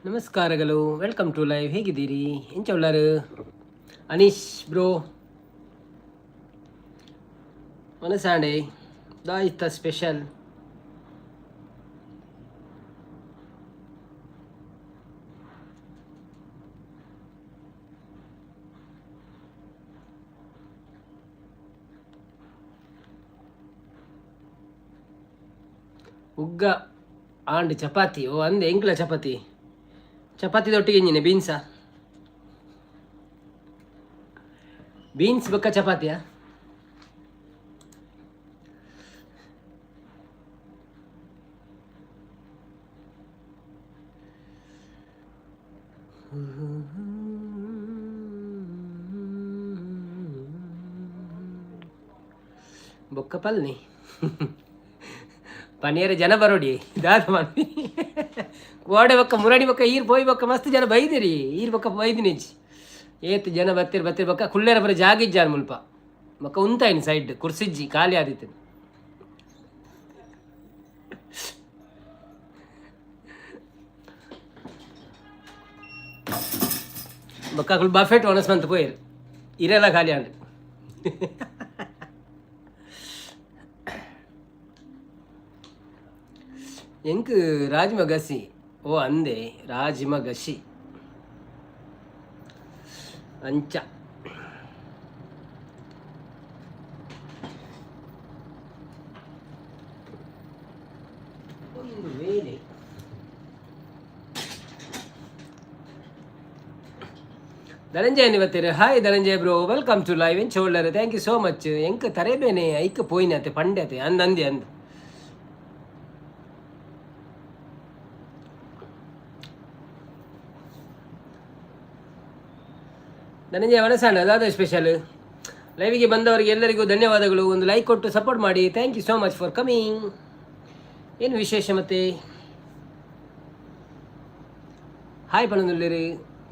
ನಮಸ್ಕಾರಗಳು, welcome to live. ಹೇಗಿದ್ದೀರಿ? ಎಂಚ ಉಳ್ಳಾರು? ಅನೀಶ್ ಬ್ರೋ ಮನಸಾಂಡೆ ದಾ ಇತ್ತ ಸ್ಪೆಷಲ್ ಉಗ್ಗ ಆಂಡ್ ಚಪಾತಿ. ಓ ಅಂದೆ ಎಂಕ್ಲ ಚಪಾತಿ ಚಪಾತಿದೊಟ್ಟಿಗೆ ಎಂಜಿನೆ ಬೀನ್ಸಾ? ಬೀನ್ಸ್ ಬೊಕ್ಕ ಚಪಾತಿಯಾ? ಬೊಕ್ಕ ಪಲ್ನಿ ಪನೀರ್ ಜನ ಬರೋಡಿ ದಾದ ಮಾಡಿ ಕೋಡೆ ಬೊಕ್ಕ ಮುರಡಿ ಬೊಕ್ಕ ಈರ್ ಪೋಯ್ ಬೊಕ್ಕ ಮಸ್ತ್ ಜನ ಬೈದಿರಿ. ಈರ್ ಬೊಕ್ಕ ಬೈದಿನಿಜ್ ಏತ್ ಜನ ಬತ್ತಿರ್ ಬೊಕ್ಕ ಕುಳ್ಳೇರ ಬರ ಜಾಗಿಜ್ಜಾರ್ ಮುಲ್ಪ ಬೊಕ್ಕ ಉಂತಾಯಿನಿ ಸೈಡ್ ಕುರ್ಸಿಜ್ಜಿ ಖಾಲಿ ಆದಿತ್ತು. ಬೊಕ್ಕ ಕುಲ್ ಬಫೆಟ್ ಒಣಸ್ಮಂತ ಪೋಯ್ರು ಇರೆಲ್ಲ ಖಾಲಿ ಆಂಡ್ ಎಂಕ್ ರಾಜ್ಮ ಗಸಿ. ಓ ಅಂದೆ ರಾಜ್ಮ ಗಸಿ ಅಂಚ ಒಂದು ವೇಳೆ ಧನಂಜಯ ಇವತ್ತಿರ. Hi Dhananjaya bro, welcome to live. ಎಂಚ ಒಳ್ಳರು, ಥ್ಯಾಂಕ್ ಯು ಸೋ ಮಚ್. ಎಂಕ ತರೇಬೇನೆ ಐಕ ಪೋಯ್ನತೆ ಪಂಡ್ಯತೆ ಅಂದೆ ಅಂದು ಧನಂಜಯ ಮನಸ್ಸಾಣ ಅದಾದ ಸ್ಪೆಷಲ್. ಲೈವಿಗೆ ಬಂದವರಿಗೆ ಎಲ್ಲರಿಗೂ ಧನ್ಯವಾದಗಳು. ಒಂದು ಲೈಕ್ ಕೊಟ್ಟು ಸಪೋರ್ಟ್ ಮಾಡಿ. Thank you so much for coming. ಏನು ವಿಶೇಷ ಮತ್ತೆ? ಹಾಯ್ ಪಣನುಲ್ಲಿರಿ,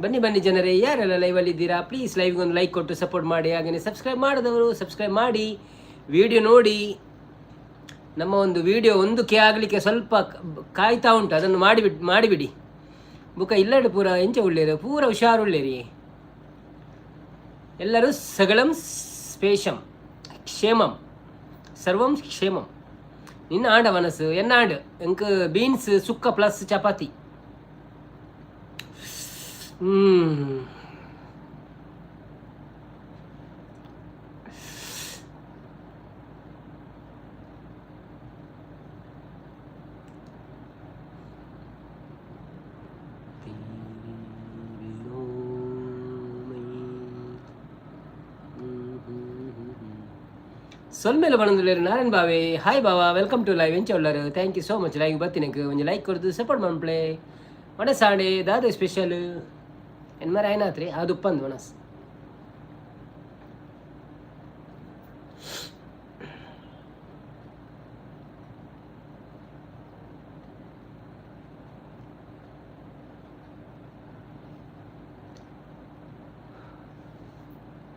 ಬನ್ನಿ ಬನ್ನಿ ಜನರೇ, ಯಾರೆಲ್ಲ ಲೈವಲ್ಲಿ ಇದ್ದೀರಾ ಪ್ಲೀಸ್ ಲೈವ್ಗೆ ಒಂದು ಲೈಕ್ ಕೊಟ್ಟು ಸಪೋರ್ಟ್ ಮಾಡಿ. ಹಾಗೆಯೇ ಸಬ್ಸ್ಕ್ರೈಬ್ ಮಾಡಿದವರು ಸಬ್ಸ್ಕ್ರೈಬ್ ಮಾಡಿ, ವಿಡಿಯೋ ನೋಡಿ. ನಮ್ಮ ಒಂದು ವಿಡಿಯೋ 1K ಆಗಲಿಕ್ಕೆ ಸ್ವಲ್ಪ ಕಾಯ್ತಾ ಉಂಟು, ಅದನ್ನು ಮಾಡಿಬಿಡಿ. ಬುಕ್ಕ ಇಲ್ಲಡು ಪೂರ ಎಂಚ ಉಳ್ಳೇರು, ಪೂರ ಹುಷಾರುಳ್ಳೇರಿ ಎಲ್ಲರೂ. ಸಗಳಂ ಸ್ಪೇಷಂ ಕ್ಷೇಮಂ ಸರ್ವಂ ಕ್ಷೇಮಂ. ನಿನ್ನ ಆಂಡ ಮನಸ್ಸು ಎನ್ನ ಆಂಡ್ ಎಂಕ್ ಬೀನ್ಸ್ ಸುಕ್ಕ ಪ್ಲಸ್ ಚಪಾತಿ. ಸೊಲ್ಮೇಲೆ ಬಣಂದುಳ್ಳೇರು ನಾರಾಯಣ್ ಬಾವೆ. ಹಾಯ್ ಬಾವಾ, ವೆಲ್ಕಮ್ ಟು ಲೈವ್. ಎಂಚ ಉಳ್ಳರು, thank you so much. Live ಬರ್ತೀನಿ ಒಂದು ಲೈಕ್ ಕೊಡ್ದು ಸಪೋರ್ಟ್ ಮಾಡ್ಪ್ಲೆ. ಮನಸಾಂಡೆ ದಾದ ಸ್ಪೆಷಲ್ ಎನ್ಮಾರ ಏನಾತ್ರಿ ಅದು ಉಪ್ಪಂದು ಮನಸ್.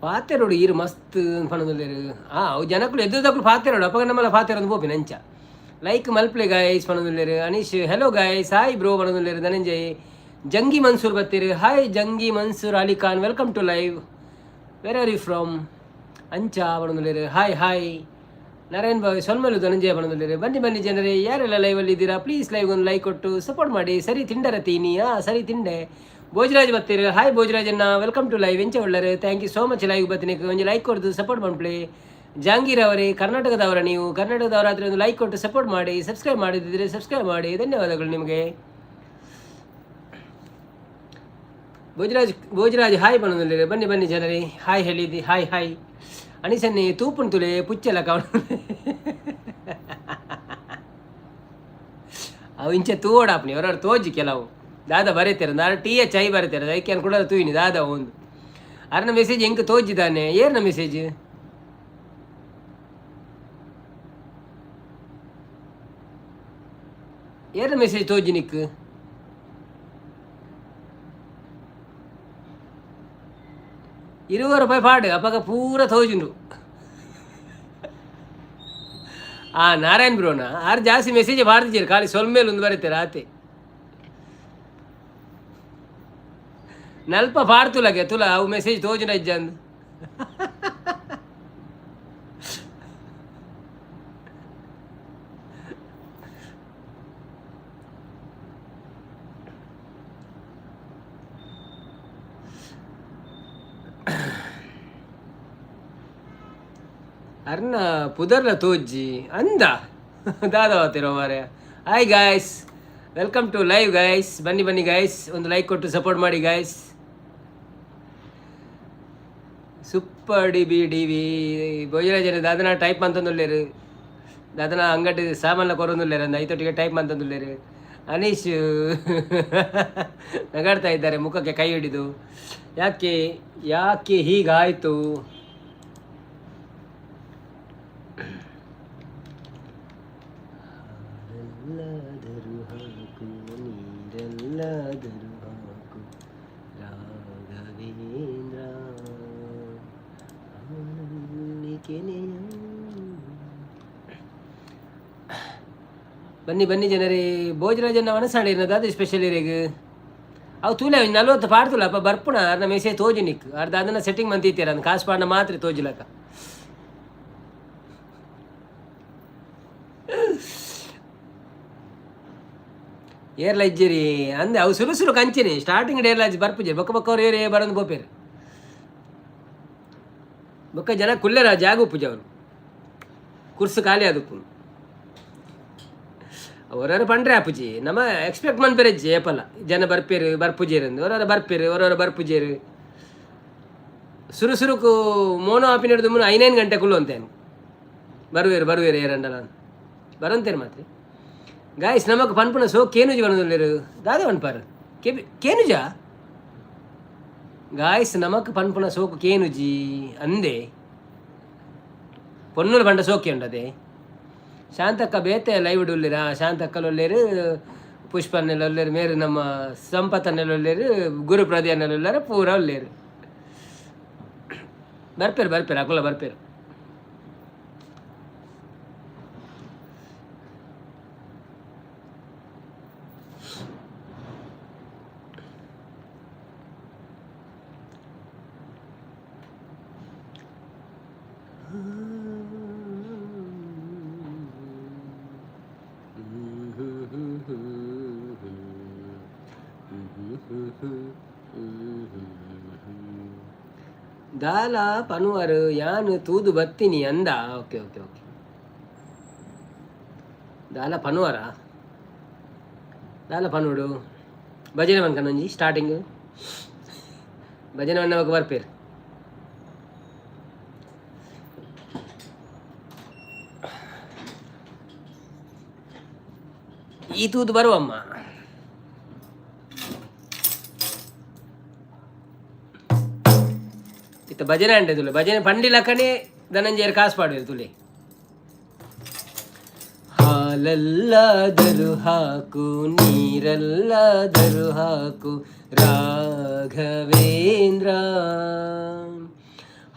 ಪಾತೆರೋಡು ಈರು ಮಸ್ತ್ ಪಣದಲ್ಲೇರು. ಅವು ಜನಕ್ಕಳು ಎದ್ದು ತಕ್ಕಳು ಪಾತೆರೋಡು ಅಪ್ಪ ನಮ್ಮಲ್ಲ ಪಾತೆರೊಂದು ಬೋಪಿ ನಂಚ ಲೈಕ್ ಮಲ್ಪ್ಲೆ ಗಾಯ್ಸ್ ಪಣದುಲ್ಲೇರು Anish hello guys hi bro ಪಣದುಲ್ಲೇರು ಧನಂಜಯ್ ಜಂಗಿ ಮನ್ಸೂರ್ ಬತ್ತೀರಿ hi Jangi Mansoor Ali Khan welcome to live where are you from ಅಂಚ ಪಣದುಲ್ಲೇರು ಹಾಯ್ ಹಾಯ್ ನಾರಾಯಣ್ ಬಾವಿ ಸೊಲ್ಮೇಲು ಧನಂಜಯ ಪಣದುಲ್ಲೇರು ಬನ್ನಿ ಜನರೇ ಯಾರೆಲ್ಲ ಲೈವಲ್ಲಿ ಇದ್ದೀರಾ ಪ್ಲೀಸ್ ಲೈವ್ ಒಂದು ಲೈಕ್ ಕೊಟ್ಟು ಸಪೋರ್ಟ್ ಮಾಡಿ ಸರಿ ತಿಂಡರ ತೀನಿ ಸರಿ ತಿಂಡೆ ಭೋಜರಾಜ್ ಬತ್ತೀರಿ ಹಾಯ್ ಭೋಜರಾಜನ್ನ ವೆಲ್ಕಮ್ ಟು ಲೈವ್ ಎಂಚ ಒಳ್ಳೆರು thank you so much live ಬತ್ತೀನಿ ಒಂದು ಲೈಕ್ ಕೊಡ್ದು ಸಪೋರ್ಟ್ ಮಾಡ್ಪ್ಲಿ ಜಹಾಂಗೀರ್ ಅವರೇ ಕರ್ನಾಟಕದವರ ನೀವು ಕರ್ನಾಟಕದವರ ಹತ್ರ ಒಂದು ಲೈಕ್ ಕೊಟ್ಟು ಸಪೋರ್ಟ್ ಮಾಡಿ ಸಬ್ಸ್ಕ್ರೈಬ್ ಮಾಡಿದ್ರೆ ಸಬ್ಸ್ಕ್ರೈಬ್ ಮಾಡಿ ಧನ್ಯವಾದಗಳು ನಿಮಗೆ ಭೋಜರಾಜ್ ಹಾಯ್ ಬಣ್ಣದಲ್ಲಿ ಬನ್ನಿ ಜನರೇ ಹಾಯ್ ಹೇಳಿದ್ದಿ ಹಾಯ್ ಅನಿಸನ್ನಿ ತೂಪುನ್ ತುಲೆ ಪುಚ್ಚೆಲ್ಲ ಕಾಣ ಅವು ಇಂಚೆ ತೂಡಾಪ್ನಿ ಅವರವ್ರು ತೋಜಿ ಕೆಲವು ದಾದ ಬರೀತಾರೆ ನಾನು ಟೀಯ ಚೈ ಬರೀತಾರೆ ಅದಕ್ಕೆ ಕೂಡ ತೂಯಿನಿ ದಾದ ಒಂದು ಅರ್ನ ಮೆಸೇಜ್ ಹೆಂಗೆ ತೋಜಿದ್ದಾನೆ ಏರ್ನ ಮೆಸೇಜ್ ಏರ್ನ ಮೆಸೇಜ್ ತೋಜಿ ನಿಕ್ ₹20 ಪಾಡು ಅಪ್ಪಾಗ ಪೂರ ತೋಜಿಂಡ್ರು ನಾರಾಯಣ್ ಬ್ರೋನ ಆರು ಜಾಸ್ತಿ ಮೆಸೇಜ್ ಮಾಡ್ತಿದ್ದೀರಿ ಖಾಲಿ ಸ್ವಲ್ಪ ಮೇಲೆ ಒಂದು ಬರೀತಾರೆ ಆತೆ ನಲ್ಪ ಪಾಡ್ತುಲಗೆ ತುಲ ಅವು ಮೆಸೇಜ್ ತೋಜುನ ಇಜ್ಜಂದು ಅರ್ನ ಪುದರ್ಲ ತೋಜ್ಜಿ ಅಂದ ದಾದವತ್ತಿರೋ ಮಾರೆ hi guys welcome to live guys ಬನ್ನಿ ಗಾಯ್ಸ್ ಒಂದು ಲೈಕ್ ಕೊಟ್ಟು ಸಪೋರ್ಟ್ ಮಾಡಿ ಗಾಯ್ಸ್ ಸೂಪರ್ ಡಿ ಭೋಜರಾಜನ ದಾದನ ಟೈಪ್ ಅಂತಂದುಲ್ಲೇರು ದಾದನ ಅಂಗಡಿ ಸಾಮಾನ್ಲ ಕೊರೊಂದುಲ್ಲೇರು ಅಂದ ಐತೊಟ್ಟಿಗೆ ಟೈಪ್ ಅಂತಂದುಲ್ಲೇರು ಅನೀಶ್ ನಗಾಡ್ತಾ ಇದ್ದಾರೆ ಮುಖಕ್ಕೆ ಕೈ ಹಿಡಿದು ಯಾಕೆ ಹೀಗಾಯಿತು ರಾಘವೇಂದ್ರ ಬನ್ನಿ ಜನರೇ ಭೋಜರಾಜನ್ನ ಮನಸ್ಸಾಡಿನದ ಅದು ಸ್ಪೆಷಲ್ ಇರೇಗ ಅವು ತೂಲೆ 40 ಪಾಡ್ತುಲಪ್ಪ ಬರ್ಪುಣ ಅರ್ನ ಮೆಸೇಜ್ ತೋಜಿನಿಕ್ ಅರ್ಧ ಅದನ್ನ ಸೆಟ್ಟಿಂಗ್ ಮಂತೀತೀರ ಅಂದ್ ಕಾಸು ಪಾಡ್ನ ಮಾತ್ರ ತೋಜಿಲಕ್ಕ ಏರ್ಲ ಇಜ್ಜಿರಿ ಅಂದೆ ಅವು ಸುರು ಕಂಚಿನಿ ಸ್ಟಾರ್ಟಿಂಗ್ ಏರ್ಲ ಬರ್ಪುಜಿ ಬೊಕ್ಕ ಅವ್ರು ಏರ್ ಬರೋದು ಬೋಪೇರು ಬೊಕ್ಕ ಜನ ಕುಲ್ಲೆರ ಜಾಗ ಉಪ್ಪುಜ ಅವರು ಕುರ್ಸು ಖಾಲಿ ಅದಕ್ಕೂ ಅವರವರು ಪಂಡ್ರೆ ಆಪುಜಿ ನಮ್ಮ ಎಕ್ಸ್ಪೆಕ್ಟ್ ಮನ್ಪೇರಜ್ಜಿ ಏಪಲ್ಲ ಜನ ಬರ್ಪುಜೇರಂದು ಅವರವರ ಬರ್ಪುಜೇರು ಸುರುಕು ಮೋನೋ ಆಪಿನ ಹಿಡಿದು 5 ಗಂಟೆ ಕುಲ್ಲು ಅಂತೇನು ಬರುವೇರು ಏರಂಡಲ ಬರಂತೇನು ಮಾತ್ರ ಗಾಯ್ಸ್ ನಮಕ್ ಪನ್ಪುನ ಸೋ ಕೇನುಜಿ ಬರೋದಿಲ್ಲರು ದಾದ ಪನ್ಪಾರು ಕೇನುಜ ಗಾಯ್ಸ್ ನಮಕ್ ಪನ್ಪುನ ಸೋಕು ಕೇನುಜಿ ಅಂದೆ ಪೊನ್ನೂರು ಬಂಡ ಸೋಕೆ ಉಂಡದೆ ಶಾಂತಕ್ಕ ಬೇತೆ ಲೈವ್ ಉಳ್ಳಿರ ಶಾಂತಕ್ಕಲ್ಲೊಲ್ಲೇರು ಪುಷ್ಪನ್ನೆಲ್ಲೊಲ್ಲೇರು ಮೇರು ನಮ್ಮ ಸಂಪತ್ತನ್ನೆಲ್ಲೊಲ್ಲೇರು ಗುರುಪ್ರದಿಯನ್ನೆಲ್ಲೊಲ್ಲಾರ ಪೂರ ಒಲ್ಲೇರು ಬರ್ಪೇರು ಅಕುಲ ಬರ್ಪೇರು ದಾಲ ಪನುವರು ಯಾನು ತೂದು ಬತ್ತೀನಿ ಅಂದ ಓಕೆ ದಾಲ ಪನುವರ ದಾಲ ಪನುಡು ಭಜನೆ ಮನ್ಕನೊಂಜಿ ಸ್ಟಾರ್ಟಿಂಗ್ ಭಜನೆ ಮನ್ನವಾಗ ಬರ್ಪೇರು ಈ ತೂದು ಬರುವಮ್ಮ ಇತ್ತ ಭಜನೆ ಅಂಡೆ ತುಲೆ ಭಜನೆ ಪಂಡಿಲಕ್ಕನೆ ಧನಂಜಯರ್ ಕಾಸು ಪಾಡಿರು ತುಲೆ ಹಾಲಲ್ಲಾದರೂ ಹಾಕು ನೀರಲ್ಲಾದರೂ ಹಾಕು ರಾಘವೇಂದ್ರ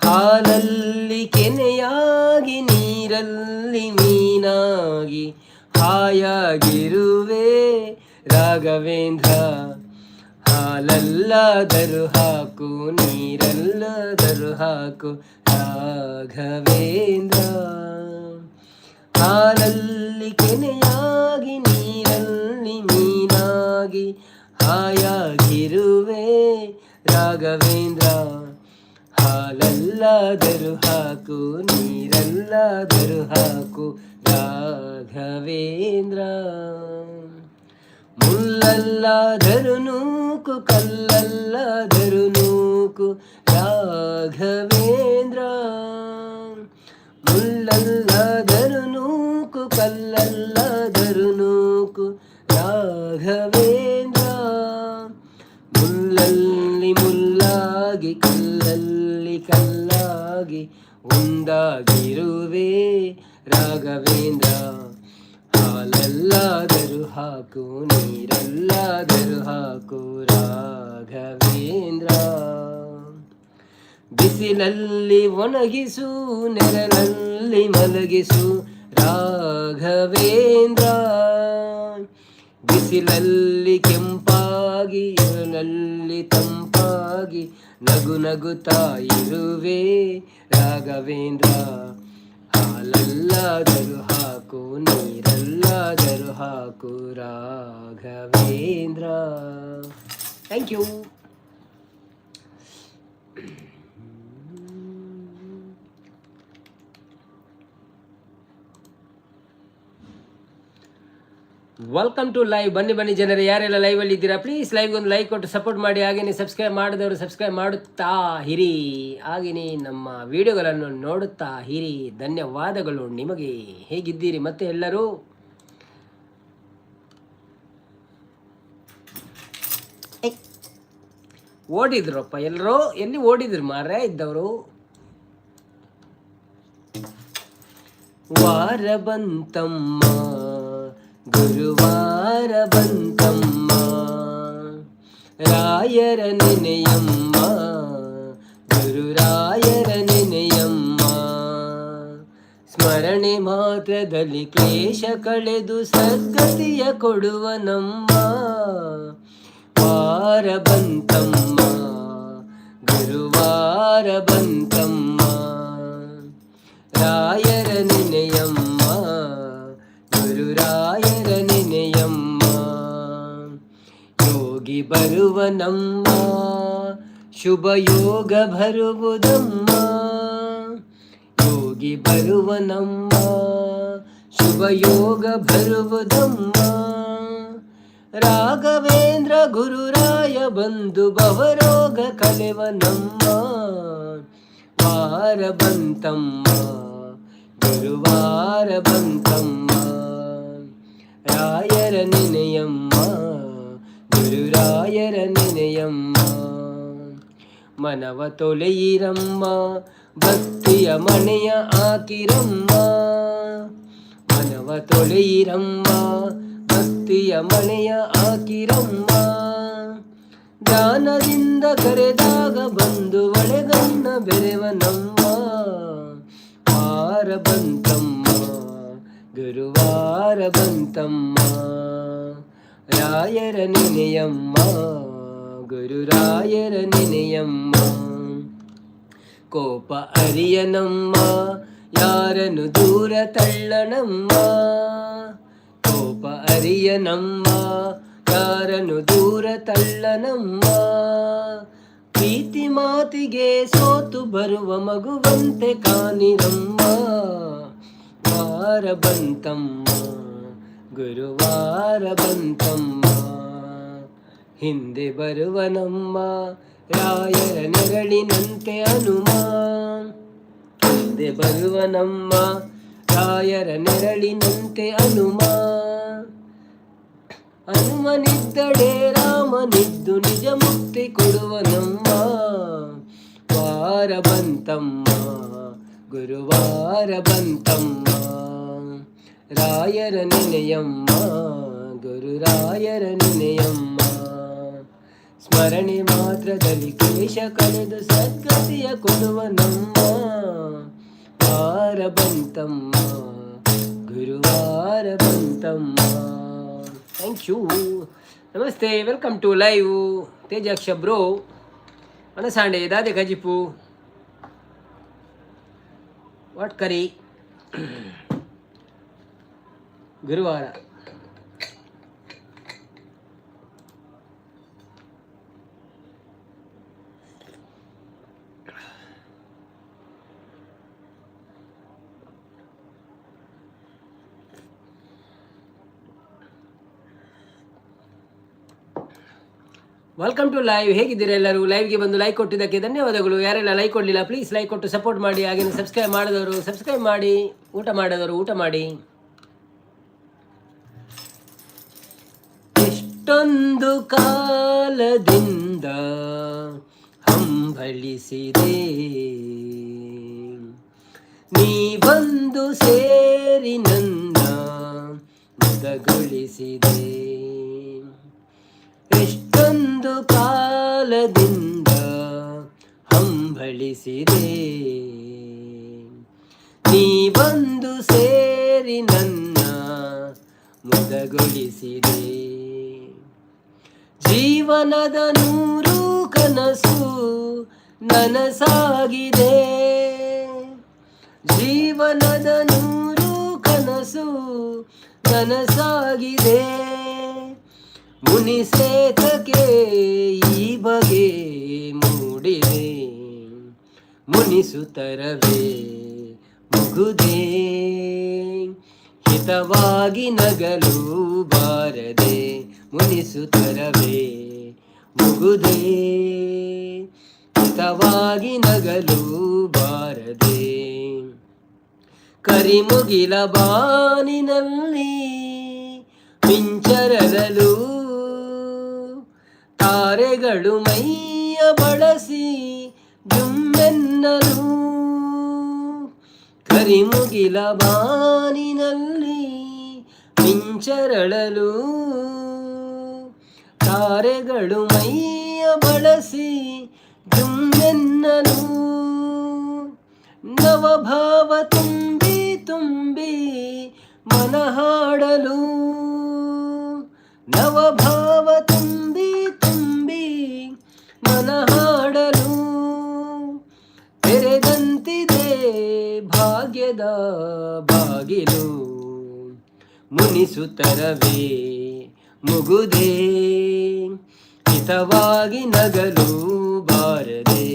ಹಾಲಲ್ಲಿ ಕೆನೆಯಾಗಿ ನೀರಲ್ಲಿ ಮೀನಾಗಿ ಹಾಯಾಗಿರುವೆ ರಾಘವೇಂದ್ರ. ಹಾಲಲ್ಲಾದರೂ ಹಾಕು ನೀರಲ್ಲಾದರೂ ಹಾಕು ರಾಘವೇಂದ್ರ. ಹಾಲಲ್ಲಿ ಕೆನೆಯಾಗಿ ನೀರಲ್ಲಿ ಮೀನಾಗಿ ಹಾಯಾಗಿರುವೆ ರಾಘವೇಂದ್ರ. ಹಾಲಲ್ಲಾದರೂ ಹಾಕು ನೀರಲ್ಲಾದರೂ ಹಾಕು ರಾಘವೇಂದ್ರ. ಮುಲ್ಲಲ್ಲಾದರೂ ನೂಕು ಕಲ್ಲಲ್ಲಾದರೂ ನೂಕು ರಾಘವೇಂದ್ರ. ಮುಲ್ಲಲ್ಲಾದರೂ ನೂಕು ಕಲ್ಲಲ್ಲಾದರೂ ನೂಕು ರಾಘವೇಂದ್ರ. ಮುಲ್ಲಲ್ಲಿ ಮುಲ್ಲಾಗಿ ಕಲ್ಲಲ್ಲಿ ಕಲ್ಲಾಗಿ ಒಂದಾಗಿರುವೆ ರಾಘವೇಂದ್ರ. ಹಾಲಲ್ಲಾದರೂ ಹಾಕು ನೀರಲ್ಲಾದರೂ ಹಾಕು ರಾಘವೇಂದ್ರ. ಬಿಸಿಲಲ್ಲಿ ಒಣಗಿಸು ನೆರಳಲ್ಲಿ ಮಲಗಿಸು ರಾಘವೇಂದ್ರ. ಬಿಸಿಲಲ್ಲಿ ಕೆಂಪಾಗಿ ಇರುಳಲ್ಲಿ ತಂಪಾಗಿ ನಗು ನಗುತ್ತಾ ಇರುವೆ ರಾಘವೇಂದ್ರ. ಹಾಲಲ್ಲಾದರೂ ಹಾಕು ನೀರಲ್ಲಾದರೂ ಹಾಕು Raghavendra. Thank you. Welcome to live. ಬನ್ನಿ ಜನರೇ, ಯಾರೆಲ್ಲ ಲೈವಲ್ಲಿ ಇದ್ದೀರಾ ಪ್ಲೀಸ್ ಲೈವ್ಗೆ ಒಂದು ಲೈಕ್ ಕೊಟ್ಟು ಸಪೋರ್ಟ್ ಮಾಡಿ. ಹಾಗೆಯೇ ಸಬ್ಸ್ಕ್ರೈಬ್ ಮಾಡಿದವರು ಸಬ್ಸ್ಕ್ರೈಬ್ ಮಾಡುತ್ತಾ ಇರಿ. ಹಾಗೆಯೇ ನಮ್ಮ ವಿಡಿಯೋಗಳನ್ನು ನೋಡುತ್ತಾ ಇರಿ. ಧನ್ಯವಾದಗಳು ನಿಮಗೆ. ಹೇಗಿದ್ದೀರಿ ಮತ್ತೆ ಎಲ್ಲರೂ? ಓಡಿದ್ರಪ್ಪ ಎಲ್ಲರೂ, ಎಲ್ಲಿ ಓಡಿದ್ರು ಮಾರ್ರೆ ಇದ್ದವರು? ವಾರ ಬಂತಮ್ಮ ಗುರುವಾರ ಬಂತಮ್ಮ, ರಾಯರ ನೆನೆಯಮ್ಮ ಗುರುರಾಯರ ನೆನೆಯಮ್ಮ. ಸ್ಮರಣೆ ಮಾತ್ರದಲ್ಲಿ ಕ್ಲೇಶ ಕಳೆದು ಸದ್ಗತಿಯ ಕೊಡುವ ನಮ್ಮ. ವಾರ ಬಂತಮ್ಮ ಗುರುವಾರ ಬಂತಮ್ಮ, ರಾಯರ ನೆನೆಯಮ್ಮ ಗುರುರಾಯರ ನೆನೆಯಮ್ಮ. ಯೋಗಿ ಬರುವ ನಮ್ಮ ಶುಭ ಯೋಗ ಬರುವುದಮ್ಮ. ಯೋಗಿ ಬರುವ ನಮ್ಮ ಶುಭ ಯೋಗ ಬರುವುದಮ್ಮ. ರಾಘವೇಂದ್ರ ಗುರುರಾಯ ಬಂದು ಭವರೋಗ ಕಳೆವ ನಮ್ಮ. ವಾರ ಬಂತಮ್ಮ ಗುರುವಾರ ಬಂತಮ್ಮ, ರಾಯರ ನೆನೆಯಮ್ಮ ಗುರುರಾಯರ ನೆನೆಯಮ್ಮ. ಮನವ ತೊಳೆಯಿರಮ್ಮ ಭಕ್ತಿಯ ಮನೆಯ ಹಾಕಿರಮ್ಮ. ಮನವ ತೊಳೆಯಿರಮ್ಮ ಭಕ್ತಿಯ ಮನೆಯ ಹಾಕಿರಮ್ಮ. ಜ್ಞಾನದಿಂದ ಕರೆದಾಗ ಬಂದು ಒಳೆಗಣ್ಣ ಬೆರೆವ ನಮ್ಮ. ವಾರ ಬಂತಮ್ಮ ಗುರುವಾರ ಬಂತಮ್ಮ, ರಾಯರ ನೆನೆಯಮ್ಮ ಗುರುರಾಯರ ನೆನೆಯಮ್ಮ. ಕೋಪ ಅರಿಯನಮ್ಮ ಯಾರನ್ನು ದೂರ ತಳ್ಳನಮ್ಮ. ಕೋಪ ಅರಿಯನಮ್ಮ ಯಾರನ್ನು ದೂರ ತಳ್ಳನಮ್ಮ. ಪ್ರೀತಿ ಮಾತಿಗೆ ಸೋತು ಬರುವ ಮಗುವಂತೆ ಕಾಣಿರಮ್ಮ. ವಾರ ಬಂತಮ್ಮ ಗುರುವಾರ ಬಂತಮ್ಮ, ಹಿಂದೆ ಬರುವ ನಮ್ಮ ರಾಯರ ನೆರಳಿನಂತೆ ಹನುಮ. ಹಿಂದೆ ಬರುವ ನಮ್ಮ ರಾಯರ ನೆರಳಿನಂತೆ ಹನುಮ. ಹನುಮನಿದ್ದಡೆ ರಾಮನಿದ್ದು ನಿಜ ಮುಕ್ತಿ ಕೊಡುವ ನಮ್ಮ. ವಾರ ಬಂತಮ್ಮ ಗುರುವಾರ ಬಂತಮ್ಮ, ರಾಯರ ನೆನೆಯಮ್ಮ ಗುರುರಾಯರ ನೆನೆಯಮ್ಮ. ಸ್ಮರಣೆ ಮಾತ್ರದಲ್ಲಿ ಕ್ಲೇಶ ಕಳೆದು ಸದ್ಗತಿಯ ಕೊಡುವ ನಮ್ಮ. ವಾರ ಬಂತಮ್ಮ ಗುರುವಾರ ಬಂತಮ್ಮ. Thank you. ನಮಸ್ತೆ, welcome to live. Tejaksha bro, ಅನಸಾಂಡೆ ದಾದೆ ಕಜಿಪು ವಾಟ್ ಕರಿ. ಗುರುವಾರ ವೆಲ್ಕಮ್ ಟು ಲೈವ್. ಹೇಗಿದ್ದೀರಾ ಎಲ್ಲರೂ? ಲೈವ್ಗೆ ಬಂದು ಲೈಕ್ ಕೊಟ್ಟಿದ್ದಕ್ಕೆ ಧನ್ಯವಾದಗಳು. ಯಾರೆಲ್ಲ ಲೈಕ್ ಕೊಡಲಿಲ್ಲ ಪ್ಲೀಸ್ ಲೈಕ್ ಕೊಟ್ಟು ಸಪೋರ್ಟ್ ಮಾಡಿ. ಹಾಗೆಯೇ ಸಬ್ಸ್ಕ್ರೈಬ್ ಮಾಡಿದವರು ಸಬ್ಸ್ಕ್ರೈಬ್ ಮಾಡಿ, ಊಟ ಮಾಡಿದವರು ಊಟ ಮಾಡಿ. ಎಷ್ಟೊಂದು ಕಾಲದಿಂದ ಹಂಬಲಿಸಿದೆ ನೀ ಬಂದು ಸೇರಿ ನನ್ನ ಮುದಗೊಳಿಸಿದೆ. ಎಷ್ಟೊಂದು ಕಾಲದಿಂದ ಹಂಬಲಿಸಿದೆ ನೀ ಬಂದು ಸೇರಿ ನನ್ನ ಮುದಗೊಳಿಸಿದೆ. ಜೀವನದ 100 ಕನಸು ನನಸಾಗಿದೆ. ಜೀವನದ 100 ಕನಸು ನನಸಾಗಿದೆ. ಮುನಿಸೇತಕ್ಕೆ ಈ ಬಗೆ ಮೂಡಿದೆ. ಮುನಿಸುತ್ತರವೇ ಮುಗುದೇ ಹಿತವಾಗಿ ನಗಲು ಬಾರದೆ. ಮುನಿಸುತ್ತರವೇ ಮುಗುದೇ ಹಿತವಾಗಿ ನಗಲು ಬಾರದೆ. ಕರಿಮುಗಿಲ ಬಾನಿನಲ್ಲಿ ಮಿಂಚರಲು ತಾರೆಗಳು ಮೈಯ ಬಳಸಿ ಜುಮ್ಮೆನ್ನಲು. ಕರಿಮುಗಿಲ ಬಾನಿನಲ್ಲಿ ಮಿಂಚರಳಲು ತಾರೆಗಳು ಮೈಯ ಬಳಸಿ ಜುಮ್ಮೆನ್ನಲು. ನವಭಾವ ತುಂಬಿ ತುಂಬಿ ಮನ ಹಾಡಲು. ನವಭಾವ ತುಂಬಿ ತುಂಬಿ ಮನ ಹಾಡಲು. ತೆರೆದಂತಿದೆ ಭಾಗ್ಯದ ಬಾಗಿಲು. ಮುನಿಸುತ್ತರವೇ ಮುಗುದೇ ಹಿತವಾಗಿ ನಗಲು ಬಾರದೆ.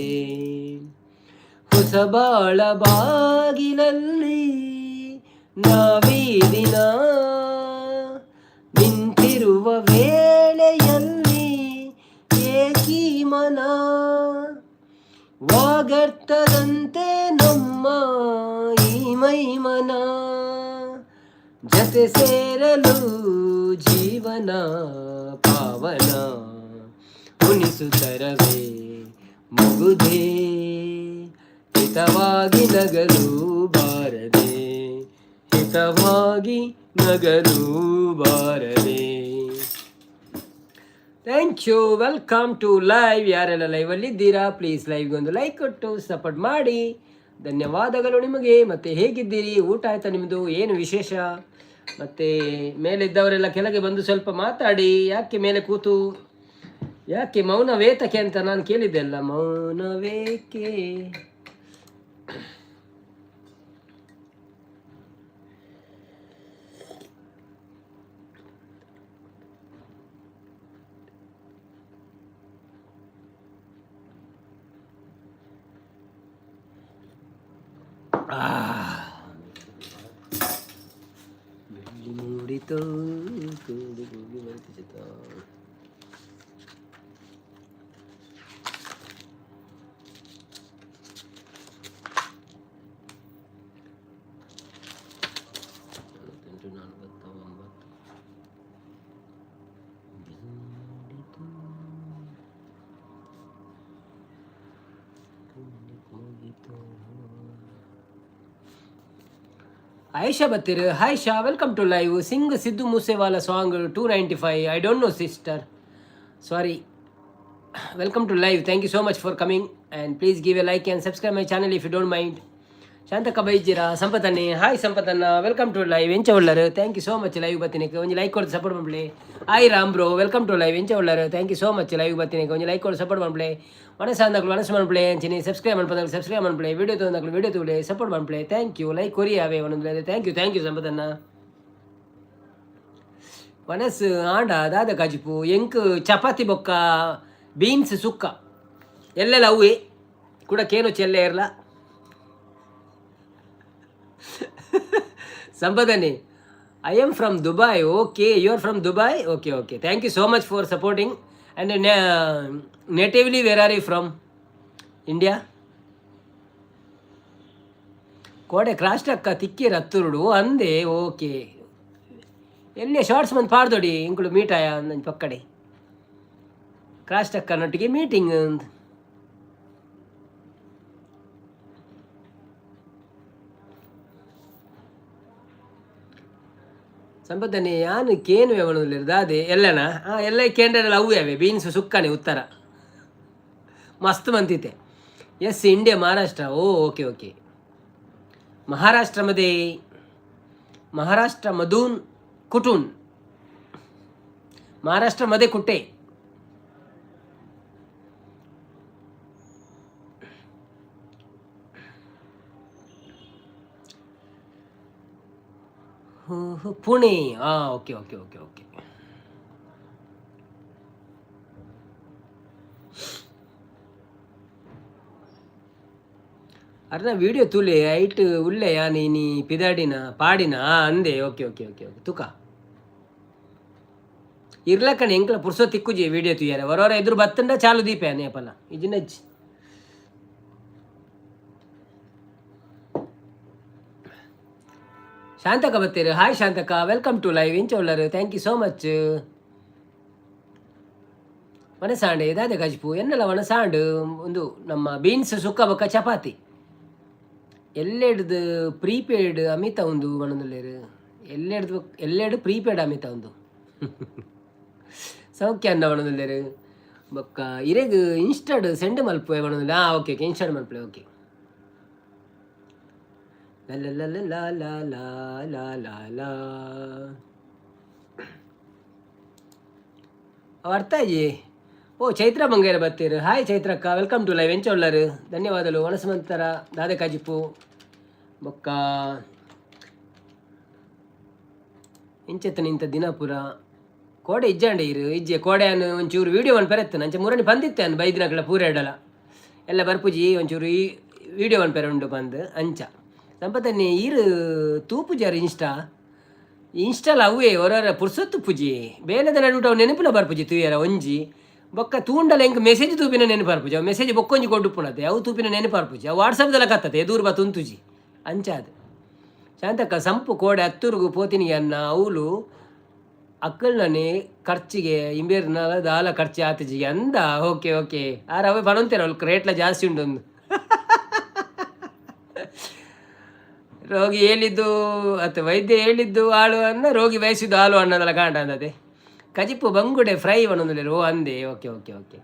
ಹೊಸಬಾಳ ಬಾಗಿಲಲ್ಲಿ ನಾವೀ ದಿನ ನಿಂತಿರುವ ವೇಳೆಯಲ್ಲಿ ಏಕೀ ಮನ. ವಾಗರ್ತದಂತೆ ನಮ್ಮ ಈ ಮೈಮನ. ಜತೆ ಸೇರಲು ಜೀವನ ಪಾವನ. ಮುನಿಸುತ್ತರವೇ ಮುಗುದೇ ಹಿತವಾಗಿ ನಗಲು ಬಾರದೆ. ಹಿತವಾಗಿ ನಗಲು ಬಾರದೆ. Thank you. Welcome to live. ಯಾರೆಲ್ಲ ಲೈವಲ್ಲಿ ಇದ್ದೀರಾ ಪ್ಲೀಸ್ ಲೈವ್ಗೆ ಒಂದು ಲೈಕ್ ಕೊಟ್ಟು ಸಪೋರ್ಟ್ ಮಾಡಿ. ಧನ್ಯವಾದಗಳು ನಿಮಗೆ. ಮತ್ತು ಹೇಗಿದ್ದೀರಿ? ಊಟ ಆಯ್ತಾ ನಿಮ್ಮದು? ಏನು ವಿಶೇಷ? ಮತ್ತು ಮೇಲಿದ್ದವರೆಲ್ಲ ಕೆಳಗೆ ಬಂದು ಸ್ವಲ್ಪ ಮಾತಾಡಿ. ಯಾಕೆ ಮೇಲೆ ಕೂತು ಯಾಕೆ ಮೌನವೇತಕ್ಕೆ ಅಂತ ನಾನು ಕೇಳಿದ್ದೆ ಅಲ್ಲ. ಮೌನವೇಕೆ? ಬೆಳ್ಳಿ ಮೂಡಿತೋ ಕೂಡಿ ಕೂಗಿ ಬರ್ತಿಸಿತ. Aisha Batir, hi Shah, welcome to live. Sing Sidhu Moosewala song 295. I don't know sister. Sorry. Welcome to live. Thank you so much for coming and please give a like and subscribe my channel if you don't mind. ಶಾಂತಕ್ಕ ಬೈಜಿರ ಸಂಪತ್ತನ್ನೇ hi ಸಂಪತ್ತನ್ನ welcome to live ಎಂಚ ಉಳ್ಳರು thank you so much live ಬತ್ತಿನಿಕ್ಕೆ ಒಂದು like ಕೊಟ್ಟು support ಮಾಡ್ಬಿಡಿ. Hi Ram bro welcome to live ಎಂಚ ಉಳ್ಳರು thank you so much live ಬತ್ತಿನಿಕ್ಕೆ ಒಂದು ಲೈಕ್ ಕೊಟ್ಟು ಸಪೋರ್ಟ್ ಮಾಡ್ಬಿಡಿ. ಮನಸ್ಸಾಂದಗಳು ಮನಸ್ಸು ಮಾಡ್ಬಿಡಿ ಅಂಚಿನಿ ಸಬ್ಸ್ಕ್ರೈಬ್ ಮಾಡ್ಬೋದು ಸಬ್ಸ್ಕ್ರೈಬ್ ಮಾಡ್ಬಿಡಿ. ವಿಡಿಯೋ ತೊಗೊಂಡಾಗಲು ವಿಡಿಯೋ ತಗೊಳ್ಳಿ ಸಪೋರ್ಟ್ ಮಾಡ್ಬಿಡಿ. ಥ್ಯಾಂಕ್ ಯು ಲೈಕ್ ಕೊರಿ ಅವೇ ಒಂದೊಂದು ಥ್ಯಾಂಕ್ ಯು ಸಂಪತ್ತನ್ನ ಮನಸ್ಸು ಆಂಡ ದಾದ ಕಾಜಿಪು ಎಂಕ್ ಚಪಾತಿ ಬೊಕ್ಕ ಬೀನ್ಸ್ ಸುಕ್ಕ ಎಲ್ಲೆಲ್ಲ ಅವೇ ಕೂಡ ಕೇನು ಚೆಲ್ಲ ಇರಲ್ಲ ಸಂಪದನಿ I am from Dubai. Okay you are from Dubai. Okay okay thank you so much for supporting and natively where are you from India? ಕೋಡೆ ಕ್ರಾಸ್ಟ್ ಅಕ್ಕ ತಿಕ್ಕಿರ ಹತ್ತುರುಡು ಅಂದೆ. ಓಕೆ ಎಲ್ಲಿ ಶಾರ್ಟ್ಸ್ ಮಂತ್ ಪಾಡ್ದೊಡಿ ಇಂಕುಳು ಮೀಟ್ ಆಯ ನನ್ನ ಪಕ್ಕಡೆ ಕ್ರಾಸ್ಟ್ ಅಕ್ಕನೊಟ್ಟಿಗೆ ಮೀಟಿಂಗ್ ಅಂತ ಸಂಪತ್ತನೆ ಯಾನು ಕೇನು ಅವನಲ್ಲಿರೋದು ಅದೇ ಎಲ್ಲನ ಎಲ್ಲ ಕೇಂದ್ರದಲ್ಲಿ ಅವು ಯಾವೆ ಬೀನ್ಸು ಸುಕ್ಕನೆ ಉತ್ತರ ಮಸ್ತ್ ಬಂತಿತ್ತೆ. Yes India Maharashtra. Okay okay Maharashtra मधून कुठून? महाराष्ट्रामध्ये कुठे? Pune. Okay okay okay okay ಅರ್ನ ವಿಡಿಯೋ ತುಲೆ ಐಟ್ ಉಳ್ಳೆಯಾ ನೀ ಪಿದಾಡಿನ ಪಾಡಿನ ಅಂದೆ. ಓಕೆ ಓಕೆ ಓಕೆ ಓಕೆ ತುಕ ಇರ್ಲಕ್ಕನೆ ಎಂಕ್ಲ ಪುರ್ಸೋ ತಿಕ್ಕುಜಿ ವಿಡಿಯೋ ತುಯ್ಯಾರ ಹೊರವರ ಎದುರು ಬತ್ತಂಡ ಚಾಲು ದೀಪೆ ನೇಪಲ್ಲ ಇಜಿನಜ್ಜಿ ಶಾಂತಕ ಬತ್ತೀರಿ. ಹಾಯ್ ಶಾಂತಕ ವೆಲ್ಕಮ್ ಟು ಲೈವ್ ಇಂಚ ಉಳ್ಳರು ಥ್ಯಾಂಕ್ ಯು ಸೋ ಮಚ್. ವನಸಾಂಡೆ ಇದಾದೆ ಗಜ್ಪು ಎನ್ನೆಲ್ಲ ವನಸಾಂಡು ಒಂದು ನಮ್ಮ ಬೀನ್ಸ್ ಸುಕ್ಕ ಬೊಕ್ಕ ಚಪಾತಿ ಎಲ್ಲೆಡ್ದು ಪ್ರೀಪೇಯ್ಡ್ ಅಮಿತ ಒಂದು ಮನದಲ್ಲೇರು ಎಲ್ಲೆಡು ಪ್ರೀಪೇಯ್ಡ್ ಅಮಿತ ಒಂದು ಸೌಖ್ಯ ಅನ್ನ ಮನದಲ್ಲೇರು ಬೊಕ್ಕ ಇರೆಗ್ ಇನ್ಸ್ಟಾಡ್ ಸೆಂಡ್ ಮಲ್ಪುವೆ ಮನದಲ್ಲಿ. ಓಕೆ ಓಕೆ ಇನ್ಸ್ಟಾಡ್ ಮಲ್ಪಲೆ. ಓಕೆ ಅರ್ಥ ಆಜಿ. ಓ ಚೈತ್ರ ಬಂಗೇರ ಬತ್ತೀರು. ಹಾಯ್ ಚೈತ್ರಕ್ಕ ವೆಲ್ಕಮ್ ಟು ಲೈವ್ ಎಂಚ ಉಳ್ಳರು ಧನ್ಯವಾದಗಳು. ವನಸಮಂತರ ದಾದೆ ಕಾಜಿಪ್ಪು ಬೊಕ್ಕ ಇಂಚೆತ್ತ ನಿಂತ ದಿನಪುರ ಕೋಡೆ ಇಜ್ಜಾಂಡೆ ಇರು ಇಜ್ಜೆ ಕೋಡೆಯನ್ನು ಒಂಚೂರು ವೀಡಿಯೋ ಒಂದು ಪೆರೆತ್ತು ನಂಚೆ ಮೂರನೇ ಬಂದಿತ್ತೆ ಅಂದು ಬೈದಿನಗಳ ಪೂರ ಇಡಲ್ಲ ಎಲ್ಲ ಬರ್ಪುಜಿ ಒಂಚೂರು ಈ ವೀಡಿಯೋ ಒಂದು ಪೆರೆ ಉಂಡು ಬಂದು ಅಂಚ ಸಂಪತ್ತನ್ನೇ ಈರು ತೂಪುಜಾರು ಇನ್ಸ್ಟಾಲ್ ಅವೇ ಹೊರ ಪುರ್ಸೊತ್ತು ಪುಜಿ ಬೇಲೆದ ನಡುಟ ಅವು ನೆನಪುಲ ಬರ್ಪುಜಿ ತೂಯರ ಒಂಜಿ ಬೊಕ್ಕ ತೂಂಡಲ ಹೆಂಗೆ ಮೆಸೇಜ್ ತೂಪಿನ ನೆನಪಾರ್ಪುಜಿ ಅವು ಮೆಸೇಜ್ ಬೊಕ್ಕೊಂಜಿ ಕೊಡುಪುಣತೆ ಅವು ತೂಪಿನ ನೆನಪಾರ್ಪುಜಿ ಅವು ವಾಟ್ಸಪ್ದೆಲ್ಲ ಕತ್ತತೆ ಎದೂರು ಬಾ ತುಂತುಜಿ ಅಂಚಾದು. ಶಾಂತಕ್ಕ ಸಂಪು ಕೋಡೆ ಹತ್ತೂರ್ಗು ಪೋತಿನಿಗೆ ಅನ್ನ ಅವಳು ಅಕ್ಕಳನೇ ಖರ್ಚಿಗೆ ಇಂಬೇರ್ನ ದಾಲ ಖರ್ಚು ಆತಜಿಗೆ ಅಂದ. ಓಕೆ ಓಕೆ ಆರು ಅವೇ ಬನಂತೇನೆ ಅವಳು ರೇಟ್ಲ ಜಾಸ್ತಿ ಉಂಟೊಂದು ರೋಗಿ ಹೇಳಿದ್ದು ಅಥವಾ ವೈದ್ಯ ಹೇಳಿದ್ದು ಹಾಳು ಅನ್ನ ರೋಗಿ ಬಯಸಿದ್ದು ಹಾಲು ಅನ್ನೋದಲ್ಲ ಕಾಂಡ ಅಂದದೆ. ಕಜಿಪ್ಪು ಬಂಗುಡೆ ಫ್ರೈ ಒಂದೊಂದಲ್ಲಿರು ಅಂದೆ. ಓಕೆ ಓಕೆ ಓಕೆ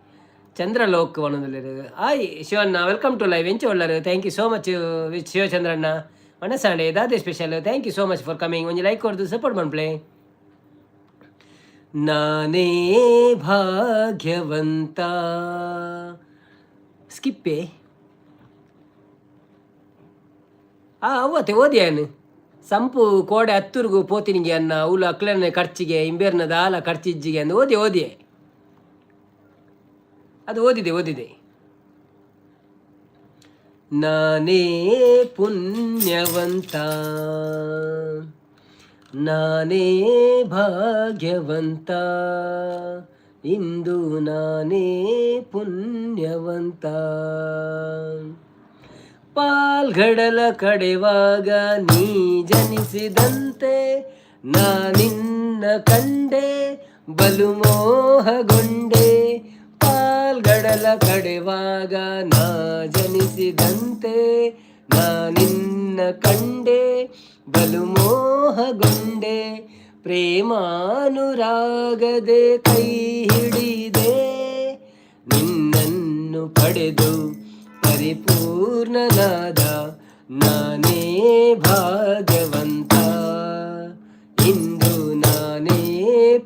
ಚಂದ್ರಲೋಕ್ ಒಂದೊಂದಲ್ಲಿರು. Hi Shivanna welcome to live ಎಂಚ ಒಳ್ಳರು ಥ್ಯಾಂಕ್ ಯು ಸೋ ಮಚ್ ಶಿವಚಂದ್ರಣ್ಣ. ಮನಸ್ಸಾಂಡೆ ದಾದೆ special thank you so much for coming. ಒಂದು ಲೈಕ್ ಕೊಡ್ದು ಸಪೋರ್ಟ್ ಮಾಡ್ಪ್ಲೆ. ನಾನೇ ಭಾಗ್ಯವಂತ ಸ್ಕಿಪ್ಪೆ ಅವತ್ತೆ ಓದಿಯಾನು ಸಂಪು ಕೋಡೆ ಹತ್ತೂರ್ಗು ಪೋತಿನಿಗೆ ಅನ್ನ ಅವಳು ಅಕ್ಲನ ಖರ್ಚಿಗೆ ಇಂಬೇರ್ನ ದಾಲ ಖರ್ಚಿಜ್ಜಿಗೆ ಅಂದು ಓದಿಯೇ ಅದು ಓದಿದೆ. ನಾನೇ ಪುಣ್ಯವಂತ ನಾನೇ ಭಾಗ್ಯವಂತ ಇಂದು ನಾನೇ ಪುಣ್ಯವಂತ ಪಾಲ್ಗಡಲ ಕಡೆವಾಗ ನೀ ಜನಿಸಿದಂತೆ ನಾನಿನ್ನ ಕಂಡೆ ಬಲು ಮೋಹಗೊಂಡೆ. ಪಾಲ್ಗಡಲ ಕಡೆವಾಗ ನಾ ಜನಿಸಿದಂತೆ ನಾನಿನ್ನ ಕಂಡೆ ಬಲು ಮೋಹಗೊಂಡೆ. ಪ್ರೇಮಾನುರಾಗದೆ ಕೈ ಹಿಡಿದೆ ನಿನ್ನನ್ನು ಪಡೆದು ಪರಿಪೂರ್ಣನಾದ ನಾನೇ ಭಾಗ್ಯವಂತ, ಇಂದು ನಾನೇ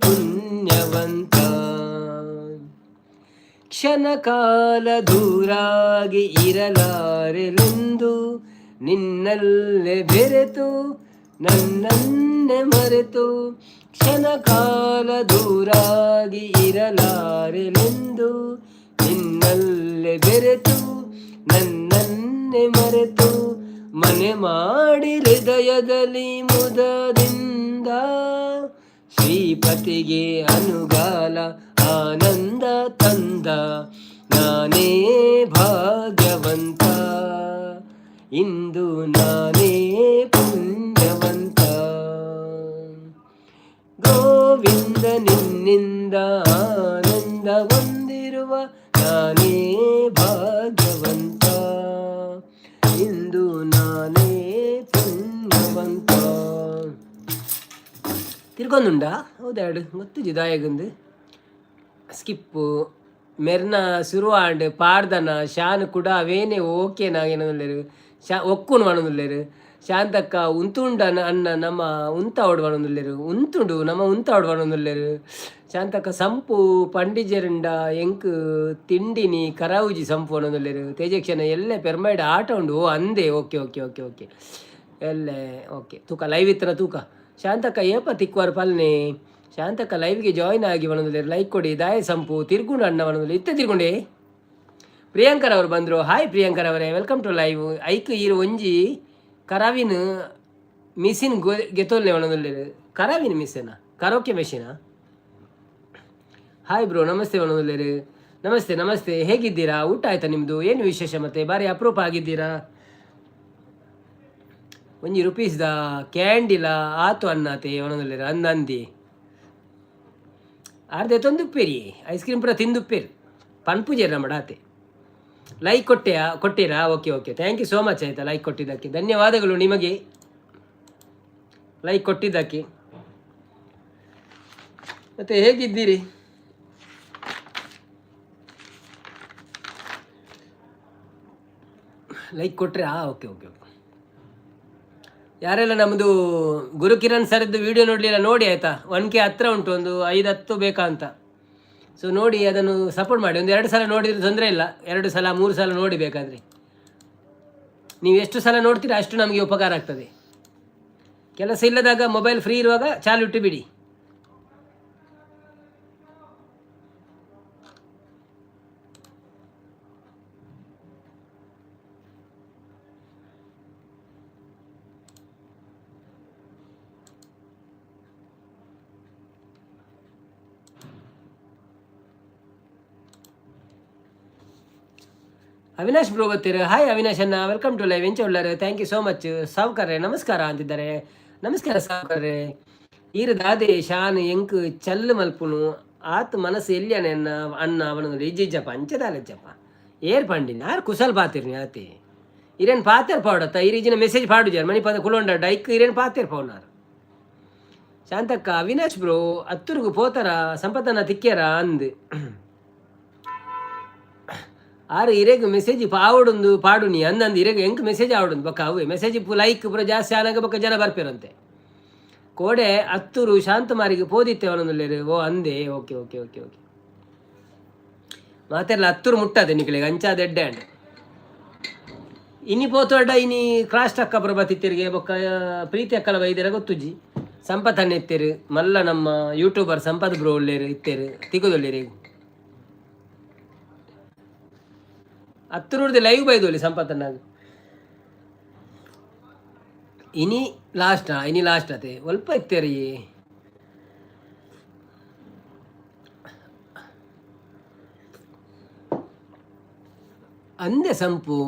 ಪುಣ್ಯವಂತ. ಕ್ಷಣಕಾಲ ದೂರಾಗಿ ಇರಲಾರೆಲೆಂದು ನಿನ್ನಲ್ಲೇ ಬೆರೆತು ನನ್ನನ್ನೇ ಮರೆತು. ಕ್ಷಣಕಾಲ ದೂರಾಗಿ ಇರಲಾರೆಲೆಂದು ನಿನ್ನಲ್ಲೇ ಬೆರೆತು ನನ್ನನ್ನೇ ಮರೆತು. ಮನೆ ಮಾಡಿ ಹೃದಯದಲ್ಲಿ ಮುದದಿಂದ ಶ್ರೀಪತಿಗೆ ಅನುಗಾಲ ಆನಂದ ತಂದ. ನಾನೇ ಭಾಗ್ಯವಂತ, ಇಂದು ನಾನೇ ಪುಣ್ಯವಂತ. ಗೋವಿಂದ ನಿನ್ನಿಂದ ಆನಂದ ಹೊಂದಿರುವ ನಾನೇ ಭಾಗ್ಯವಂತ, ಇಂದು ನಾನೇ ಪುಣ್ಯವಂತ. ತಿರ್ಗೊಂದುಂಡ ಹೌದಾಡು ಗೊತ್ತು ಜಿದಾಯಗುಂದು ಸ್ಕಿಪ್ಪು ಮೆರ್ನ ಸುರುವಾಂಡ್ ಪಾರ್ದನ ಶಾನ್ ಕೂಡ ಅವೇನೆ ಓಕೆ ನಾಗೇನಲ್ಲೇರು ಒಕ್ಕುನು ಮಣದುಲ್ಲೇರು. ಶಾಂತಕ್ಕ ಉಂತುಂಡ ಅನ್ನ ನಮ್ಮ ಉಂತ ಹೊಡ್ಬಣದುಲ್ಲೇರು, ಉಂತುಂಡು ನಮ್ಮ ಉಂತ ಹೊಡ್ಬಣದುಲ್ಲೇರು. ಶಾಂತಕ್ಕ ಸಂಪು ಪಂಡಿಜರಿಂಡ ಎಂಕ್ ತಿಂಡಿನಿ ಕರಾವುಜಿ ಸಂಪು ಅನ್ನೋದುಲ್ಲೇರು. ತೇಜಕ್ಷಣ ಎಲ್ಲೇ ಪೆರ್ಮೈಡ್ ಆಟ ಉಂಡು. ಓ ಅಂದೆ ಓಕೆ ಓಕೆ ಓಕೆ ಓಕೆ ಎಲ್ಲೇ ಓಕೆ ತೂಕ ಲೈವ್ ಇತ್ತನ ತೂಕ. ಶಾಂತಕ್ಕ ಏಪ ತಿಕ್ಕುವಾರು ಪಲ್ನೆ. ಶಾಂತಕ್ಕ ಲೈವ್ಗೆ ಜಾಯಿನ್ ಆಗಿ ಬಣದಲ್ಲಿ ಲೈಕ್ ಕೊಡಿ. ದಾಯ ಸಂಪು ತಿರ್ಗುಂಡು ಅಣ್ಣ ಬಣದಲ್ಲಿ ಇತ್ತೆ ತಿರ್ಗುಂಡೆ. ಪ್ರಿಯಾಂಕರ್ ಅವರು ಬಂದರು. ಹಾಯ್ ಪ್ರಿಯಾಂಕರ್ ಅವರೇ, ವೆಲ್ಕಮ್ ಟು ಲೈವ್. ಐಕ್ ಈರು ಒಂಜಿ ಕರಾವಿನ machine ಗೆತೋಲ್ನೆ ಬಣದಲ್ಲಿ. ಕರಾವಿನ ಮಿಷಿನ karaoke machine. Hi bro, ನಮಸ್ತೆ ಬಣದಲ್ಲಿ. ನಮಸ್ತೆ ನಮಸ್ತೆ, ಹೇಗಿದ್ದೀರಾ? ಊಟ ಆಯ್ತಾ ನಿಮ್ಮದು? ಏನು ವಿಶೇಷ? ಮತ್ತೆ ಬಾರಿ ಅಪರೂಪ ಆಗಿದ್ದೀರಾ. ಒಂಜಿ ರುಪೀಸ್ದ ಕ್ಯಾಂಡಿಲ ಆತು ಅನ್ನತೆ ಒಣದಲ್ಲಿ ಅಂದಂದಿ ಅರ್ಧೆ ತೊಂದುಪ್ಪೇರಿ ಐಸ್ ಕ್ರೀಮ್ ಪೂರ ತಿಂದುಪ್ಪೇರಿ ಪನ್ಪುಜೇರಿ ನಮ್ಮ ಡಾತೆ. ಲೈಕ್ ಕೊಟ್ಟೀರಾ? Okay okay, thank you so much. ಆಯಿತಾ, ಲೈಕ್ ಕೊಟ್ಟಿದ್ದಕ್ಕೆ ಧನ್ಯವಾದಗಳು ನಿಮಗೆ, ಲೈಕ್ ಕೊಟ್ಟಿದ್ದಕ್ಕೆ. ಮತ್ತು ಹೇಗಿದ್ದೀರಿ? ಲೈಕ್ ಕೊಟ್ಟರೆ ಓಕೆ ಓಕೆ ಓಕೆ. ಯಾರೆಲ್ಲ ನಮ್ಮದು ಗುರುಕಿರಣ್ ಸರ್ದು ವಿಡಿಯೋ ನೋಡಲಿಲ್ಲ ನೋಡಿ ಆಯಿತಾ. 1K ಹತ್ರ ಉಂಟು, ಒಂದು 5-10 ಬೇಕಾ ಅಂತ. ಸೊ ನೋಡಿ ಅದನ್ನು ಸಪೋರ್ಟ್ ಮಾಡಿ. ಒಂದು 2 ಸಲ ನೋಡಿದ್ರೆ ತೊಂದರೆ ಇಲ್ಲ, 2 ಸಲ 3 ಸಲ ನೋಡಿ. ಬೇಕಾದರೆ ನೀವು ಎಷ್ಟು ಸಲ ನೋಡ್ತೀರಾ ಅಷ್ಟು ನಮಗೆ ಉಪಕಾರ ಆಗ್ತದೆ. ಕೆಲಸ ಇಲ್ಲದಾಗ ಮೊಬೈಲ್ ಫ್ರೀ ಇರುವಾಗ ಚಾಲು ಇಟ್ಟು ಬಿಡಿ. ಅವಿನಾಶ್ ಬ್ರೋ ಗೊತ್ತೀರ? ಹಾಯ್ ಅವಿನಾಶ್ ಅನ್ನ, ವೆಲ್ಕಮ್ ಟು ಲೈವ್. ಎಂಚ ಉಳ್ಳಾರೆ? Thank you so much. ಸಾವ್ಕರ್ರೆ ನಮಸ್ಕಾರ ಅಂತಿದ್ದಾರೆ. ನಮಸ್ಕಾರ ಸಾವ್ಕರ್ರೆ. ಈರ ದಾದೆ ಶಾನ್ ಎಂಕ್ ಚಲ್ಲು ಮಲ್ಪುನು ಆತ್ ಮನಸ್ಸು ಎಲ್ಲಿಯಾನೆ ಅನ್ನ ಅನ್ನ ಅವನದು ಇಜ್ಜಿಜ್ಜಪ್ಪ ಅಂಚದಾಲಜ್ಜಪ್ಪ ಏರ್ ಪಂಡಿನ ಆರು ಕುಸಲ್ ಪಾತಿರ್ನಿ ಆತಿ ಇರೇನು ಪಾತಿರ್ ಪೌಡತ್ತ ಇರಿಜಿನ ಮೆಸೇಜ್ ಪಾಡು ಜಾರ ಮಣಿ ಪದ ಕುಲೊಂಡ ಡೈಕ್ ಇರೇನು ಪಾತಿರ್ ಪೌನಾರು. ಶಾಂತಕ್ಕ ಅವಿನಾಶ್ ಬ್ರೋ ಹತ್ತುರ್ಗು ಪೋತಾರ ಸಂಪತ್ತನ ತಿಕ್ಕ್ಯಾರ ಅಂದು ಆರು ಇರೆಗ್ ಮೆಸೇಜ್ ಪಾವಡೊಂದು ಪಾಡು ನೀ ಅಂದಂದು ಇರೆಗ್ ಎಂಕ್ ಮೆಸೇಜ್ ಆವಡೊಂದು ಬಕ್ಕ ಅವೇ ಮೆಸೇಜ್ ಲೈಕ್ ಪೂರ ಜಾಸ್ತಿ ಆನಾಗ ಬಕ್ಕ ಜನ ಬರ್ಪೇರಂತೆ. ಕೋಡೆ ಹತ್ತೂರು ಶಾಂತಮಾರಿಗೆ ಪೋದಿತ್ತೆ ಅವನೊಂದು ಓ ಅಂದೆ. ಓಕೆ ಓಕೆ ಓಕೆ ಓಕೆ ಮಾತೆಲ್ಲ ಹತ್ತೂರು ಮುಟ್ಟದೆ ನಿಕ್ಳಿಗೆ ಅಂಚಾದ ಎಡ್ಡೆ ಅಂಡ್ ಇನಿ ಪೋತೋಡ ಇನಿ ಕ್ರಾಸ್ಟ್ ಅಕ್ಕ ಬರ ಬತ್ತಿತ್ತಿರಿಗೆ ಬೊಕ್ಕ ಪ್ರೀತಿ ಅಕ್ಕಲ ಬೈದಿರ ಗೊತ್ತುಜ್ಜಿ ಸಂಪತ್ ಅಣ್ಣ ಇತ್ತೇರು ಮಲ್ಲ ನಮ್ಮ ಯೂಟ್ಯೂಬರ್ ಸಂಪತ್ ಬ್ರೋ ಒಳ್ಳೇರು ಇತ್ತೇರು ತಿಗುದೊಳ್ಳೇರಿ ಹತ್ತೂರದ್ದು ಲೈವ್ ಬೈದೋಲಿ ಸಂಪತ್ತನ್ನಾಗ ಇನಿ ಲಾಸ್ಟ್ ಅತೆ ಸ್ವಲ್ಪ ಇತ್ತೇರಿ ಅಂದೆ ಸಂಪು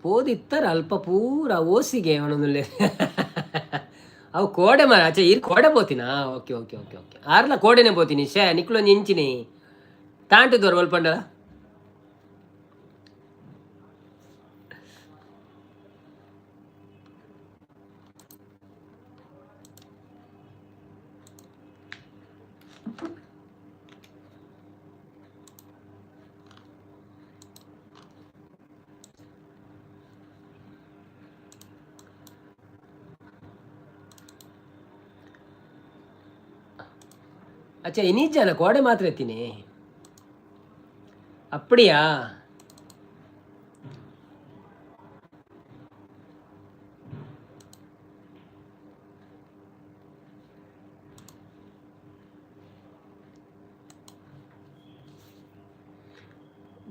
ಪೋದಿತ್ತರ ಅಲ್ಪ ಪೂರ ಓಸಿಗೆ ಅವನೊಂದು ಅವು ಕೋಡೆ ಮರ ಆಚೆ ಇರ್ ಕೋಡೆ ಪೋತಿನಾ. ಓಕೆ ಓಕೆ ಓಕೆ ಓಕೆ ಆರ್ಲ ಕೋಡೆನೆ ಪೋತೀನಿ ಶೇ ನಿಕ್ಲೊಂದು ಇಂಚಿನಿ ತಾಂಟದವ್ರು ಒಲ್ಪಂಡ ಅಚ್ಚಾ ಇನ್ನೀಜಾನ ಕೋಡೆ ಮಾತ್ರ ಎತ್ತೀನಿ ಅಪ್ಪಡಿಯಾ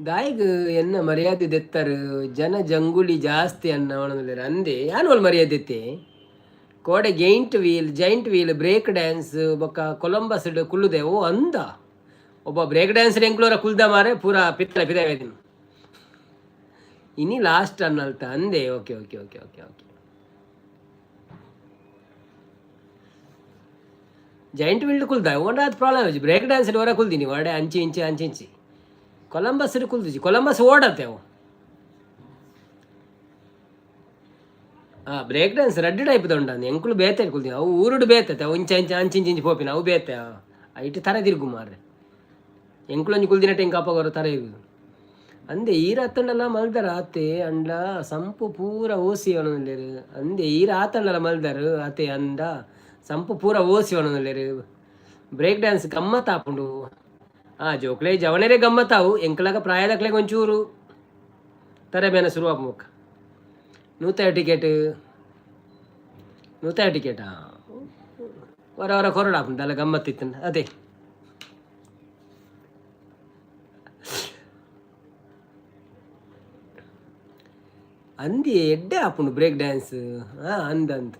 ದಾಯಿಗ್ ಎನ್ನ ಮರ್ಯಾದೆ ದೆತ್ತರು ಜನ ಜಂಗುಳಿ ಜಾಸ್ತಿ ಅನ್ನೋಣ ಅಂದೆ ಯಾನು ಮರ್ಯಾದೆ ಎತ್ತೆ ಕೋಡೆ ಜೈಂಟ್ ವೀಲ್ ಬ್ರೇಕ್ ಡ್ಯಾನ್ಸ್ ಬೊಕ್ಕ ಕೊಲಂಬಸ್ ಕುಲ್ಲುದೆ ಓ ಅಂದ ಒಬ್ಬ ಬ್ರೇಕ್ ಡ್ಯಾನ್ಸರ್ ಎಂಕ್ಲೋರ ಕುಲ್ದ ಮಾರೆ ಪೂರ ಪಿತ್ತಲ ಪಿದಾವೇದಿನ ಇನಿ ಲಾಸ್ಟ್ ಅನ್ನಲ್ತ ಅಂದೆ okay okay okay okay okay giant wheel ಕುಲ್ದ ಒಂದಾದ ಪ್ರಾಬ್ಲಮ್ ಬ್ರೇಕ್ ಡ್ಯಾನ್ಸ್ ಹೊರ ಕುಲ್ದಿನಿ ಒಡೆ ಅಂಚಿ ಇಂಚಿ ಅಂಚಿ ಕೊಲಂಬಸ್ ಕುಲ್ದಿಜಿ ಕೊಲಂಬಸ್ ಓಡತ್ತೆ ಅವು ಬ್ರೇಕ್ ಡ್ಯಾನ್ಸ್ ರೆಡ್ ಟೈಪ್ ಉಂಡ ಎಂಕ್ಲು ಬೇತೆ ಕುಲ್ತೀನಿ ಅವು ಊರುಡು ಬೇತತೆ ಅವು ಇಂಚ ಇಂಚ ಅಂಚಿಂಚಿ ಪೋಪಿನ ಅವು ಬೇತೆ ಐಟು ತರ ತಿರುಗು ಮಾರ್ರೆ ಎಂಕ್ಲೊಂಜಿ ಕುಲ್ದಿನಟ್ಟು ಎಂಕ ಅಪ್ಪಗೋರು ತರ ಇರುದು ಅಂದೆ ಈರ ಹತ್ತಂಡಲ್ಲ ಮಲ್ದಾರ ಆತೆ ಅಂಡ ಸಂಪು ಪೂರ ಓಸಿ ಅವನಲ್ಲೇರು ಅಂದೆ ಈರ ಆತಂಡಲ್ಲ ಮಲ್ದಾರು ಆತೆ ಅಂದ ಸಂಪು ಪೂರ ಓಸಿ ಅವನಲ್ಲೇರು ಬ್ರೇಕ್ ಡ್ಯಾನ್ಸ್ ಗಮ್ಮತ್ ಆಪುಂಡು ಜೋಕ್ಲೆ ಜವಣರೇ ಗಮ್ಮತ್ತಾವು ಎಂಕ್ಲಾಗ ಪ್ರಾಯದಕ್ಲೆ ಒಂಚೂರು ತರಬೇನ ಶುರು ಮುಖ ನೂತ ಟಿಕೆಟಾ ಹೊರ ಕೊರಡಾಪುಂಡು ಅಲ್ಲ ಗಮ್ಮತ್ತಿತ್ತು ಅದೇ ಅಂದಿ ಎಡ್ಡೆ ಆಪುಂಡು ಬ್ರೇಕ್ ಡ್ಯಾನ್ಸ್ ಅಂದಂತ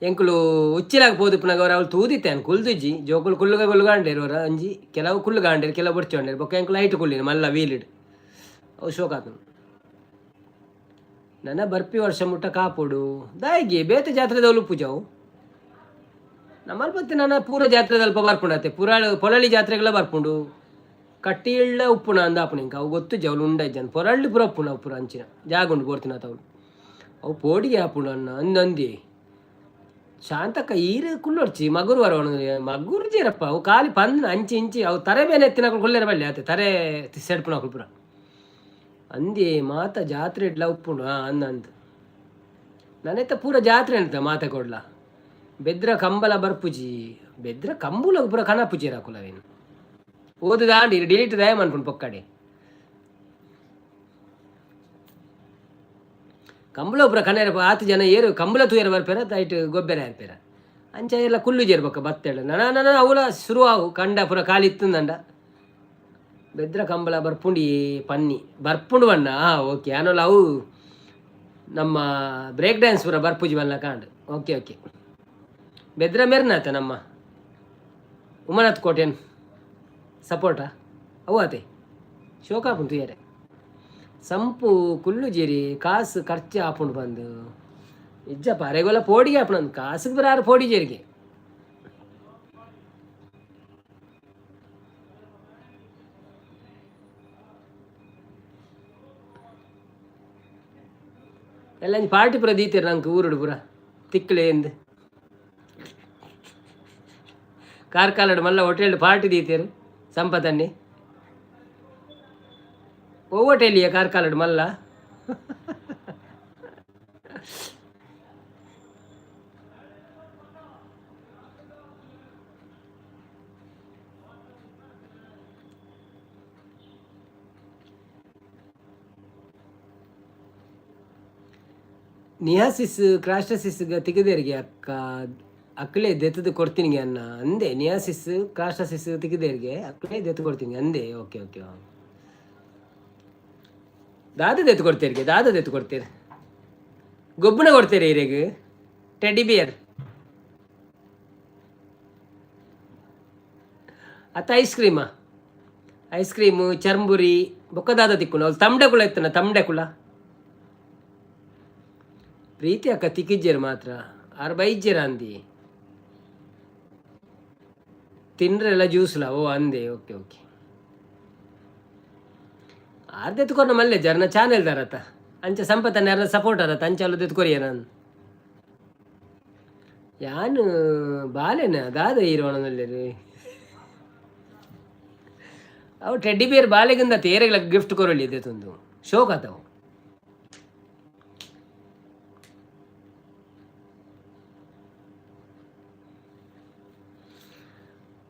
ಎಂಕುಲು ಉಚ್ಚಿಲಾಗ ಪೋದುಪ್ಪನಾಗ ಅವ್ರು ತೂದಿತ್ತೇನು ಕುಲ್ದುಜ್ಜಿ ಜೋಕುಲು ಕುಲ್ಲುಗಾಂಡೇರು ಅವರ ಅಂಜಿ ಕೆಲವು ಕುಲ್ಲುಗಾಂಡೇರು ಕೆಲವು ಬಡ್ಚೊಂಡೇರು ಬೊಕ್ಕ ಎಂಕುಲು ಐಟು ಕುಲ್ಲಿನ ಮಲ್ಲ ವೀಲಿಡ್ ಅವು ಶೋಕ್ ಆತನು ನನ್ನ ಬರ್ಪಿ ವರ್ಷ ಮುಟ್ಟ ಕಾಪುಡು ದಾಯಿಗೆ ಬೇತೆ ಜಾತ್ರೆದವಳು ಪೂಜಾವು ನಮ್ಮಲ್ಲಿ ಬತ್ತೆ ನನ್ನ ಪೂರ ಜಾತ್ರೆದಲ್ಪ ಬರ್ಪುಂಡತ್ತೆ ಪೊಲಳಿ ಜಾತ್ರೆಗೆಲ್ಲ ಬರ್ಪುಂಡು ಕಟ್ಟಿಳ್ಳ ಉಪ್ಪುಣ ಅಂದಾಪುಣ ಇಂಕ ಅವು ಗೊತ್ತು ಜವಲು ಉಂಡಜ್ಜನ್ ಪೊರಳ್ಳಿ ಪುರ ಉಪ್ಪುಣ ಅವು ಪುರ ಅಂಚಿನ ಜಾಗುಂಡು ಬೋರ್ತಿನ ತವಳು ಅವು ಪೋಡಿಗೆ ಆಪುಂಡು ಅನ್ನ ಅಂದಿ ಶಾಂತಕ್ಕ ಈರು ಕುಳ್ಳೊಡ್ಚಿ ಮಗುರು ವರ ಮಗುರು ಜೀರಪ್ಪ ಅವು ಖಾಲಿ ಪಂದ್ ಅಂಚಿ ಇಂಚಿ ಅವು ತರೆ ಬೇನೆ ಎತ್ತಿನಗಳು ಕುಲ್ಲೇರ ಬಳ್ಳಿ ಆತೆ ತರೆ ಸೆಡ್ಪುಣ ಪುರ ಅಂದಿ ಮಾತ ಜಾತ್ರೆ ಇಡ್ಲ ಉಪ್ಪುಂಡು ಅಂದ ನನೆತ್ತ ಪೂರ ಜಾತ್ರೆ ಅಂತ ಮಾತ ಕೊಡ್ಲ ಬೆದ್ರ ಕಂಬಲ ಬರ್ಪುಜಿ ಬೆದ್ರ ಕಂಬುಲ ಪೂರ ಕನಪುಜಿ ರಾಕುಲವೇನು ಓದು ದಾಂಡಿ ಡಿಲೀಟ್ ದಯ ಅನ್ಕೊಂಡು ಪೊಕ್ಕಡೆ ಕಂಬಳ ಒಬ್ಬರ ಕಣ್ಣೇರ ಆತು ಜನ ಏರು ಕಂಬಳ ತೂಯರ ಬರ್ಪೇರ ಐಟು ಗೊಬ್ಬರ ಇರ್ಪೇರ ಅಂಚ ಎಲ್ಲ ಕುಲ್ಲು ಜೇರ್ಬೇಕ ಬತ್ತೇಳು ನನ್ನ ಅವಳ ಶುರು ಆವು ಕಂಡ ಪುರ ಖಾಲಿ ಇತ್ತಂದಂಡ ಬೆದ್ರ ಕಂಬಳ ಬರ್ಪುಂಡಿ ಪನ್ನಿ ಬರ್ಪುಂಡು ಬಣ್ಣ ಓಕೆ ಆನೋಲ್ಲ ಅವು ನಮ್ಮ ಬ್ರೇಕ್ ಡ್ಯಾನ್ಸ್ ಪೂರ ಬರ್ಪುಜಿ ಬಲ್ಲ ಕಾಂಡು ಓಕೆ ಓಕೆ ಬೆದ್ರ ಮೆರ್ನಾತ ನಮ್ಮ ಉಮನಾಥ್ ಕೋಟೆನ್ ಸಪೋರ್ಟಾ ಅವು ಆತೆ ಶೋಕಾಪುಂಟು ಏರೆ ಸಂಪು ಕುಲ್ಲು ಜೇರಿ ಕಾಸು ಖರ್ಚು ಆಪುಂಡು ಬಂದು ಇಜ್ಜಪ್ಪ ಅರೆಗೊಲ್ಲ ಪೋಡಿಗೆ ಆಪುಣಂದು ಕಾಸಿಗೆ ಬರಾರು ಪೋಡಿ ಜೇರಿಗೆ ಎಲ್ಲ ಪಾರ್ಟಿ ಪುರ ದೀತೀರ ನಂಗೆ ಊರುಡು ಪುರ ತಿಕ್ಕಳೆ ಎಂದು ಕಾರ್ಕಾಲಡು ಮಲ್ಲ ಹೋಟೆಲ್ ಪಾರ್ಟಿ ದೀತೀರು ಸಂಪತ್ತನ್ನಿ ಓವಟೆಲಿಯ ಕಾರ್ಕಾಲಡು ಮಲ್ಲ ನಿಯಾಸಿಸ್ ಕ್ರಾಸ್ಟಸಿಸ್ಗೆ ತೆಗೆದೇರಿಗೆ ಅಕ್ಕಳೇ ದೆತ್ತದು ಕೊಡ್ತೀನಿ ಅನ್ನ ಅಂದೆ ನಿಯಾಸಿಸ್ ಕ್ರಾಸ್ಟಸಿಸ್ ತೆಗೆದೇರಿಗೆ ಅಕ್ಕಳೇ ದೆತ್ತು ಕೊಡ್ತೀನಿ ಅಂದೆ ಓಕೆ ಓಕೆ ದಾದ ದೆತ್ತು ಕೊಡ್ತೀರಿ ಗೊಬ್ಬನ ಕೊಡ್ತೀರಿ ಹಿರೇಗೆ ಟೆಡಿ ಬಿಯರ್ ಅತ್ತ ಐಸ್ ಕ್ರೀಮು ಚರ್ಮುರಿ ಬೊಕ್ಕದಾದ ತಿಕ್ಕುನ ಅವ್ರು ತಮಡೆ ಕುಳ ಇತ್ತನ ತಮಡೆ ಕುಳ ಪ್ರೀತಿ ಅಕ್ಕ ತಿಕ್ಕಿಜ್ಜೇರು ಮಾತ್ರ ಆರು ಬೈಜ್ಜೇರ ಅಂದಿ ತಿನ್ರೆಲ್ಲ ಜ್ಯೂಸ್ಲ ಓ ಅಂದೆ ಓಕೆ ಓಕೆ ಆರ್ದೆತ್ಕೊರ ಮಲ್ಲೆ ಜರ್ನ ಚಾನೆಲ್ ದಾರತ್ತ ಅಂಚ ಸಂಪತ್ತನ್ನ ಯಾರ ಸಪೋರ್ಟ್ ಅರತ್ತ ಅಂಚ ಅಲ್ಲದ ಎತ್ಕೊರಿಯ ನಾನು ಯಾನು ಬಾಲೆನ ದಾದ ಹೀರೋಣದಲ್ಲಿ ಅವು ಟೆಡ್ಡಿ ಬೇರ್ ಬಾಲೆಗಿಂದ ತೇರೆಗಳ ಗಿಫ್ಟ್ ಕೊರಳಿ ಇದೆ ತಂದು ಶೋಕ್ ಆತವು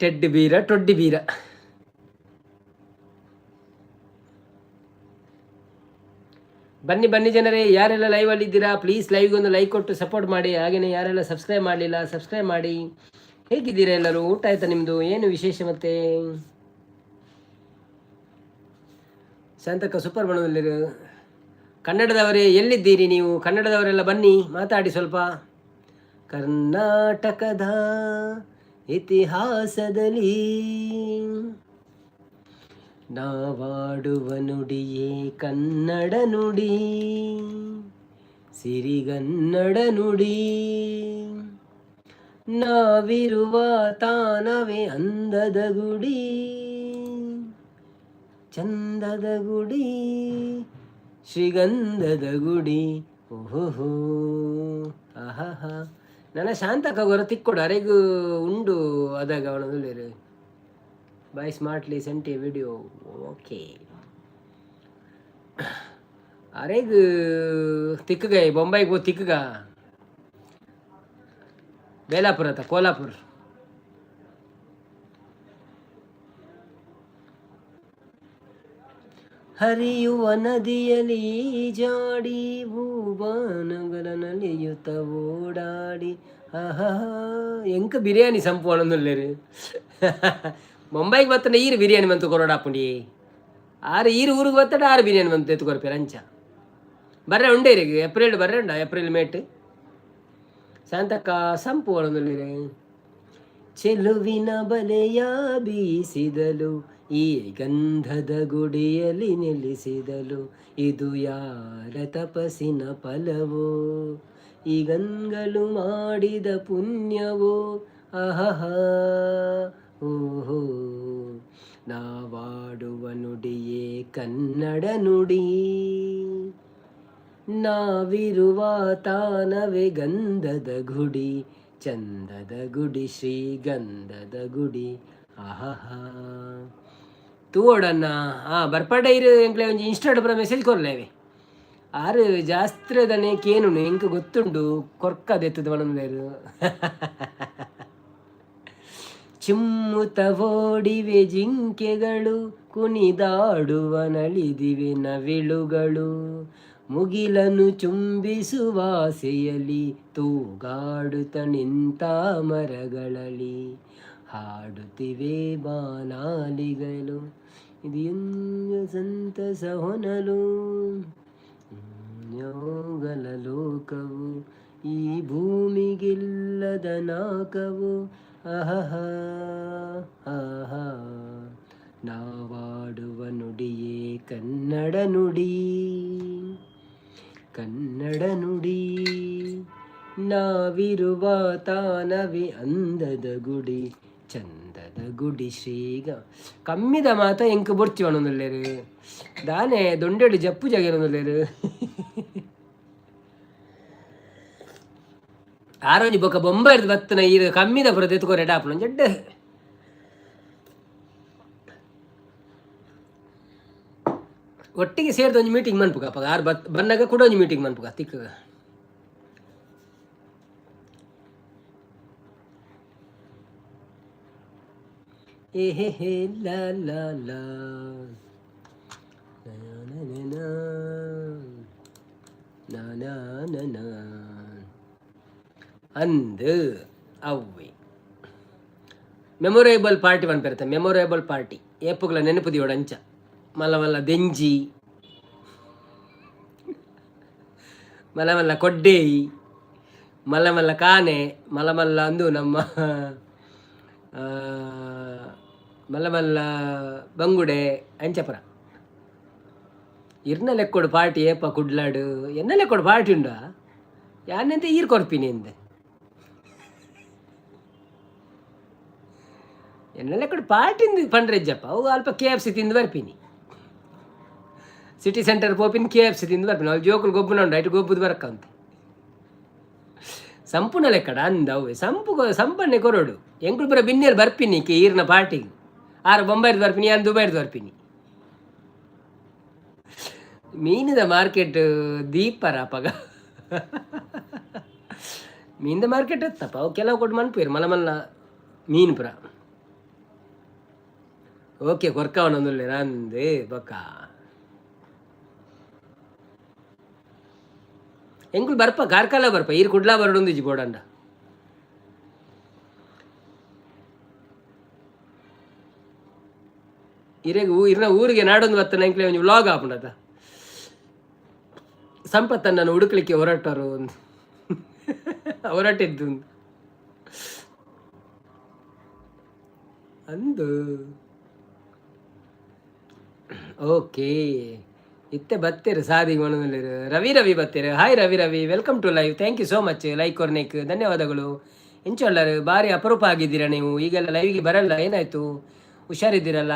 ಟೆಡ್ ಬೀರ ಟೊಡ್ಡಿ ಬೀರ. ಬನ್ನಿ ಬನ್ನಿ ಜನರೇ, ಯಾರೆಲ್ಲ ಲೈವಲ್ಲಿ ಇದ್ದೀರಾ ಪ್ಲೀಸ್ ಲೈವ್ಗೆ ಒಂದು ಲೈಕ್ ಕೊಟ್ಟು ಸಪೋರ್ಟ್ ಮಾಡಿ. ಹಾಗೆಯೇ ಯಾರೆಲ್ಲ ಸಬ್ಸ್ಕ್ರೈಬ್ ಮಾಡಲಿಲ್ಲ ಸಬ್ಸ್ಕ್ರೈಬ್ ಮಾಡಿ. ಹೇಗಿದ್ದೀರಾ ಎಲ್ಲರೂ? ಊಟ ಆಯ್ತಾ ನಿಮ್ಮದು? ಏನು ವಿಶೇಷ ಮತ್ತೆ? ಶಾಂತಕ್ಕ ಸೂಪರ್ ಬಣ್ಣದಲ್ಲಿರು. ಕನ್ನಡದವರೇ ಎಲ್ಲಿದ್ದೀರಿ ನೀವು? ಕನ್ನಡದವರೆಲ್ಲ ಬನ್ನಿ ಮಾತಾಡಿ ಸ್ವಲ್ಪ. ಕರ್ನಾಟಕದ ಇತಿಹಾಸದಲ್ಲಿ ನಾವಾಡುವ ನುಡಿಯೇ ಕನ್ನಡ ನುಡಿ, ಸಿರಿಗನ್ನಡ ನುಡಿ. ನಾವಿರುವ ತಾನವೇ ಅಂದದ ಗುಡಿ, ಚಂದದ ಗುಡಿ, ಶ್ರೀಗಂಧದ ಗುಡಿ. ಓಹೋ ಆಹಾ. ನನ್ನ ಶಾಂತಕ್ಕ ಗೊರ ತಿಕ್ಕೊಡು ಅರೆಗೂ ಉಂಡು ಅದಾಗ ಅವನದು ಬಾಯ್ ಸ್ಮಾರ್ಟ್ಲಿ ಸೆಂಟಿ ವಿಡಿಯೋ. ಓಕೆ ಅರೆಗೂ ತಿಕ್ಕಗ ಬೊಂಬೈಗೆ ಹೋಗಿ ತಿಕ್ಕಗ ಬೇಲಾಪುರ ಅತ್ತ ಕೋಲಾಪುರ. ಹರಿಯುವ ನದಿಯಲ್ಲಿ ಜಾಡಿ ಭೂಬಾನಗಳ ನಲಿಯುತ್ತ ಓಡಾಡಿ. ಎಂಕ ಬಿರಿಯಾನಿ ಸಂಪೂರ್ಣಲ್ಲರು ಮುಂಬೈಗೆ ಬತ್ತನ ಈರು ಬಿರಿಯಾನಿ ಬಂತು ಕೊರೋಡಾಪುಂಡಿ. ಆರು ಈರು ಊರಿಗೆ ಬತ್ತಡ ಆರು ಬಿರಿಯಾನಿ ಬಂತು ಎತ್ಕೊರ್ಪೇರು ಅಂಚ ಬರ್ರೆ ಉಂಡೇರಿಗೆ ಏಪ್ರಿಲ್ ಬರ್ರೆ ಉಂಡ ಏಪ್ರಿಲ್ ಮೇಟ್ ಶಾಂತಕ್ಕ ಸಂಪೂರ್ಣದಲ್ಲಿ. ಚೆಲುವಿನ ಬಲೆಯ ಬೀಸಿದಲು ಈ ಗಂಧದ ಗುಡಿಯಲ್ಲಿ ನೆಲೆಸಿದಲು, ಇದು ಯಾರ ತಪಸ್ಸಿನ ಫಲವೋ, ಈ ಗಂಗಲು ಮಾಡಿದ ಪುಣ್ಯವೋ. ಆಹಾ ಓಹೋ ನಾವಾಡುವ ನುಡಿಯೇ ಕನ್ನಡ ನುಡಿ, ನಾವಿರುವ ತಾನವೇ ಗಂಧದ ಗುಡಿ, ಚಂದದ ಗುಡಿ, ಶ್ರೀಗಂಧದ ಗುಡಿ. ಆಹಾ ತೂಡನ್ನ ಬರ್ಪಡೆ ಇರು ಎಂಕ್ಲೆ ಒಂಜಿ ಇನ್ಸ್ಟಾಡ್ ಪೂರ ಮೆಸೇಜ್ ಕೊರ್ಲೇವೆ ಆರು ಜಾಸ್ತ್ರದನೆ ಕೇನು ಎಂಕ್ ಗೊತ್ತುಂಡು ಕೊರ್ಕದೆತ್ತದ ಒಣಂದೇರು. ಚಿಮ್ಮುತ ಓಡಿವೆ ಜಿಂಕೆಗಳು, ಕುಣಿದಾಡುವ ನಳಿದಿವೆ ನವಿಳುಗಳು, ಮುಗಿಲನ್ನು ಚುಂಬಿಸುವ ಆಸೆಯಲ್ಲಿ ತೂಗಾಡುತ್ತ ನಿಂತ ಮರಗಳಲ್ಲಿ ಹಾಡುತ್ತಿವೆ ಬಾನಾಲಿಗಳು. ಇದು ಎಂಗ ಸಂತಸ ಹೊನಲು ಯೋಗಲ ಲೋಕವು, ಈ ಭೂಮಿಗಿಲ್ಲದ ನಾಕವು. ಆಹಾ ಆಹಾ ನಾವಾಡುವ ನುಡಿಯೇ ಕನ್ನಡ ನುಡಿ, ಕನ್ನಡ ನುಡಿ, ನಾವಿರುವ ತಾನವೇ ಅಂದದ ಗುಡಿ, ಚಂದದ ಗುಡಿ, ಶ್ರೀಗ ಕಮ್ಮಿದ ಮಾತ ಎಂಕ್ ಬೊರ್ಚಿವಣೊಂದುಲ್ಲೇರು ದಾನೆ ದೊಂಡೆಡು ಜಪ್ಪು ಜಗೇನೊಂದುಲ್ಲೇರು. ಆರೋಜಿ ಬೊಕ್ಕ ಬೊಂಬಾಯಿರ್ದು ಬತ್ತನ ಈಗ ಕಮ್ಮಿದ ಬರೋದು ಎತ್ಕೊರೆ ಡಾಪ್ಲ ಜಡ್ಡ ಒಟ್ಟಿಗೆ ಸೇರಿದ ಒಂದು ಮೀಟಿಂಗ್ ಮನ್ಪುಗ ಅಪ್ಪ ಆರು ಬಂದಾಗ ಕೂಡ ಒಂದು ಮೀಟಿಂಗ್ ಮನ್ಪುಗ ತಿಕ್ಕ. ಏ ಹೇ ಹೇ ಲಾ ಲಾ ಲಾ ಅಂದು ಅವ್ವೆ ಮೆಮೊರೇಬಲ್ ಪಾರ್ಟಿ ಪನ್ಪಿರುತ್ತೆ. ಮೆಮೊರೇಬಲ್ ಪಾರ್ಟಿ ಏಪುಗಳ ನೆನಪು ದಿಯೋಡ ಅಂಚ ಮಲ್ಲ ಮಲ್ಲ ದೆಂಜಿ, ಮಲ್ಲ ಮಲ್ಲ ಕೊಡ್ಡೇಯಿ, ಮಲ್ಲ ಮಲ್ಲ ಕಾನೆ, ಮಲ್ಲ ಮಲ್ಲ ಅಂದು ನಮ್ಮ ಮಲ್ಲ ಮಲ್ಲ ಬಂಗುಡೆ ಅಂಚಪುರ ಇರ್ನ ಲೆಕ್ಕೊಡು ಪಾರ್ಟಿ ಏಪ ಕುಡ್ಲಾಡು ಎನ್ನ ಲೆಕ್ಕೊಡು ಪಾರ್ಟಿ ಉಂಡ ಯಾನೆಂತ ಈರ್ ಕೊರ್ಪಿನಿ ಎಂದೆ ಎನ್ನ ಲೆಕ್ಕೊಡು ಪಾರ್ಟಿ ಪಂಡ್ರೆಜ್ಜಪ್ಪ ಅವು ಅಲ್ಪ KFC ತಿಂದು ಬರ್ಪಿನಿ. ಸಿಟಿ ಸೆಂಟರ್ ಪೋಪಿನ KFC ತಿಂದು ಬರ್ಪಿನಿ. ಅವ್ರು ಜೋಕುಲು ಗೊಬ್ಬನ ಉಂಡು ಐಟು ಗೊಬ್ಬದು ಬರಕ್ಕಂತೆ ಸಂಪೂರ್ಣ ಲೆಕ್ಕಡ ಅಂದ ಅವೇ ಸಂಪನ್ನೆ ಕೊರೋಡು ಎಂಕ್ಳು ಬರ ಬಿನ್ನೆಯಲ್ಲಿ ಬರ್ಪಿನಿ ಈರ್ನ ಪಾರ್ಟಿಗೆ ಆರು ಬೊಂಬೈರ್ದು ಬರ್ಪಿನಿ ಯಾರು ದುಬೈರ್ದು ಬರ್ಪಿನಿ. ಮೀನಿದ ಮಾರ್ಕೆಟ್ ದೀಪರ ಪಗ ಮೀನಿದ ಮಾರ್ಕೆಟ್ ಎತ್ತಪ್ಪ ಅವು ಕೆಲವು ಕೊಟ್ಟು ಮನ್ಪೇರು ಮಲ್ಲ ಮಲ್ಲ ಮೀನು ಪುರ ಓಕೆ ಕೊರ್ಕವನೊಂದುಲ್ಲೆ ನಂದೇ ಬೊಕ್ಕ ಎಂಕುಲು ಬರ್ಪ ಕಾರ್ಕಳ ಬರ್ಪ ಈರು ಕುಡ್ಲಾ ಬರಡೊಂದಿಜಿ ಬೋಡಂಡ ಇರೆಗ್ ಇರ್ನ ಊರಿಗೆ ನಾಡೊಂದು ಬತ್ತ ಎಂಕ್ಲೆ ಒಂಜಿ ವ್ಲಾಗ್ ಆಪುಂಡತ ಸಂಪತ್ತನ್ನು ಹುಡುಕ್ಲಿಕ್ಕೆ ಹೊರಟರು ಒಂದು ಹೊರಟಿದ್ದು ಅಂದು ಓಕೆ ಇತ್ತೆ ಬತ್ತೇರು ಸಾದಿಗೆ ಮನದಲ್ಲಿ ರವಿ ಬತ್ತೇರು hi Ravi welcome to live thank you so much like ಕೊರ್ನೇಕ್ ಧನ್ಯವಾದಗಳು ಎಂಚೊಳ್ಳರು ಭಾರಿ ಅಪರೂಪ ಆಗಿದ್ದೀರಾ ನೀವು ಈಗೆಲ್ಲ ಲೈವ್ಗೆ ಬರಲ್ಲ ಏನಾಯ್ತು ಹುಷಾರಿದ್ದೀರಲ್ಲ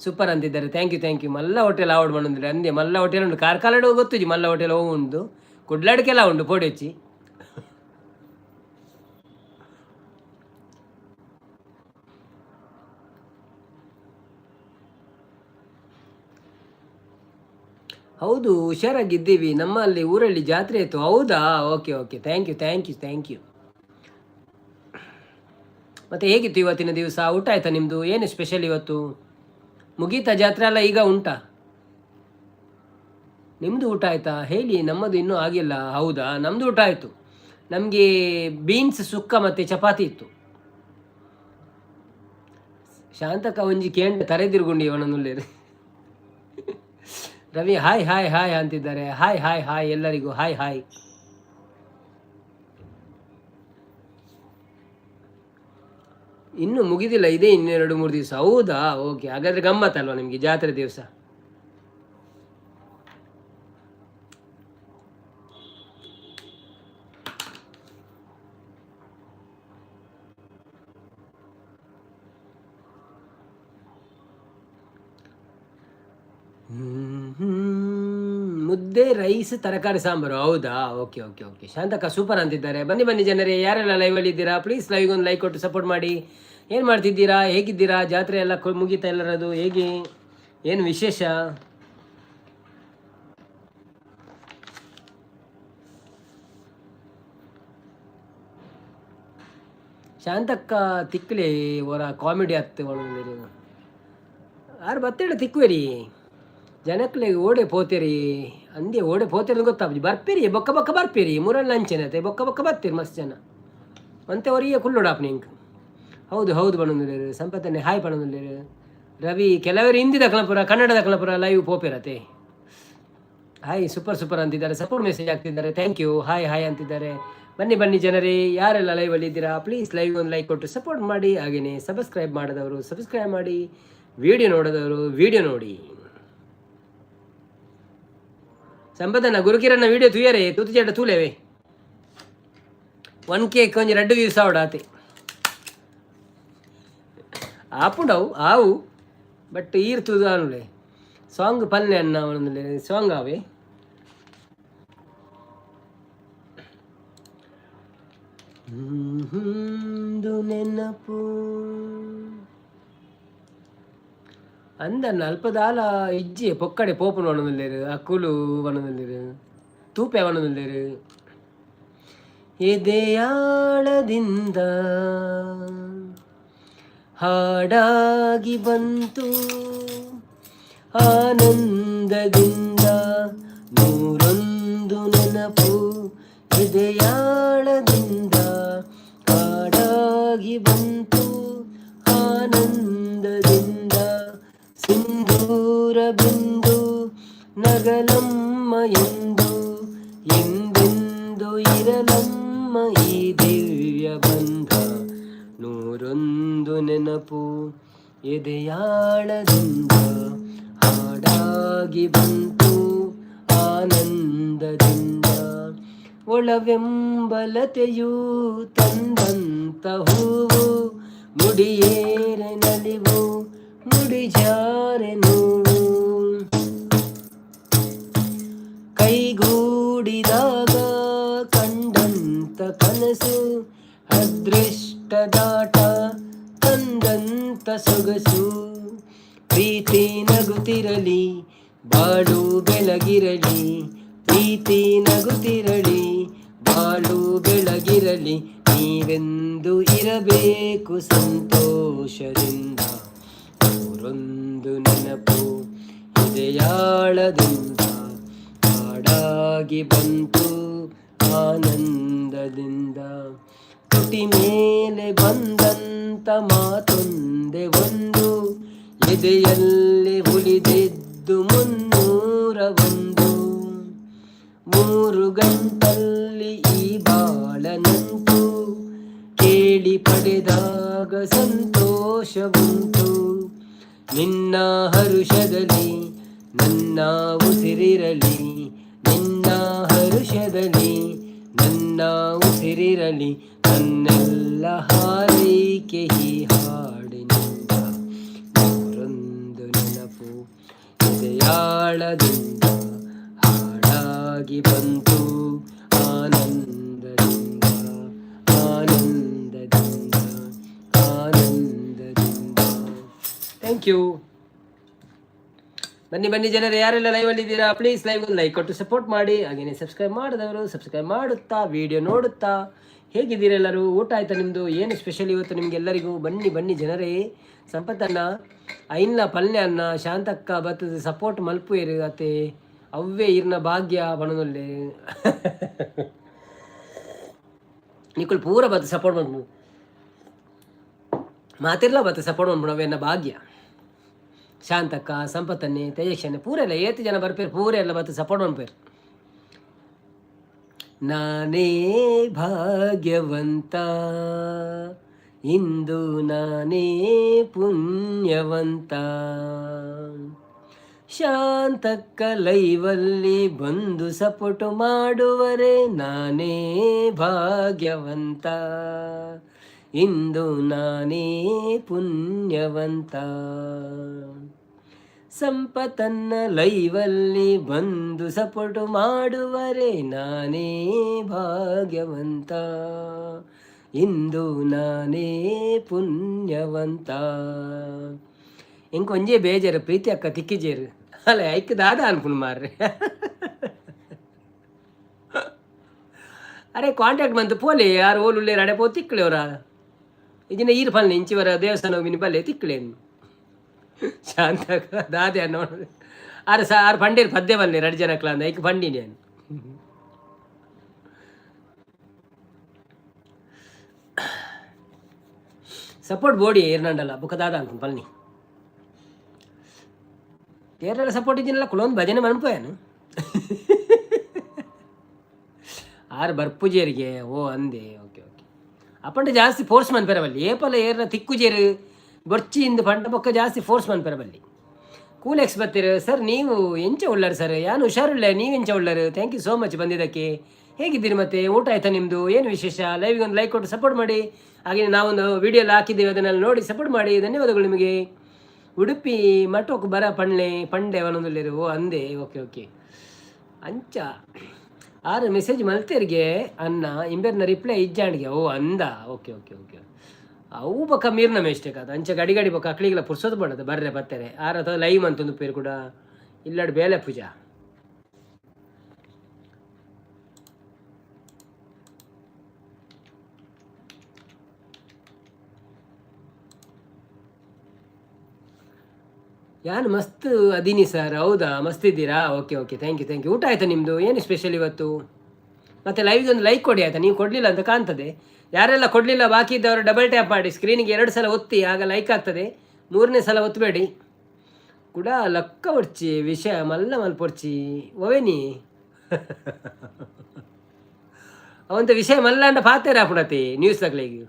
ಸೂಪರ್ ಅಂತಿದ್ದಾರೆ ಥ್ಯಾಂಕ್ ಯು ಮಲ್ಲ ಹೋಟೆಲ್ ಆವಡ್ ಮಣ್ಣಂದ್ರೆ ಅಂದೆ ಮಲ್ಲ ಹೋಟೆಲ್ ಉಂಟು ಕಾರ್ಕಳಡು ಗೊತ್ತುಜಿ ಮಲ್ಲ ಹೋಟೆಲ್ ಹೋಗು ಉಂಟು ಕುಡ್ಲಾಡ್ಕೆಲ್ಲ ಉಂಟು ಪೋಡಿ ಹಚ್ಚಿ ಹೌದು ಹುಷಾರಾಗಿದ್ದೀವಿ ನಮ್ಮಲ್ಲಿ ಊರಲ್ಲಿ ಜಾತ್ರೆ ಇತ್ತು ಹೌದಾ ಓಕೆ ಥ್ಯಾಂಕ್ ಯು ಮತ್ತೆ ಹೇಗಿತ್ತು ಇವತ್ತಿನ ದಿವಸ ಊಟ ಆಯ್ತಾ ನಿಮ್ಮದು ಏನು ಸ್ಪೆಷಲ್ ಇವತ್ತು ಮುಗೀತಾ ಜಾತ್ರೆ ಎಲ್ಲ ಈಗ ಉಂಟಾ ನಿಮ್ಮದು ಊಟ ಆಯ್ತಾ ಹೇಳಿ ನಮ್ಮದು ಇನ್ನೂ ಆಗಿಲ್ಲ ಹೌದಾ ನಮ್ಮದು ಊಟ ಆಯಿತು ನಮಗೆ ಬೀನ್ಸ್ ಸುಕ್ಕ ಮತ್ತು ಚಪಾತಿ ಇತ್ತು ಶಾಂತಕ ಒಂಜಿ ಕೇಂದ್ರ ತರೆದಿರ್ಗುಂಡಿ ಅವನನ್ನುಳ್ಳೇರಿ ರವಿ ಹಾಯ್ ಅಂತಿದ್ದಾರೆ ಹಾಯ್ ಎಲ್ಲರಿಗೂ ಹಾಯ್ ಇನ್ನೂ ಮುಗಿದಿಲ್ಲ ಇದೆ ಇನ್ನೆರಡು 3 ದಿವಸ ಹೌದಾ ಓಕೆ ಹಾಗಾದ್ರೆ ಗಮ್ಮತ್ತಲ್ವಾ ನಿಮಗೆ ಜಾತ್ರೆ ದಿವಸ ಮುದ್ದೆ ರೈಸ್ ತರಕಾರಿ ಸಾಂಬಾರು ಹೌದಾ ಓಕೆ ಶಾಂತಕ ಸೂಪರ್ ಅಂತಿದ್ದಾರೆ ಬನ್ನಿ ಜನರೇ ಯಾರೆಲ್ಲ ಲೈವಲ್ಲಿ ಇದ್ದೀರಾ ಪ್ಲೀಸ್ ಲೈವ್ಗೆ ಒಂದು ಲೈಕ್ ಕೊಟ್ಟು ಸಪೋರ್ಟ್ ಮಾಡಿ ಏನು ಮಾಡ್ತಿದ್ದೀರಾ ಹೇಗಿದ್ದೀರಾ ಜಾತ್ರೆ ಎಲ್ಲ ಮುಗೀತಾ ಎಲ್ಲರದು ಹೇಗೆ ಏನು ವಿಶೇಷ ಶಾಂತಕ್ಕ ತಿಕ್ಲೆ ಅವರ ಕಾಮಿಡಿ ಹತ್ತು ಯಾರು ಬತ್ತೇಳ ತಿಕ್ಕುವೇರಿ ಜನಕ್ಲೆ ಓಡೆ ಪೋತೇರಿ ಅಂದೇ ಓಡೆ ಪೋತೇರಿ ಗೊತ್ತಾಗ್ಲಿ ಬರ್ಪೇರಿ ಬೊಕ್ಕ ಬರ್ಪೇರಿ ಮೂರಲ್ಲಿ ಅಂಚೆನತೆ ಬೊಕ್ಕ ಬರ್ತೀರಿ ಮಸ್ತ್ ಜನ ಅಂತೆ ಅವರಿಗೆ ಕುಲ್ಲೋಡಾಪ್ ನಿಂಗೆ ಹೌದು ಬಣ್ಣಂದಿರು ಸಂಪತ್ತನೆ ಹಾಯ್ ಬಣ್ಣಂದಿರು ರವಿ ಕೆಲವರು ಹಿಂದಿ ದಕ್ಕಲಪುರ ಕನ್ನಡ ದಕ್ಕಲಪುರ ಲೈವ್ ಪೋಪಿರತ್ತೆ ಹಾಯ್ ಸೂಪರ್ ಅಂತಿದ್ದಾರೆ ಸಪೋರ್ಟ್ ಮೆಸೇಜ್ ಆಗ್ತಿದ್ದಾರೆ ಥ್ಯಾಂಕ್ ಯು ಹಾಯ್ ಅಂತಿದ್ದಾರೆ ಬನ್ನಿ ಜನರೇ ಯಾರೆಲ್ಲ ಲೈವಲ್ಲಿ ಇದ್ದೀರಾ ಪ್ಲೀಸ್ ಲೈವ್ ಒಂದು ಲೈಕ್ ಕೊಟ್ಟು ಸಪೋರ್ಟ್ ಮಾಡಿ ಹಾಗೆಯೇ ಸಬ್ಸ್ಕ್ರೈಬ್ ಮಾಡಿದವರು ಸಬ್ಸ್ಕ್ರೈಬ್ ಮಾಡಿ ವಿಡಿಯೋ ನೋಡಿದವರು ವಿಡಿಯೋ ನೋಡಿ ಸಂಪದನ ಗುರುಕಿರನ್ನ ವಿಡಿಯೋ ತುಯ್ಯರೆ ತೂತು ಚೇಟ ತೂಲೇವೆ 1K ಕೊಂಚ 2 ವ್ಯೂಸ್ ಆವಡಾತೆ ಆಪುಂಡವು ಆವು ಬಟ್ ಈರ್ತುದು ಅನ್ಲೆ ಸಾಂಗ್ ಪಲ್ಲೆ ಅನ್ನ ಅವನೊಂದು ಸಾಂಗ್ ಆವೆ ನೆನಪು ಅಂದನ್ನ ಅಲ್ಪದಾಲ ಇಜ್ಜಿ ಪೊಕ್ಕಡೆ ಪೋಪುನು ವನದಲ್ಲಿರು ಅಕ್ಕುಲು ವನದಲ್ಲಿರು ತೂಪೆ ವನದಲ್ಲಿರು ಎದೆಯಾಳದಿಂದ ಹಾಡಾಗಿ ಬಂತು ಆನಂದದಿಂದ 101 ನೆನಪು ಎದೆಯಾಳದಿಂದ ಹಾಡಾಗಿ ಬಂತು ಆನಂದದಿಂದ ಸಿಂಧೂರ ಬಿಂದು ನಗಲಮ್ಮ ಎಂದೆಂದು ಇರಲಮ್ಮ ಈ ದಿವ್ಯ ಬಂಧ 101 ನೆನಪು ಎದೆಯಾಳದಿಂದ ಹಾಡಾಗಿ ಬಂತು ಆನಂದದಿಂದ ಒಳವೆಂಬಲತೆಯೂ ತಂದಂತ ಹೂವು ಮುಡಿಯೇರೆ ನಲಿವು ಮುಡಿಜಾರೆ ನೋವು ಕೈಗೂಡಿದಾಗ ಕಂಡಂತ ಕನಸು ಅದೃಷ್ಟದಾಟ ತಂದಂತ ಸೊಗಸು ಪ್ರೀತಿ ನಗುತ್ತಿರಲಿ ಬಾಳು ಬೆಳಗಿರಲಿ ಪ್ರೀತಿ ನಗುತ್ತಿರಲಿ ಬಾಳು ಬೆಳಗಿರಲಿ ನೀವೆಂದು ಇರಬೇಕು ಸಂತೋಷದಿಂದ ನೂರೊಂದು ನೆನಪು ಎದೆಯಾಳದಿಂದ ಹಾಡಾಗಿ ಬಂತು ಆನಂದದಿಂದ. ತುಟಿ ಮೇಲೆ ಬಂದಂತ ಮಾತೊಂದೆ ಒಂದು, ಎದೆಯಲ್ಲಿ ಉಳಿದಿದ್ದು 301. 3 ಗಂಟಲ್ಲಿ ಈ ಬಾಳನಂಟು ಕೇಳಿ ಪಡೆದಾಗ ಸಂತೋಷವುಂಟು. ನಿನ್ನ ಹರುಷದಲ್ಲಿ ನನ್ನ ಉಸಿರಿರಲಿ, ನಿನ್ನ ಹರುಷದಲ್ಲಿ ನನ್ನ ಉಸಿರಿರಲಿ, ನನ್ನೆಲ್ಲ ಹಾರೈಕೆ ಈ ಹಾಡಿನಿಂದ. ನೂರೊಂದು ನೆನಪು ಎದೆಯಾಳದಿಂದ ಹಾಡಾಗಿ ಬಂತು ಆನಂದದಿಂದ, ಆನಂದದಿಂದ, ಆನಂದದಿಂದ. Thank you. ಬನ್ನಿ ಜನರು, ಯಾರೆಲ್ಲ ಲೈವಲ್ಲಿ ಇದ್ದೀರಾ ಪ್ಲೀಸ್ ಲೈವ್ ಒಂದು ಲೈಕ್ ಕೊಟ್ಟು ಸಪೋರ್ಟ್ ಮಾಡಿ. ಹಾಗೆಯೇ ಸಬ್ಸ್ಕ್ರೈಬ್ ಮಾಡಿದವರು ಸಬ್ಸ್ಕ್ರೈಬ್ ಮಾಡುತ್ತಾ ವಿಡಿಯೋ ನೋಡುತ್ತಾ. ಹೇಗಿದ್ದೀರಾ ಎಲ್ಲರೂ? ಊಟ ಆಯ್ತಾ ನಿಮ್ಮದು? ಏನು ಸ್ಪೆಷಲ್ ಇವತ್ತು ನಿಮಗೆಲ್ಲರಿಗೂ? ಬನ್ನಿ ಜನರೇ. ಸಂಪತ್ತನ್ನ ಐನ್ಲ ಪಲ್ಯ ಅನ್ನ ಶಾಂತಕ್ಕ ಬತ್ತದ ಸಪೋರ್ಟ್ ಮಲ್ಪು ಇರತ್ತೆ ಅವ್ವೇ ಇರ್ನ ಭಾಗ್ಯ ಬಣನೊಲ್ಲೆ ನಿಕ್ಕಳು ಪೂರ ಬತ್ತ ಸಪೋರ್ಟ್ ಮಾಡ್ಬೋದು ಮಾತಿರ್ಲ ಬತ್ತ ಸಪೋರ್ಟ್ ಮಾಡ್ಬಿಡವೆ ಎನ್ನ ಭಾಗ್ಯ. ಶಾಂತಕ್ಕ ಸಂಪತ್ತನ್ನೇ ತೇಜಕ್ಷನ್ನೇ ಪೂರ ಎಲ್ಲ ಏತು ಜನ ಬರ್ಪೇರು, ಪೂರ ಎಲ್ಲ ಬತ್ತ ಸಪೋರ್ಟ್ ಮಾಡ್ಪೇರು. ನಾನೇ ಭಾಗ್ಯವಂತ ಇಂದು ನಾನೇ ಪುಣ್ಯವಂತ, ಶಾಂತಕ್ಕ ಲೈವಲ್ಲಿ ಬಂದು ಸಪೋರ್ಟ್ ಮಾಡುವರೆ ನಾನೇ ಭಾಗ್ಯವಂತ ಇಂದು ನಾನೇ ಪುಣ್ಯವಂತ. ಸಂಪತ್ತನ್ನ ಲೈವಲ್ಲಿ ಬಂದು ಸಪೋರ್ಟ್ ಮಾಡುವರೆ ನಾನೇ ಭಾಗ್ಯವಂತ ಇಂದು ನಾನೇ ಪುಣ್ಯವಂತ. ಇಂಕೊಂಜೆ ಬೇಜಾರು ಪ್ರೀತಿ ಅಕ್ಕ ತಿಕ್ಕಿಜೇರು ಅಲ್ಲ ಐಕ್ ದಾದ ಅನ್ಪುಣ್ ಮಾರ್ರೆ. ಅರೆ ಕಾಂಟ್ಯಾಕ್ಟ್ ಬಂತು ಪೋಲೆ ಯಾರು ಓಲುಳ್ಳೆ ರಡೆ ಪೋ ತಿಕ್ಕಳೆವರ ಇದನ್ನ ಈರು ಫಲ್ನೆ ಇಂಚಿವರ ದೇವಸ್ಥಾನ ಹೋಗಿ ಬಲ್ಲೆ ತಿಕ್ಕಳೇನು ಶಾಂತ ದಾದೆ ಅನ್ನೋ ಆರು ಪಂಡೇರು ಪದ್ಯ ಬಲ್ಲೆ 2 ಜನಕ್ಲ ಅಂದ ಐಕ್ ಪಂಡಿನಿ ಅನ್ನು. ಸಪೋರ್ಟ್ ಬೋಡಿ ಏರ್ನಂಡಲ್ಲ ಬುಕ್ಕದಾದ ಅನ್ಕೊಂಡು ಪಲ್ನಿ ಏರೆಲ್ಲ ಸಪೋರ್ಟ್ ಇದ್ದೀನಲ್ಲ ಕುಲೊಂದು ಭಜನೆ ಮನ್ಪೋಯನು ಆರು ಬರ್ಪುಜೇರಿಗೆ ಓ ಅಂದೆ. ಓಕೆ ಓಕೆ ಅಪ್ಪಂಡ ಜಾಸ್ತಿ ಫೋರ್ಸ್ ಮನ್ಪೆರಬಲ್ಲಿ ಏಪಲ್ಲ ಏರ್ನ ತಿಕ್ಕುಜೇರು ಬೊರ್ಚಿಯಿಂದ ಪಂಡ ಬೊಕ್ಕ ಜಾಸ್ತಿ ಫೋರ್ಸ್ ಮನ್ಪೆರಬಲ್ಲಿ. ಕೂಲೆಕ್ಸ್ ಬರ್ತೀರು ಸರ್, ನೀವು ಎಂಚ ಉಳ್ಳರು ಸರ್, ಯಾನು ಹುಷಾರಿಲ್ಲ, ನೀವು ಎಂಚ ಉಳ್ಳರು. ಥ್ಯಾಂಕ್ ಯು ಸೋ ಮಚ್ ಬಂದಿದ್ದಕ್ಕೆ. ಹೇಗಿದ್ದೀರಿ ಮತ್ತೆ? ಊಟ ಆಯ್ತಾ ನಿಮ್ಮದು? ಏನು ವಿಶೇಷ? ಲೈವ್ಗೆ ಒಂದು ಲೈಕ್ ಕೊಟ್ಟು ಸಪೋರ್ಟ್ ಮಾಡಿ. ಹಾಗೆ ನಾವೊಂದು ವಿಡಿಯೋ ಎಲ್ಲ ಹಾಕಿದ್ದೇವೆ, ಅದನ್ನೆಲ್ಲ ನೋಡಿ ಸಪೋರ್ಟ್ ಮಾಡಿ. ಧನ್ಯವಾದಗಳು ನಿಮಗೆ. ಉಡುಪಿ ಮಠಕ್ಕೆ ಬರ ಪಂಡೆ ಅವನೊಂದಿರು ಓ ಅಂದೆ. ಓಕೆ ಓಕೆ ಅಂಚ ಆರು ಮೆಸೇಜ್ ಮಲ್ತೇರಿಗೆ ಅನ್ನ ಇಂಬೇರ್ನ ರಿಪ್ಲೈ ಇಜ್ಜಾಂಡ್ಗೆ ಓ ಅಂದ. ಓಕೆ ಓಕೆ ಓಕೆ ಅವು ಬೊಕ್ಕ ಮೀರ್ನ ಮಿಸ್ಟೇಕ್ ಅದು ಅಂಚ ಗಡಿ ಬೊಕ್ಕ ಅಕ್ಳಿಗೆಲ್ಲ ಪುರ್ಸೋದು ಮಾಡೋದು ಬರ್ರೆ ಬರ್ತಾರೆ ಆರ ಅಥವಾ ಲೈವ್ ಅಂತಂದು ಪೇರು ಕೂಡ ಇಲ್ಲಾಡು ಬೇಲೆ ಪೂಜಾ. ಯಾನು ಮಸ್ತ್ ಅದೀನಿ ಸರ್. ಹೌದಾ, ಮಸ್ತ್ ಇದ್ದೀರಾ? Okay okay thank you. ಊಟ ಆಯ್ತಾ ನಿಮ್ಮದು? ಏನು ಸ್ಪೆಷಲ್ ಇವತ್ತು? ಮತ್ತು ಲೈವ್ಗೆ ಒಂದು ಲೈಕ್ ಕೊಡಿ ಆಯಿತಾ? ನೀವು ಕೊಡಲಿಲ್ಲ ಅಂತ ಕಾಣ್ತದೆ. ಯಾರೆಲ್ಲ ಕೊಡಲಿಲ್ಲ ಬಾಕಿ ಇದ್ದವರು ಡಬಲ್ ಟ್ಯಾಪ್ ಮಾಡಿ, ಸ್ಕ್ರೀನಿಗೆ 2 ಸಲ ಒತ್ತಿ, ಆಗ ಲೈಕ್ ಆಗ್ತದೆ. 3ನೇ ಸಲ ಒತ್ತಬೇಡಿ ಕೂಡ. ಲಕ್ಕ ಹೊಡ್ಚಿ ವಿಷಯ ಮಲ್ಲ ಮಲ್ಪೊಡ್ಚಿ ಓವೇನಿ ಅವಂತ ವಿಷಯ ಮಲ್ಲ ಅಂಡ ಪಾತೇರ ಪುಣತಿ ನ್ಯೂಸ್ ತಗ್ಲಿಗೆ.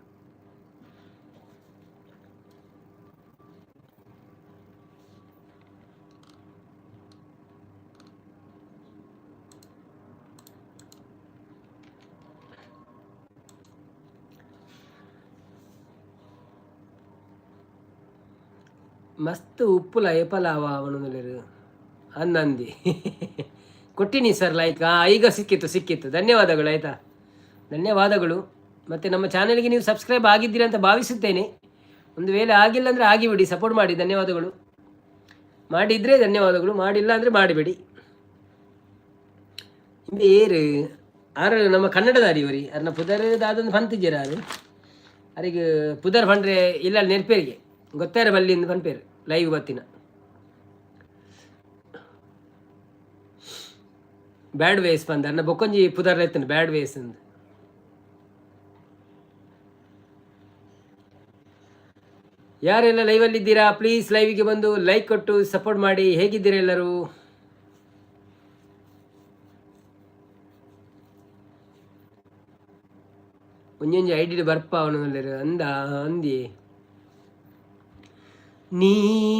ಮಸ್ತ್ ಉಪ್ಪುಲ ಏಪಲಾವ ಅವನೊಂದು ಅನ್ನಂದಿ ಕೊಟ್ಟಿನಿ ಸರ್ ಲೈಕ್. ಈಗ ಸಿಕ್ಕಿತ್ತು. ಧನ್ಯವಾದಗಳು ಆಯಿತಾ, ಧನ್ಯವಾದಗಳು. ಮತ್ತು ನಮ್ಮ ಚಾನಲ್ಗೆ ನೀವು ಸಬ್ಸ್ಕ್ರೈಬ್ ಆಗಿದ್ದೀರಿ ಅಂತ ಭಾವಿಸುತ್ತೇನೆ. ಒಂದು ವೇಳೆ ಆಗಿಲ್ಲ ಅಂದರೆ ಆಗಿಬಿಡಿ, ಸಪೋರ್ಟ್ ಮಾಡಿ. ಧನ್ಯವಾದಗಳು. ಮಾಡಿದರೆ ಧನ್ಯವಾದಗಳು, ಮಾಡಿಲ್ಲ ಅಂದರೆ ಮಾಡಿಬಿಡಿ. ಬೇರು ಆರು ನಮ್ಮ ಕನ್ನಡದಾರಿವರಿ ಅರ್ನ ಪುದರ್ದಾದೊಂದು ಪಂತಿದ್ದೀರ ಅದು ಅರಿಗೆ ಪುದರ್ ಪಂಡ್ರೆ ಇಲ್ಲ ನೆನಪೇರಿಗೆ ಗೊತ್ತಾರ ಬಲ್ಲಿಂದ ಪನ್ಪೇರು ಲೈವ್ ಬತ್ತಿನ ಬ್ಯಾಡ್ ವೇಸ್ ಬಂದ ಅನ್ನ ಬೊಕ್ಕೊಂಜಿ ಪುದರ್ ಎತ್ತನ ಬ್ಯಾಡ್ ವೇಸ್ ಅಂದ್ ಯಾರೆಲ್ಲ ಲೈವಲ್ಲಿ ಇದ್ದೀರಾ ಪ್ಲೀಸ್ ಲೈವಿಗೆ ಬಂದು ಲೈಕ್ ಕೊಟ್ಟು ಸಪೋರ್ಟ್ ಮಾಡಿ. ಹೇಗಿದ್ದೀರಾ ಎಲ್ಲರೂ? ಒಂಜೊಂಜಿ ಐಡಿ ಬರ್ಪ ಅವನಲ್ಲಿ ಅಂದ ಅಂದಿ ನೀ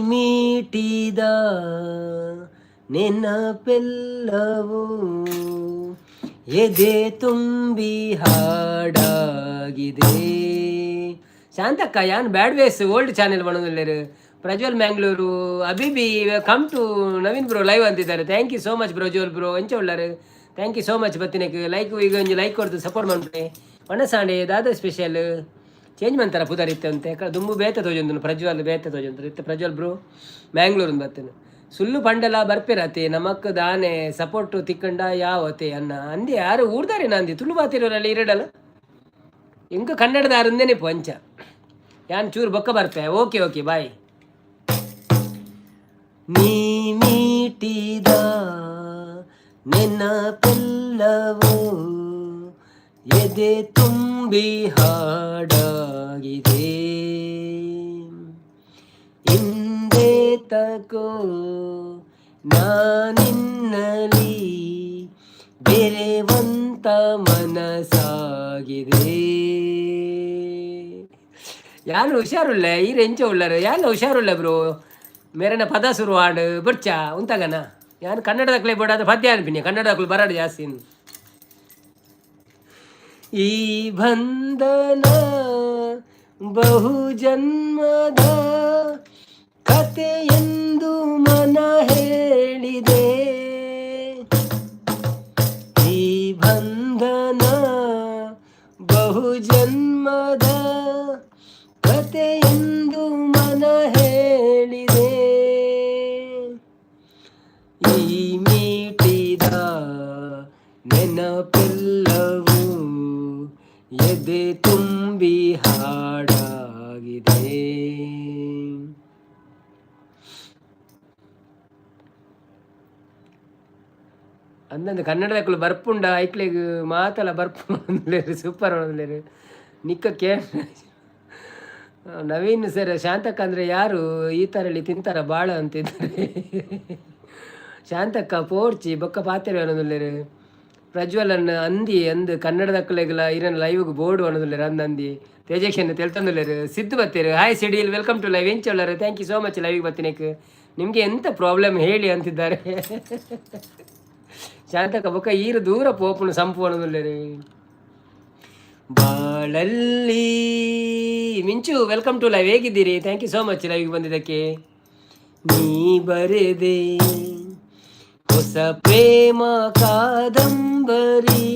ಮೀಟಿದ ನೆನಪೆಲ್ಲವೂ ಎದೆ ತುಂಬಿ ಹಾಡಾಗಿದೆ. ಶಾಂತಕ್ಕ ಯಾನ್ ಬ್ಯಾಡ್ ವೇಸ್ ಓಲ್ಡ್ ಚಾನೆಲ್ ಬಣ್ಣದಲ್ಲರು ಪ್ರಜ್ವಲ್ ಮ್ಯಾಂಗ್ಳೂರು ಅಬಿಬಿ come to Naveen bro live ಅಂತಿದ್ದಾರೆ. Thank you so much Prajwal bro ಎಂಚ ಉಳ್ಳಾರು. ಥ್ಯಾಂಕ್ ಯು ಸೋ ಮಚ್ ಬತ್ತಿನಕ್ಕೆ ಲೈಕ್ ಈಗ ಒಂಜಿ ಲೈಕ್ ಕೊಡ್ತು ಸಪೋರ್ಟ್ ಮಾಡ್ಬಿಟ್ಟೆ. ಒಣಸಾಂಡೆ ದಾದ ಸ್ಪೆಷಲ್ ಚೇಂಜ್ ಮಾಡ್ತಾರ ಪುದರ್ ಇತ್ತು ಅಂತೆ ದುಂಬು ಬೇತ ತೋಜೊಂದು ಪ್ರಜ್ವಲ್ ಬೇತ ತೋಜೊಂದು ಇತ್ತು ಪ್ರಜ್ವಲ್ ಬ್ರೋ ಮ್ಯಾಂಗ್ಳೂರಿಂದ ಬರ್ತೇನೆ. ಸುಳ್ಳು ಪಂಡಲ ಬರ್ಪಿರತ್ತೆ ನಮಕ್ ದಾನೆ ಸಪೋರ್ಟು ತಿಕ್ಕಂಡ ಯಾವತ್ತೆ ಅನ್ನ ಅಂದೆ ಯಾರು ಊರ್ದಾರೆ ನಂದಿ ತುಳು ಬಾತಿರೋರಲ್ಲಿ ಇರಡಲ್ಲ ಎಂಕ ಕನ್ನಡದ ಆರಂದೇನೆ ಪಂಚ ಯಾನ್ ಚೂರು ಬೊಕ್ಕ ಬರ್ಪೆ. Okay okay bye. ನೀ ಮೀಟಿದ ನೆನಪೆಲ್ಲವೂ ಎದೆ ತುಂಬಿ ಹಾಡಾಗಿದೆ. ಹಿಂದೆ ತಕೋ ನಾನಿನ್ನಲಿ ಬೆರೆವಂತ ಮನಸಾಗಿದೆ. ಯಾನು ಹುಷಾರುಳ್ಳ ಈ ರೆಂಚ ಉಳ್ಳರು ಯಾನು ಹುಷಾರುಳ್ಳ ಬ್ರೋ ಮೇರನ ಪದ ಸುರು ಹಾಡು ಬರ್ಚ ಉಂತಾಗನ ಯಾನು ಕನ್ನಡದಕ್ಲೆ ಬೋಡಾದ ಪದ್ಯ ಅನ್ಪಿನಿ ಕನ್ನಡದಕ್ಕೂ ಬರಾಡು ಜಾಸ್ತಿ. ಈ ಬಂಧನ ಬಹು ಜನ್ಮದ ಕತೆ ಎಂದು ಮನ ಹೇಳಿದೆ. ಈ ಬಂಧನ ಬಹು ಜನ್ಮದ ಕತೆ ಎಂದು ಮನ ಹೇಳಿದೆ. ಈ ಮೀಟಿದ ನೆನಪೆಲ್ಲವೂ ಎದೆ ತುಂಬಿ ಹಾಡಾಗಿದೆ. ಅಂದಂದು ಕನ್ನಡದಕ್ಕೂ ಬರ್ಪುಂಡ ಐಕ್ಲೆಗ್ ಮಾತಲ್ಲ ಬರ್ಪುಂಡು ಸೂಪರ್ ಹೊಡೆದ್ಲೇರು ನಿಕ್ಕ ಕೇ ನವೀನ್ ಸರ್ ಶಾಂತಕ್ಕ ಅಂದರೆ ಯಾರು ಈ ಥರ ಹೇಳಿ ತಿಂತಾರ ಭಾಳ ಅಂತಿದ್ದಾರೆ. ಶಾಂತಕ್ಕ ಪೋರ್ಚಿ ಬೊಕ್ಕ ಪಾತ್ರೆ ಅನ್ನೋದಿಲ್ಲೇರು ಪ್ರಜ್ವಲನ್ ಅಂದಿ ಅಂದು ಕನ್ನಡದಕ್ಕಲೆಗಲ ಇರನ್ ಲೈವ್ಗೆ ಬೋರ್ಡು ಅನ್ನೋದಿಲ್ಲೇರು ಅಂದಿ ತೇಜಕ್ಷನ್ ತಿಳ್ತಂದಿಲ್ಲೇರು ಸಿದ್ದು ಬತ್ತೀರು. ಹಾಯ್ ಸಿಡಿಲ್ ವೆಲ್ಕಮ್ ಟು ಲೈವ್ ಎಂಚೊಳ್ಳರು. ಥ್ಯಾಂಕ್ ಯು ಸೋ ಮಚ್ ಲೈವಿಗೆ ಬತ್ತಿನಕ್ಕೆ. ನಿಮಗೆ ಎಂಥ ಪ್ರಾಬ್ಲಮ್ ಹೇಳಿ ಅಂತಿದ್ದಾರೆ. ಶಾಂತಕ್ಕ ಬೊಕ್ಕ ಈರು ದೂರ ಪೋಪುನು ಸಂಪು ಅನ್ನೋದಿಲ್ಲೇರು ಬಾಳಲ್ಲಿ ಮಿಂಚು ವೆಲ್ಕಮ್ ಟು ಲೈವ್. ಹೇಗಿದ್ದೀರಿ? ಥ್ಯಾಂಕ್ ಯು ಸೋ ಮಚ್ ಲೈವ್ಗೆ ಬಂದಿದ್ದಕ್ಕೆ. ನೀ ಬರೆದೆ ಹೊಸ ಪ್ರೇಮ ಕಾದಂಬರಿ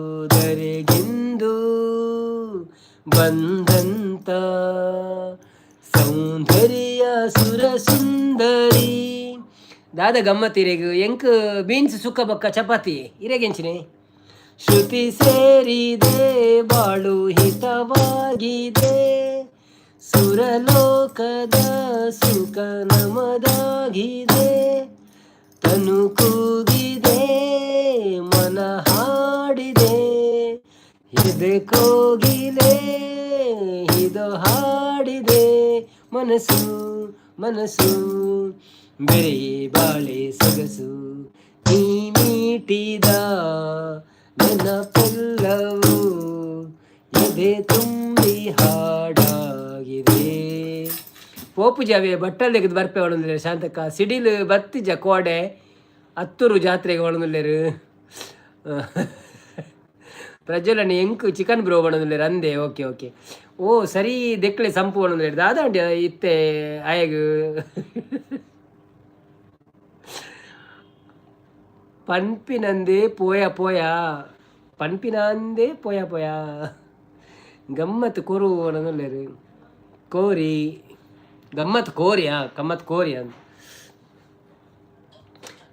ಓದರೆಗೆಂದು ಬಂದಂತ ಸೌಂದರ್ಯ ಸುರ ಸುಂದರಿ. ದಾದ ಗಮ್ಮತ್ತಿರೆಗು ಎಂಕ್ ಬೀನ್ಸ್ ಸುಕ್ಕ ಬೊಕ್ಕ ಚಪಾತಿ ಇರೆಗೆಂಚಿನೆ ಶ್ರುತಿ ಸೇರಿದೆ ಬಾಳು ಹಿತವಾಗಿದೆ. ಸುರಲೋಕದ ಸುಖ ನಮದಾಗಿದೆ. ತನು ಕೂಗಿದೆ ಮನ ಹಾಡಿದೆ ಎದೆ ಕೋಗಿಲೆ ಇದು ಹಾಡಿದೆ. ಮನಸ್ಸು ಮನಸ್ಸು ಬೆರೆ ಬಾಳೆ ಸೊಗಸು ನೀ ಮೀಟಿದ ನೆನಪೆಲ್ಲವೂ ಎದೆ ತುಂಬಿ ಹಾಡಾಗಿದೆ. ಪೋಪು ಜಾವೆ ಬಟ್ಟಲು ತೆಗೆದು ಬರ್ಪೆ ಒಳಂದಿಲ್ಲ ಶಾಂತಕ್ಕ. ಸಿಡಿಲು ಬತ್ತಿಜ ಕೋಡೆ ಹತ್ತೂರು ಜಾತ್ರೆಗೆ ಒಳಂದಿಲ್ಲೇರು. ಪ್ರಜ್ವಲನೆ ಎಂಕು ಚಿಕನ್ ಬ್ರೋ ಒಳಂದಿಲ್ಲೇರು ಅಂದೆ. ಓಕೆ ಓಕೆ ಓ ಸರಿ ದೆಕ್ಲೆ ಸಂಪು ಒಳಂದಿಲ್ಲೇರು ದಾದ ಇತ್ತೆ ಆಯಗು ಪನ್ಪಿನಂದೇ ಪೋಯ ಪೋಯ ಪನ್ಪಿನಂದೇ ಪೋಯ ಪೋಯ ಗಮ್ಮತ್ ಕೋರು ಅನ್ನೋಲ್ಲೇರು ಕೋರಿ ಗಮ್ಮತ್ ಕೋರಿಯಾ ಗಮ್ಮತ್ ಕೋರಿ ಅಂತ.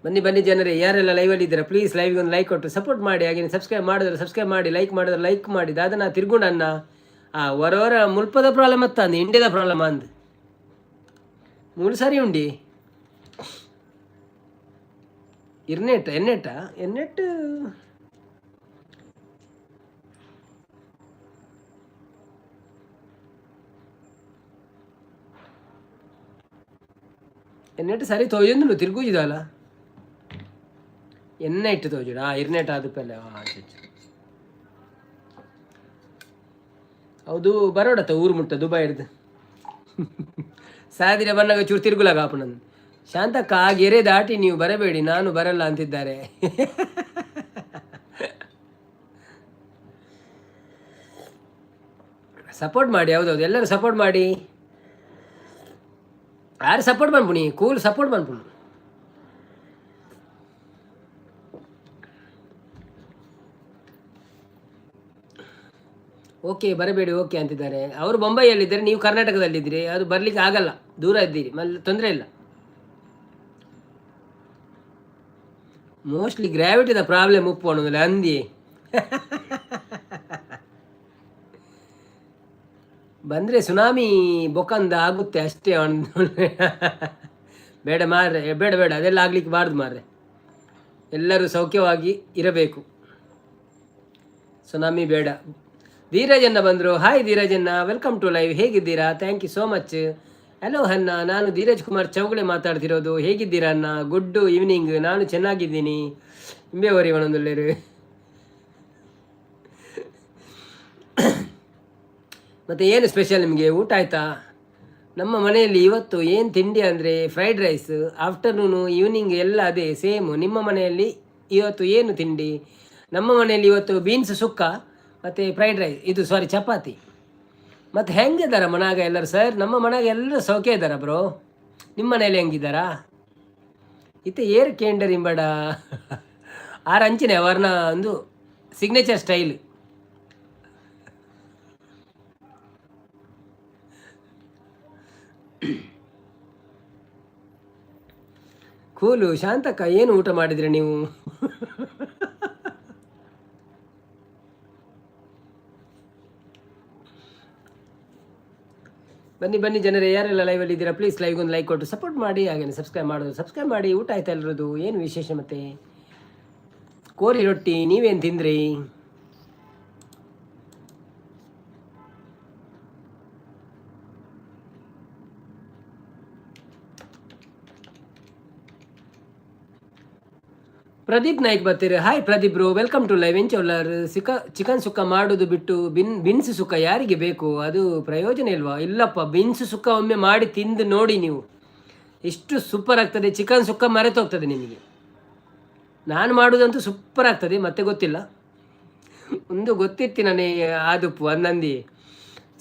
ಬನ್ನಿ ಬನ್ನಿ ಜನರೇ ಯಾರೆಲ್ಲ ಲೈವಲ್ಲಿ ಇದ್ದೀರಾ ಪ್ಲೀಸ್ ಲೈವ್ಗೆ ಒಂದು ಲೈಕ್ ಕೊಟ್ಟು ಸಪೋರ್ಟ್ ಮಾಡಿ. ಹಾಗೆ ಸಬ್ಸ್ಕ್ರೈಬ್ ಮಾಡಿದ್ರೆ ಸಬ್ಸ್ಕ್ರೈಬ್ ಮಾಡಿ, ಲೈಕ್ ಮಾಡಿದ್ರೆ ಲೈಕ್ ಮಾಡಿ. ದಾದನ ತಿರ್ಗುಂಡನ್ನ ಹೊರ ಮುಲ್ಪದ ಪ್ರಾಬ್ಲಮ್ ಅತ್ತ ಅಂದು ಇಂಡಿಯಾದ ಪ್ರಾಬ್ಲಮ್ ಅಂದು ಮೂರು ಸಾರಿ ಉಂಡಿ ಎನ್ನೆಟ್ಟ ಎನ್ನೆಟ್ಟು ಸರಿ ತೋಜಂದು ತಿರುಗುಜಿದಲ್ಲ ಎಣ್ಣೆ ಇಟ್ಟು ತೋಜುಡ ಇರ್ನೆಟ್ ಆದ ಪೆಲ್ಲ ಹೌದು ಬರೋಡತ್ತ ಊರು ಮುಟ್ಟ ದುಬೈ ಹಿಡ್ದು ಸಾದಿರ ಬನ್ನಾಗ ಚೂರು ತಿರುಗುಲಾಗ ಆಪಣಂದು ಶಾಂತಕ್ಕ ಆ ಗೆರೆ ದಾಟಿ ನೀವು ಬರಬೇಡಿ ನಾನು ಬರಲ್ಲ ಅಂತಿದ್ದಾರೆ. ಸಪೋರ್ಟ್ ಮಾಡಿ, ಹೌದೌದು ಎಲ್ಲರೂ ಸಪೋರ್ಟ್ ಮಾಡಿ. ಯಾರು ಸಪೋರ್ಟ್ ಮಾಡ್ಬಿಡಿ, ಕೂಲ್ ಸಪೋರ್ಟ್ ಮಾಡ್ಬಿಡಿ. ಓಕೆ ಬರಬೇಡಿ ಓಕೆ ಅಂತಿದ್ದಾರೆ. ಅವರು ಬೊಂಬೈಯಲ್ಲಿದ್ದಾರೆ, ನೀವು ಕರ್ನಾಟಕದಲ್ಲಿದ್ದೀರಿ, ಅದು ಬರ್ಲಿಕ್ಕೆ ಆಗಲ್ಲ, ದೂರ ಇದ್ದೀರಿ, ತೊಂದರೆ ಇಲ್ಲ. ಮೋಸ್ಟ್ಲಿ ಗ್ರಾವಿಟಿದ ಪ್ರಾಬ್ಲಮ್ ಉಪ್ಪು ಅನ್ನೋದಿಲ್ಲ ಅಂದಿ. ಬಂದರೆ ಸುನಾಮಿ ಬೊಕಂದ ಆಗುತ್ತೆ ಅಷ್ಟೇ. ಬೇಡ ಮಾರ್ರೆ, ಬೇಡ ಬೇಡ, ಅದೆಲ್ಲ ಆಗ್ಲಿಕ್ಕೆ ಬಾರ್ದು ಮಾರ್ರೆ. ಎಲ್ಲರೂ ಸೌಖ್ಯವಾಗಿ ಇರಬೇಕು, ಸುನಾಮಿ ಬೇಡ. ಧೀರಜನ್ನ ಬಂದರು. ಹಾಯ್ ಧೀರಜನ್ನ, ವೆಲ್ಕಮ್ ಟು ಲೈವ್. ಹೇಗಿದ್ದೀರಾ? Thank you so much. Hello ಅನ್ನ, ನಾನು ಧೀರಜ್ ಕುಮಾರ್ ಚೌಗಳೆ ಮಾತಾಡ್ತಿರೋದು. ಹೇಗಿದ್ದೀರಾ ಅನ್ನ? Good evening. ನಾನು ಚೆನ್ನಾಗಿದ್ದೀನಿ. ಇಂಬೆವರಿ ಒಣೊಂದುಳ್ಳೇರು. ಮತ್ತು ಏನು ಸ್ಪೆಷಲ್ ನಿಮಗೆ? ಊಟ ಆಯಿತಾ? ನಮ್ಮ ಮನೆಯಲ್ಲಿ ಇವತ್ತು ಏನು ತಿಂಡಿ ಅಂದರೆ ಫ್ರೈಡ್ ರೈಸ್. ಆಫ್ಟರ್ನೂನು ಈವ್ನಿಂಗ್ ಎಲ್ಲ ಅದೇ ಸೇಮು. ನಿಮ್ಮ ಮನೆಯಲ್ಲಿ ಇವತ್ತು ಏನು ತಿಂಡಿ? ನಮ್ಮ ಮನೆಯಲ್ಲಿ ಇವತ್ತು ಬೀನ್ಸ್ ಸುಕ್ಕ ಮತ್ತು ಫ್ರೈಡ್ ರೈಸ್, ಇದು ಸಾರಿ ಚಪಾತಿ. ಮತ್ತು ಹೆಂಗಿದ್ದಾರ ಮನಾಗ ಎಲ್ಲರೂ? ಸರ್ ನಮ್ಮ ಮನಾಗ ಎಲ್ಲರೂ ಸೌಖ್ಯ ಇದ್ದಾರ ಬ್ರೋ. ನಿಮ್ಮ ಮನೇಲಿ ಹೆಂಗಿದ್ದಾರಾ? ಇತ್ತೆ ಏರು ಕೇಂಡರ್ ಇಂಬಡ ಆರು ಅಂಚಿನ ಅವರ್ನ ಒಂದು ಸಿಗ್ನೇಚರ್ ಸ್ಟೈಲ್. ಕೂಲು. ಶಾಂತಕ್ಕ ಏನು ಊಟ ಮಾಡಿದ್ರಿ ನೀವು? ಬನ್ನಿ ಬನ್ನಿ ಜನರೇ, ಯಾರೆಲ್ಲ ಲೈವಲ್ಲಿ ಇದ್ದೀರಾ ಪ್ಲೀಸ್ ಲೈವ್ಗೆ ಒಂದು ಲೈಕ್ ಕೊಟ್ಟು ಸಪೋರ್ಟ್ ಮಾಡಿ. ಹಾಗೇನೆ ಸಬ್ಸ್ಕ್ರೈಬ್ ಮಾಡೋದು ಸಬ್ಸ್ಕ್ರೈಬ್ ಮಾಡಿ. ಊಟ ಆಯ್ತಾ ಎಲ್ಲರದು? ಏನು ವಿಶೇಷ? ಮತ್ತೆ ಕೋರಿ ರೊಟ್ಟಿ, ನೀವೇನು ತಿಂದ್ರಿ? ಪ್ರದೀಪ್ ನಾಯ್ಕ್ ಬರ್ತೀರಿ. Hi Pradeep bro, welcome to live. ಎಂಚೋಲ್ಲರ್ ಚಿಕನ್ ಸುಕ್ಕ ಮಾಡೋದು ಬಿಟ್ಟು ಬಿನ್ಸ್ ಸುಕ್ಕ ಯಾರಿಗೆ ಬೇಕು? ಅದು ಪ್ರಯೋಜನ ಇಲ್ವಾ? ಇಲ್ಲಪ್ಪ, ಬಿನ್ಸ್ ಸುಕ್ಕ ಒಮ್ಮೆ ಮಾಡಿ ತಿಂದು ನೋಡಿ ನೀವು, ಎಷ್ಟು ಸೂಪರ್ ಆಗ್ತದೆ. ಚಿಕನ್ ಸುಕ್ಕ ಮರೆತೋಗ್ತದೆ ನಿಮಗೆ. ನಾನು ಮಾಡೋದಂತೂ ಸೂಪರ್ ಆಗ್ತದೆ. ಮತ್ತೆ ಗೊತ್ತಿಲ್ಲ, ಒಂದು ಗೊತ್ತಿತ್ತು ನನಗೆ ಆದುಪ್ಪು ಅಂದಂದಿ.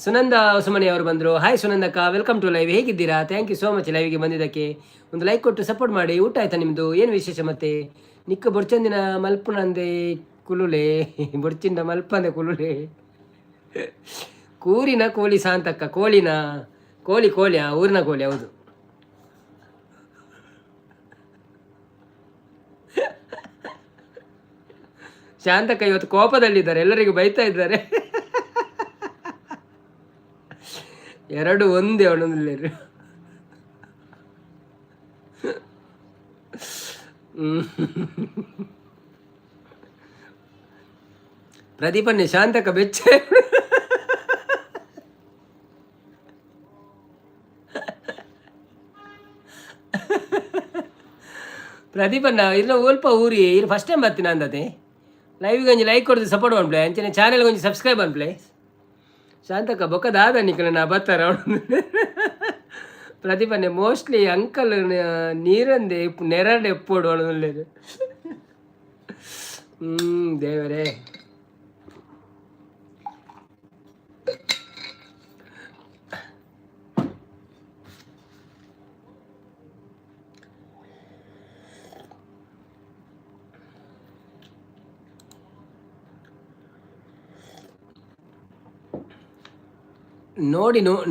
ಸುನಂದ ಹೊಸಮನಿ ಅವರು ಬಂದರು. ಹಾಯ್ ಸುನಂದಕ್ಕ, ವೆಲ್ಕಮ್ ಟು ಲೈವ್. ಹೇಗಿದ್ದೀರಾ? ಥ್ಯಾಂಕ್ ಯು ಸೋ ಮಚ್ ಲೈವ್ಗೆ ಬಂದಿದ್ದಕ್ಕೆ. ಒಂದು ಲೈಕ್ ಕೊಟ್ಟು ಸಪೋರ್ಟ್ ಮಾಡಿ. ಊಟ ಆಯ್ತಾ ನಿಮ್ಮದು? ಏನು ವಿಶೇಷ? ಮತ್ತೆ ನಿಕ್ಕ ಬೊಡ್ಚಂದಿನ ಮಲ್ಪನಂದೆ ಕುಲುಲೆ, ಬೊಡ್ಚಿಂದ ಮಲ್ಪಂದೆ ಕುಲುಲೆ. ಕೂರಿನ ಕೋಳಿ ಶಾಂತಕ್ಕ. ಕೋಳಿನ ಕೋಳಿ ಊರಿನ ಕೋಳಿ, ಹೌದು. ಶಾಂತಕ್ಕ ಇವತ್ತು ಕೋಪದಲ್ಲಿದ್ದಾರೆ, ಎಲ್ಲರಿಗೂ ಬೈತಾ ಇದ್ದಾರೆ. ಎರಡು ಒಂದೇ ಒಣೊಂದಿಲ್ಲ. ಪ್ರದೀಪನ್ನೇ ಶಾಂತಕ ಬೆಚ್ಚ. ಪ್ರದೀಪನ್ನ ಇಲ್ಲ ಓಲ್ಪ ಊರಿ ಇಲ್ಲಿ ಫಸ್ಟ್ ಟೈಮ್ ಬರ್ತೀನಿ ಅಂದತೆ. ಲೈವ್ಗೆ ಒಂಜಿ ಲೈಕ್ ಕೊಡ್ದು ಸಪೋರ್ಟ್ ಮಾಡ್ಪ್ಲೆ, ಅಂಚನೆ ಚಾನೆಲ್ಗೆ ಒಂಜಿ ಸಬ್ಸ್ಕ್ರೈಬ್ ಅನ್ಪ್ಲೆ. ಶಾಂತಕ ಬೊಕ್ಕದಾದ ನಿಕ್ಕಲ ನಾ ಬರ್ತಾರ. ಪ್ರದೀಪನ್ನೇ ಮೋಸ್ಟ್ಲಿ ಅಂಕಲ್ ನೀರಂದೆ ನೆರಡೆ ಎಪ್ಪೋಡು ಒಳ್ಳೆದು. ದೇವರೇ.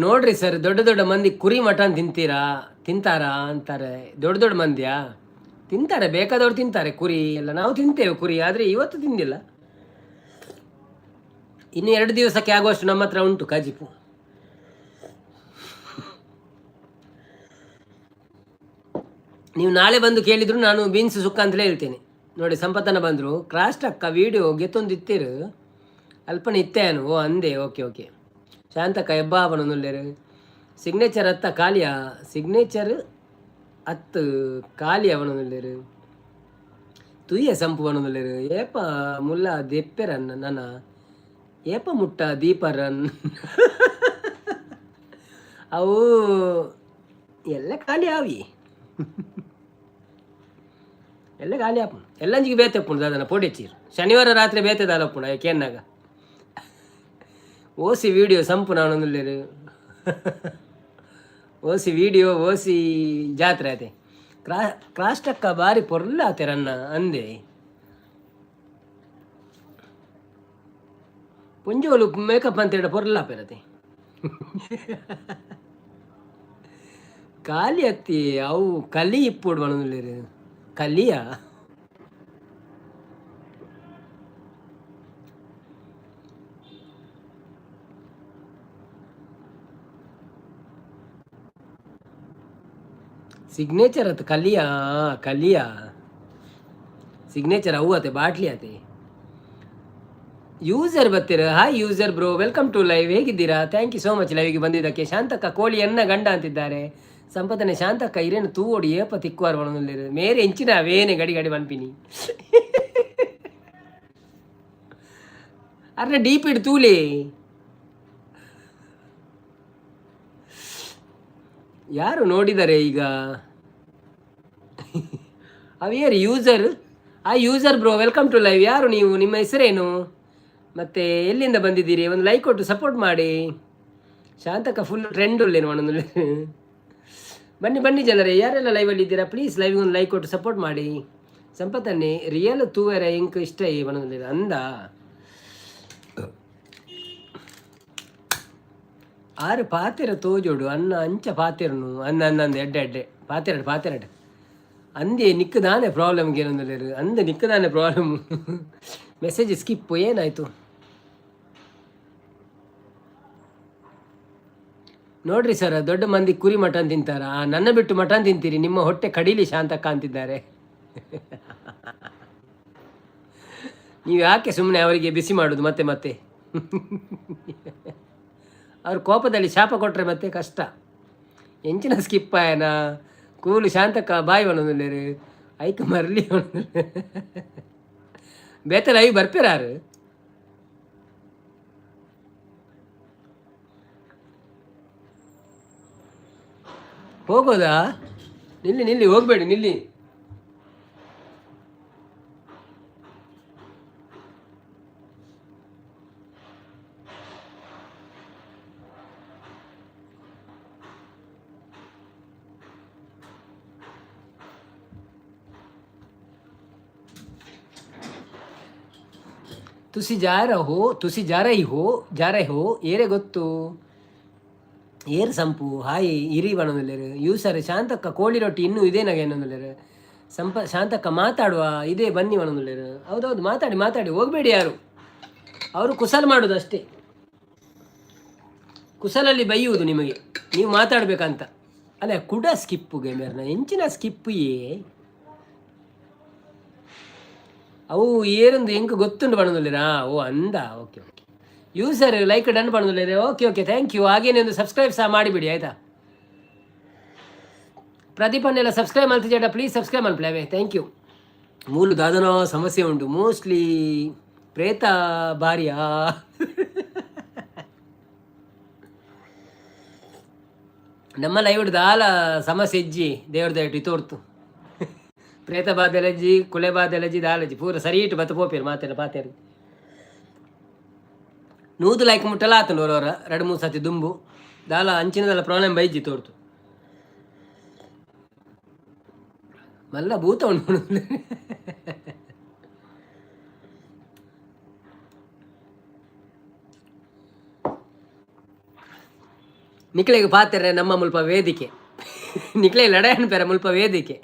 ನೋಡ್ರಿ ಸರ್, ದೊಡ್ಡ ದೊಡ್ಡ ಮಂದಿ ಕುರಿ ಮಟನ್ ತಿಂತಾರಾ ಅಂತಾರೆ. ದೊಡ್ಡ ದೊಡ್ಡ ಮಂದಿಯಾ ತಿಂತಾರೆ, ಬೇಕಾದವ್ರು ತಿಂತಾರೆ ಕುರಿ ಎಲ್ಲ. ನಾವು ತಿಂತೇವೆ ಕುರಿ, ಆದರೆ ಇವತ್ತು ತಿಂದಿಲ್ಲ. ಇನ್ನು 2 ದಿವಸಕ್ಕೆ ಆಗುವಷ್ಟು ನಮ್ಮ ಹತ್ರ ಉಂಟು ಕಾಜಿಪು. ನೀವು ನಾಳೆ ಬಂದು ಕೇಳಿದ್ರು ನಾನು ಬೀನ್ಸ್ ಸುಕ್ಕ ಅಂತಲೇ ಹೇಳ್ತೇನೆ. ನೋಡಿ ಸಂಪತ್ತನ ಬಂದರು ಕ್ರಾಸ್ಟಕ್ಕ ವೀಡಿಯೋ ಗೆತ್ತೊಂದು ಇತ್ತೀರು ಅಲ್ಪನ ಇತ್ತೇನು ಓ ಅಂದೆ. ಓಕೆ ಓಕೆ ಶಾಂತಕ್ಕ ಹೆಬ್ಬ ಬಣ್ಣನುಲ್ಲೇರು ಸಿಗ್ನೇಚರ್ ಅತ್ತ ಖಾಲಿಯ ಸಿಗ್ನೇಚರ್ ಅತ್ತು ಖಾಲಿ ಅವನಲ್ಲೇರು ತುಯ್ಯ ಸಂಪು ಬಣ್ಣನುಲ್ಲೇರು ಏಪ ಮುಲ್ಲ ದೆಪ್ಪೆರನ್ ನನ್ನ ಏಪ ಮುಟ್ಟ ದೀಪರನ್ ಅವು ಎಲ್ಲ ಖಾಲಿ ಆವಿ ಎಲ್ಲ ಖಾಲಿ ಆಪು ಎಲ್ಲಂಜಿಗೆ ಬೇತೆಪ್ಪುಂಡು ದಾದನ ಪೋಡೆಚ್ಚೀರು ಶನಿವಾರ ರಾತ್ರಿ ಬೇತೆದಾಲಪ್ಪುಂಡು ಕೇನ್ನಾಗ ಓಸಿ ವಿಡಿಯೋ ಸಂಪು ನಾನೊಂದುಲ್ಲೇರು ಓಸಿ ವಿಡಿಯೋ ಓಸಿ ಜಾತ್ರೆ ಆತೆ ಕ್ರಾಸ್ಟಕ್ಕ ಬಾರಿ ಪೊರ್ಲ ಆತೆ ರನ್ನ ಅಂದೆ ಪುಂಜೋಲು ಮೇಕಪ್ ಅಂತೇಳಿ ಪೊರ್ಲ ಪೆರತೆ ಖಾಲಿ ಹತ್ತಿ ಅವು ಕಲಿ ಇಪ್ಪುಡು ಬಣದುಲ್ಲೇರು ಕಲಿಯ ಸಿಗ್ನೇಚರ್ ಅತ್ತ ಕಲಿಯ ಸಿಗ್ನೇಚರ್ ಅವು ಆತೆ ಬಾಟ್ಲಿ ಆತೆ ಯೂಸರ್ ಬರ್ತೀರ. Hi user bro, welcome to live. ಹೇಗಿದ್ದೀರಾ? ಥ್ಯಾಂಕ್ ಯು ಸೋ ಮಚ್ ಲೈವ್ಗೆ ಬಂದಿದ್ದಕ್ಕೆ. ಶಾಂತಕ್ಕ ಕೋಳಿಯನ್ನ ಗಂಡ ಅಂತಿದ್ದಾರೆ. ಸಂಪತ್ತನೆ ಶಾಂತಕ್ಕ ಇರೇನು ತೂವೋಡಿ ಏಪ ತಿಕ್ಕುವಾರ ಬಣದಲ್ಲಿ ಮೇರೆ ಎಂಚಿನ ಅವೇನೆ ಗಡಿ ಗಡಿ ಬನ್ಪಿನಿ ಅರ್ನ ಡೀಪ್ ಇಡ್ ತೂಲೆ ಯಾರು ನೋಡಿದ್ದಾರೆ ಈಗ ಅವೇರು ಯೂಸರ್. ಆ user bro, welcome to live. ಯಾರು ನೀವು? ನಿಮ್ಮ ಹೆಸರೇನು ಮತ್ತು ಎಲ್ಲಿಂದ ಬಂದಿದ್ದೀರಿ? ಒಂದು ಲೈಕ್ ಕೊಟ್ಟು ಸಪೋರ್ಟ್ ಮಾಡಿ. Shantakka full trend ಉಳ್ಳೇನು ಒಣದಲ್ಲಿ. ಬನ್ನಿ ಬನ್ನಿ ಜನರೇ, ಯಾರೆಲ್ಲ ಲೈವಲ್ಲಿ ಇದ್ದೀರಾ ಪ್ಲೀಸ್ ಲೈವ್ಗೆ ಒಂದು ಲೈಕ್ ಕೊಟ್ಟು ಸಪೋರ್ಟ್ ಮಾಡಿ. ಸಂಪತ್ತನ್ನೇ ರಿಯಲ್ ತೂವರೆ ಇಂಕ್ ಇಷ್ಟ ಈ ಒಣದಲ್ಲಿ ಅಂದ ಆರು ಪಾತೆರ ತೋಜೋಡು ಅನ್ನ ಅಂಚ ಪಾತೆರನು ಅನ್ನ ಅನ್ನಂದು ಎಡ್ಡೆ ಪಾತೆರಡು ಅಂದೇ ನಿಕ್ಕದಾನೆ ಪ್ರಾಬ್ಲಮ್ಗೆ ಏನೊಂದಿಲ್ಲ ಅಂದೆ ನಿಕ್ಕದಾನೆ ಪ್ರಾಬ್ಲಮ್. ಮೆಸೇಜ್ ಸ್ಕಿಪ್ ಏನಾಯಿತು ನೋಡ್ರಿ ಸರ್, ದೊಡ್ಡ ಮಂದಿ ಕುರಿ ಮಟನ್ ತಿಂತಾರ, ನನ್ನ ಬಿಟ್ಟು ಮಟನ್ ತಿಂತೀರಿ, ನಿಮ್ಮ ಹೊಟ್ಟೆ ಕಡೀಲಿ ಶಾಂತಕ್ಕ ಅಂತಿದ್ದಾರೆ. ನೀವು ಯಾಕೆ ಸುಮ್ಮನೆ ಅವರಿಗೆ ಬಿಸಿ ಮಾಡೋದು ಮತ್ತೆ ಮತ್ತೆ? ಅವ್ರ ಕೋಪದಲ್ಲಿ ಶಾಪ ಕೊಟ್ಟರೆ ಮತ್ತೆ ಕಷ್ಟ. ಎಂಚಿನ ಸ್ಕಿಪ್ ಆಯನ ಕೂಲು ಶಾಂತಕ್ಕ ಬಾಯಿ ಒಣೊಂದಿಲ್ಲ ಐಕ ಮರಲಿ ಬೇತಲ್ಲ ಐ ಬರ್ಪಿರಾರು ಹೋಗೋದಾ? ನಿಲ್ಲಿ ಹೋಗ್ಬೇಡಿ, ನಿಲ್ಲಿ. ತುಸಿ ಜಾ ರಹಿ ಹೋ ಏರೇ ಗೊತ್ತು ಏರು ಸಂಪು. ಹಾಯ್ ಇರಿ ಬಣ್ಣದಲ್ಲೇರು ಯೂಸರ್. ಶಾಂತಕ್ಕ ಕೋಳಿ ರೊಟ್ಟಿ ಇನ್ನೂ ಇದೇನಾಗ ಏನೊಂದಿಲ್ಲೇರು. ಶಾಂತಕ್ಕ ಮಾತಾಡುವ ಇದೇ ಬನ್ನಿ ಬಣ್ಣದಲ್ಲೇರು. ಹೌದೌದು, ಮಾತಾಡಿ ಹೋಗಬೇಡಿ ಯಾರು. ಅವರು ಕುಸಲ್ ಮಾಡೋದು ಅಷ್ಟೇ, ಕುಸಲಲ್ಲಿ ಬೈಯುವುದು ನಿಮಗೆ, ನೀವು ಮಾತಾಡಬೇಕಂತ. ಅಲ್ಲ ಕುಡ ಸ್ಕಿಪ್ಪು ಗೇಮರ್ನ ಎಂಚಿನ ಸ್ಕಿಪ್ಪು ಅವು ಏನೊಂದು ಹೆಂಗೆ ಗೊತ್ತುಂಟು ಬಣ್ಣದಲ್ಲಿರಾ. ಓ ಅಂದ. ಓಕೆ ಯೂಸರ್ ಲೈಕ್ ಡನ್ ಬಣ್ಣದಲ್ಲಿರ. Okay thank you. ಹಾಗೇನೆ ಒಂದು ಸಬ್ಸ್ಕ್ರೈಬ್ ಸಹ ಮಾಡಿಬಿಡಿ ಆಯಿತಾ. ಪ್ರದೀಪನ್ನೆಲ್ಲ ಸಬ್ಸ್ಕ್ರೈಬ್ ಮಾಡ್ತಿದ್ದೀರಾ ಪ್ಲೀಸ್ ಸಬ್ಸ್ಕ್ರೈಬ್ ಮಾಡ್ಪ್ಲೇವೆ. Thank you. ಮೂಲು ದಾದನೋ ಸಮಸ್ಯೆ ಉಂಟು, ಮೋಸ್ಟ್ಲಿ ಪ್ರೇತ ಭಾರ್ಯಾ ನಮ್ಮ ಲೈವ್ ದಾಲ ಸಮಸ್ಯೆ ಇಜ್ಜಿ ದೇವ್ರ ದಯಟಿ ತೋರ್ತು. ಪ್ರೇತ ಬಾದೆಲಜ್ಜಿ ಕುಲೆ ಬಾದೆಲಜ್ಜಿ ದಾಲಜ್ಜಿ ಪೂರ ಸರಿ ಇಟ್ಟು ಬತ್ತ ಪೋಪೇರು ಪಾತೇರು ನೂದು ಲೈಕ್ ಮುಟ್ಟಲ್ಲ ಆತನು ಅವರವರ 2-3 ಸತಿ ದುಂಬು ದಾಲ ಅಂಚಿನದಲ್ಲ ಪ್ರಾಬ್ಲಮ್ ಬೈಜಿ ತೋರ್ತು ಮಲ್ಲ ಭೂತ ಉಂಟು. ನಿಕ್ಲೆಗೆ ಪಾತೆರೆ ನಮ್ಮ ಮುಲ್ಪ ವೇದಿಕೆ ನಿಕ್ಲೆ ಲಡಾಯನ್ ಪೇರ ಮುಲ್ಪ ವೇದಿಕೆ.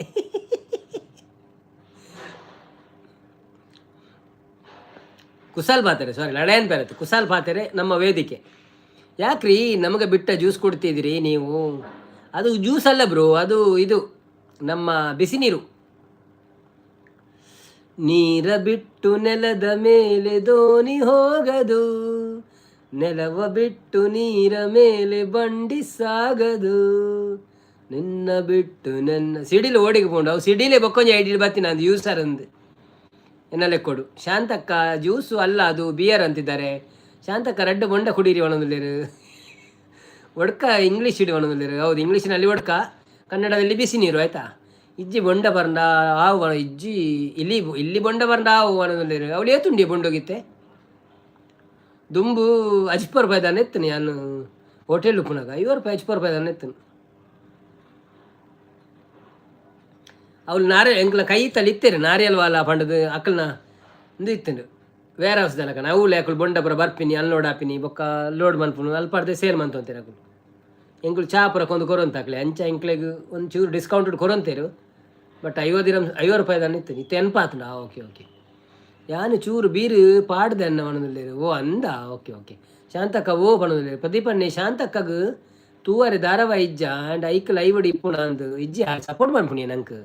ಕುಸಾಲ್ ಪಾತೆರೆ ಲಡಾಯನ್ ಪೇರತ್ತೆ ಕುಸಾಲ್ ಪಾತೆರೆ ನಮ್ಮ ವೇದಿಕೆ. ಯಾಕ್ರಿ ನಮಗೆ ಬಿಟ್ಟ ಜ್ಯೂಸ್ ಕೊಡ್ತಿದ್ದೀರಿ ನೀವು? ಅದು ಜ್ಯೂಸ್ ಅಲ್ಲ ಬ್ರೋ, ಅದು ಇದು ನಮ್ಮ ಬಿಸಿ ನೀರು. ನೀರ ಬಿಟ್ಟು ನೆಲದ ಮೇಲೆ ದೋಣಿ ಹೋಗದು, ನೆಲವ ಬಿಟ್ಟು ನೀರ ಮೇಲೆ ಬಂಡಿ ಸಾಗದು, ನಿನ್ನ ಬಿಟ್ಟು ನನ್ನ ಸಿಡಿಲು ಓಡಿಗೆ ಪೋಂಡು ಅವು ಸಿಡಿಲೇ ಬೊಕ್ಕೊಂಜಿ ಐಡಿ ಬತ್ತಿ ನಂದು ಯೂಸರ್ ಅಂದು ಎನ್ನಲೆ ಕೊಡು. ಶಾಂತಕ್ಕ ಜ್ಯೂಸು ಅಲ್ಲ ಅದು ಬಿಯರ್ ಅಂತಿದ್ದಾರೆ. ಶಾಂತಕ್ಕ ರೆಡ್ ಬೊಂಡ ಕುಡೀರಿ ಒಣದಿಲ್ಲಿರು, ಒಡ್ಕ ಇಂಗ್ಲೀಷ್ ಇಡಿ ಒಣದಿಲ್ಲಿರು. ಹೌದು, ಇಂಗ್ಲೀಷಿನಲ್ಲಿ ಒಡ್ಕ, ಕನ್ನಡದಲ್ಲಿ ಬಿಸಿ ನೀರು ಆಯ್ತಾ. ಇಜ್ಜಿ ಬೊಂಡ ಬರ್ಂಡ ಆವು ಇಜ್ಜಿ ಇಲ್ಲಿ ಬೊಂಡ ಬರ್ಂಡ ಆವು ಒಣದಿಲ್ಲಿರು. ಅವಳು ಏತುಂಡಿ ಬೊಂಡೋಗಿತ್ತೆ ದುಂಬು 50 ರೂಪಾಯಿ ದಾನ ಎತ್ತನು ನಾನು ಹೋಟೆಲ್ ಉಪ್ಪುನಾಗ 50 ರೂಪಾಯಿ 50 ರೂಪಾಯಿ ದಾನ ಎತ್ತನು. ಅವಳು ಎಂಕ್ಲ ಕೈ ತಲ್ಲಿ ಇತ್ತೇರು ನಾರಿಯಲ್ ವಾಲ ಪಂಡದು ಅಕ್ಕಲ್ನ ಇದು ಇತ್ತೇನು ವೇರ್ ಹೌಸ್ ದನಕ ಅವಳು ಯಾಕಳು ಬೊಂಡಪುರ ಬರ್ಪಿನಿ ಅನ್ಲೋಡ್ ಹಾಪಿನಿ ಬೊಕ್ಕ ಲೋಡ್ ಮನ್ಪುನು ಅಲ್ಪಾಡ್ದೆ ಸೇಲ್ ಮಂತಂತೀರ ಅಕ್ಕಳು. ಎಂಕ್ಳು ಚಾ ಪುರ ಕೊಂದು ಕೊರಂತಾಕ್ಲೆ ಅಂಚ ಎಂಕ್ಲೆಗೆ ಒಂಚೂರು ಡಿಸ್ಕೌಂಟ್ ಕೊರಂತೇರು. ಬಟ್ 50 ರೂಪಾಯಿ ದಾನ ಇತ್ತು ಇತ್ತು ಎನ್ಪಾತನ. ಓಕೆ ಓಕೆ, ಯಾನು ಚೂರು ಬೀರು ಪಾಡ್ದೆ ಅನ್ನ ಪಣದಿಲ್ಲೇರು. ಓ ಅಂದ, ಓಕೆ ಓಕೆ. ಶಾಂತಕ್ಕ ಓ ಪಣದಿಲ್ಲೇರು ಪ್ರದೀಪನ್ನೇ ಶಾಂತಕ್ಕಗ ತೂವರೆ ಧಾರಾವಾಹಿ ಇಜ್ಜ ಆ್ಯಂಡ್ ಐಕ್ ಲೈವಡಿ ಇಪ್ಪುಣ ಅಂದು ಇಜ್ಜಿ ಸಪೋರ್ಟ್ ಮಾಡ್ಪುಣಿ ನಂಗೆ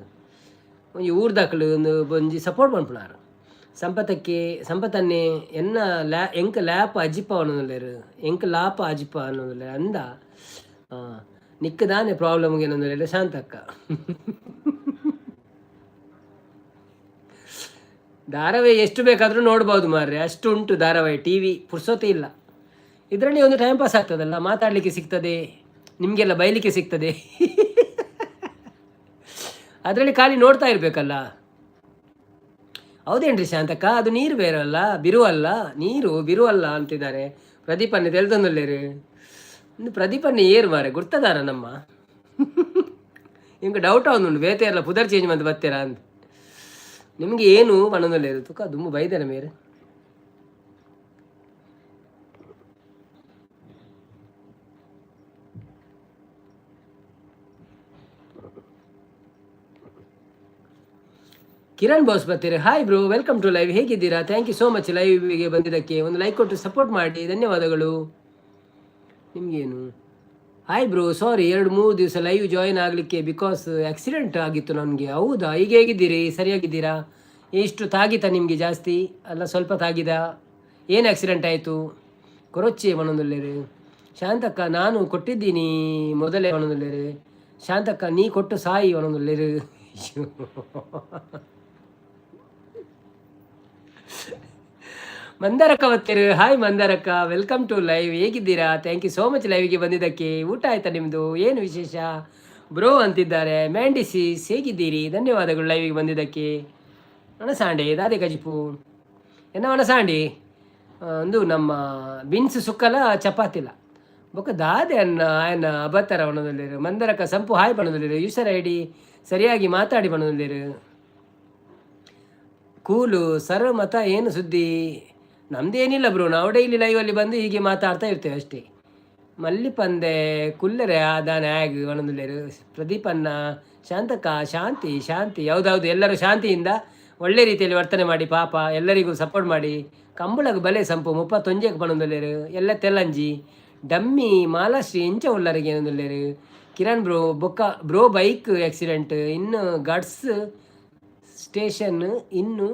ಒಂಜಿ ಊರ್ದಾಕಲು ಒಂದು ಒಂಜಿ ಸಪೋರ್ಟ್ ಮಾಡ್ಪುಣಾರು. ಸಂಪತ್ತನ್ನೇ ಎನ್ನ ಎಂಕ ಲ್ಯಾಪ ಅಜಿಪ್ಪ ಅನ್ನೋದಿಲ್ಲೇರು, ಎಂಕ ಲಾಪ ಅಜಿಪ್ಪ ಅನ್ನೋದಿಲ್ಲ ಅಂದ. ನಿಕ್ಕದಾನೆ ಪ್ರಾಬ್ಲಮ್ಗೆ ಏನಂದ್ರೆ ಶಾಂತಕ್ಕ ಧಾರಾವಾಹಿ ಎಷ್ಟು ಬೇಕಾದರೂ ನೋಡ್ಬೋದು ಮಾರ್ರೆ, ಅಷ್ಟು ಉಂಟು ಧಾರಾವಾಹಿ. ಟಿ ವಿ ಪುರ್ಸೋತೆ ಇಲ್ಲ. ಇದರಲ್ಲಿ ಒಂದು ಟೈಮ್ ಪಾಸ್ ಆಗ್ತದಲ್ಲ, ಮಾತಾಡಲಿಕ್ಕೆ ಸಿಗ್ತದೆ, ನಿಮಗೆಲ್ಲ ಬೈಲಿಕ್ಕೆ ಸಿಗ್ತದೆ. ಅದರಲ್ಲಿ ಖಾಲಿ ನೋಡ್ತಾ ಇರಬೇಕಲ್ಲ. ಹೌದೇನ್ರಿ ಶಾಂತಕ್ಕ, ಅದು ನೀರು ಬೇರೆ ಅಲ್ಲ, ಬಿರುವಲ್ಲ, ನೀರು ಬಿರುವಲ್ಲ ಅಂತಿದ್ದಾರೆ. ಪ್ರದೀಪನ್ನೇ ತೆಲ್ತಂದಲ್ಲೇರು ಇನ್ನು ಪ್ರದೀಪನ್ನೇ ಏರು ಮಾರೆ ಗುರ್ತದಾರ ನಮ್ಮ ನಿಮ್ಗೆ ಡೌಟ್ ಅವನುಂಡು ಬೇತೆ ಎಲ್ಲ ಪುದರ್ ಚೇಂಜ್ ಮಾಡಿ ಬರ್ತೀರಾ ಅಂತ. ನಿಮಗೆ ಏನು ಬಣ್ಣದಲ್ಲೇ ಇರುತ್ತಕ್ಕ ದುಮ್ಮು ಬೈದೇನೆ ಮೇರೆ. ಕಿರಣ್ ಬಾಸ್ ಬರ್ತೀರಿ. Hi bro, welcome to live. ಹೇಗಿದ್ದೀರಾ? ಥ್ಯಾಂಕ್ ಯು ಸೋ ಮಚ್ ಲೈವ್ಗೆ ಬಂದಿದ್ದಕ್ಕೆ. ಒಂದು ಲೈಕ್ ಕೊಟ್ಟು ಸಪೋರ್ಟ್ ಮಾಡಿ, ಧನ್ಯವಾದಗಳು. ನಿಮಗೇನು ಹಾಯ್ ಬ್ರೋ, ಸಾರಿ 2-3 ದಿವಸ ಲೈವ್ ಜಾಯಿನ್ ಆಗಲಿಕ್ಕೆ ಬಿಕಾಸ್ ಆಕ್ಸಿಡೆಂಟ್ ಆಗಿತ್ತು ನನಗೆ. ಹೌದಾ, ಈಗ ಹೇಗಿದ್ದೀರಿ? ಸರಿಯಾಗಿದ್ದೀರಾ? ಎಷ್ಟು ತಾಗಿತಾ ನಿಮಗೆ? ಜಾಸ್ತಿ ಅಲ್ಲ ಸ್ವಲ್ಪ ತಾಗಿದ? ಏನು ಆಕ್ಸಿಡೆಂಟ್ ಆಯಿತು? ಕೊರೊಚ್ಚಿ ಮನೊಂದಲ್ಲೇರಿ. ಶಾಂತಕ್ಕ ನಾನು ಕೊಟ್ಟಿದ್ದೀನಿ ಮೊದಲೇ ಮನೊಂದಲ್ಲೇರಿ. ಶಾಂತಕ್ಕ ನೀ ಕೊಟ್ಟು ಸಾಯಿ ಮನೊಂದಲ್ಲೇರಿ. ಮಂದಾರಕ್ಕ ಬತ್ತೀರು. ಹಾಯ್ ಮಂದಾರಕ್ಕ, ವೆಲ್ಕಮ್ ಟು ಲೈವ್. ಹೇಗಿದ್ದೀರಾ? ಥ್ಯಾಂಕ್ ಯು ಸೋ ಮಚ್ ಲೈವ್ಗೆ ಬಂದಿದ್ದಕ್ಕೆ. ಊಟ ಆಯ್ತಾ ನಿಮ್ಮದು? ಏನು ವಿಶೇಷ ಬ್ರೋ ಅಂತಿದ್ದಾರೆ. ಮ್ಯಾಂಡಿಸಿಸ್ ಹೇಗಿದ್ದೀರಿ? ಧನ್ಯವಾದಗಳು ಲೈವಿಗೆ ಬಂದಿದ್ದಕ್ಕೆ. ಒಣಸಾಂಡೆ ದಾದೆ ಕಜಿಪು ಎನ್ನ ಒಣಸಾಂಡಿ ಒಂದು ನಮ್ಮ ಬಿನ್ಸ್ ಸುಕ್ಕಲ ಚಪಾತಿಲ್ಲ ಬೊಕ್ಕ ದಾದೆ ಅನ್ನ ಆಯನ ಅಬತ್ತರ ಬಣ್ಣದಲ್ಲಿರು. ಮಂದರಕ ಸಂಪು ಹಾಯ್ ಬಣ್ಣದಲ್ಲಿರು. ಯೂಸರ್ ಐ ಡಿ ಸರಿಯಾಗಿ ಮಾತಾಡಿ ಬಣ್ಣದಲ್ಲಿರು. ಕೂಲು ಸರ್ವ ಮತ ಏನು ಸುದ್ದಿ? ನಮ್ದೇನಿಲ್ಲ ಬ್ರೋ, ನಾವು ಡೈಲಿ ಲೈವಲ್ಲಿ ಬಂದು ಹೀಗೆ ಮಾತಾಡ್ತಾ ಇರ್ತೇವೆ ಅಷ್ಟೇ. ಮಲ್ಲಿಪಂದೆ ಕುಲ್ಲರೆ ಆದಾನ ಆಗ್ ಬಣ್ಣದಲ್ಲಿರು. ಪ್ರದೀಪನ್ನ ಶಾಂತಕ್ಕ ಶಾಂತಿ ಶಾಂತಿ. ಯಾವುದಾವುದು ಎಲ್ಲರೂ ಶಾಂತಿಯಿಂದ ಒಳ್ಳೆ ರೀತಿಯಲ್ಲಿ ವರ್ತನೆ ಮಾಡಿ ಪಾಪ ಎಲ್ಲರಿಗೂ ಸಪೋರ್ಟ್ ಮಾಡಿ. ಕಂಬಳಗ ಬಲೆ ಸಂಪು 31 ಪಣದಲ್ಲೇರು. ಎಲ್ಲ ತೆಲ್ಲಂಜಿ ಡಮ್ಮಿ ಮಾಲಾಶ್ರೀ ಇಂಚ ಉಳ್ಳರಿಗೆ ಏನಂದಲ್ಲೇರು. ಕಿರಣ್ ಬ್ರೋ ಬೊಕ್ಕ ಬ್ರೋ ಬೈಕ್ ಆಕ್ಸಿಡೆಂಟ್ ಇನ್ನು ಗಡ್ಸ್ ಸ್ಟೇಷನ್ ಇನ್ನು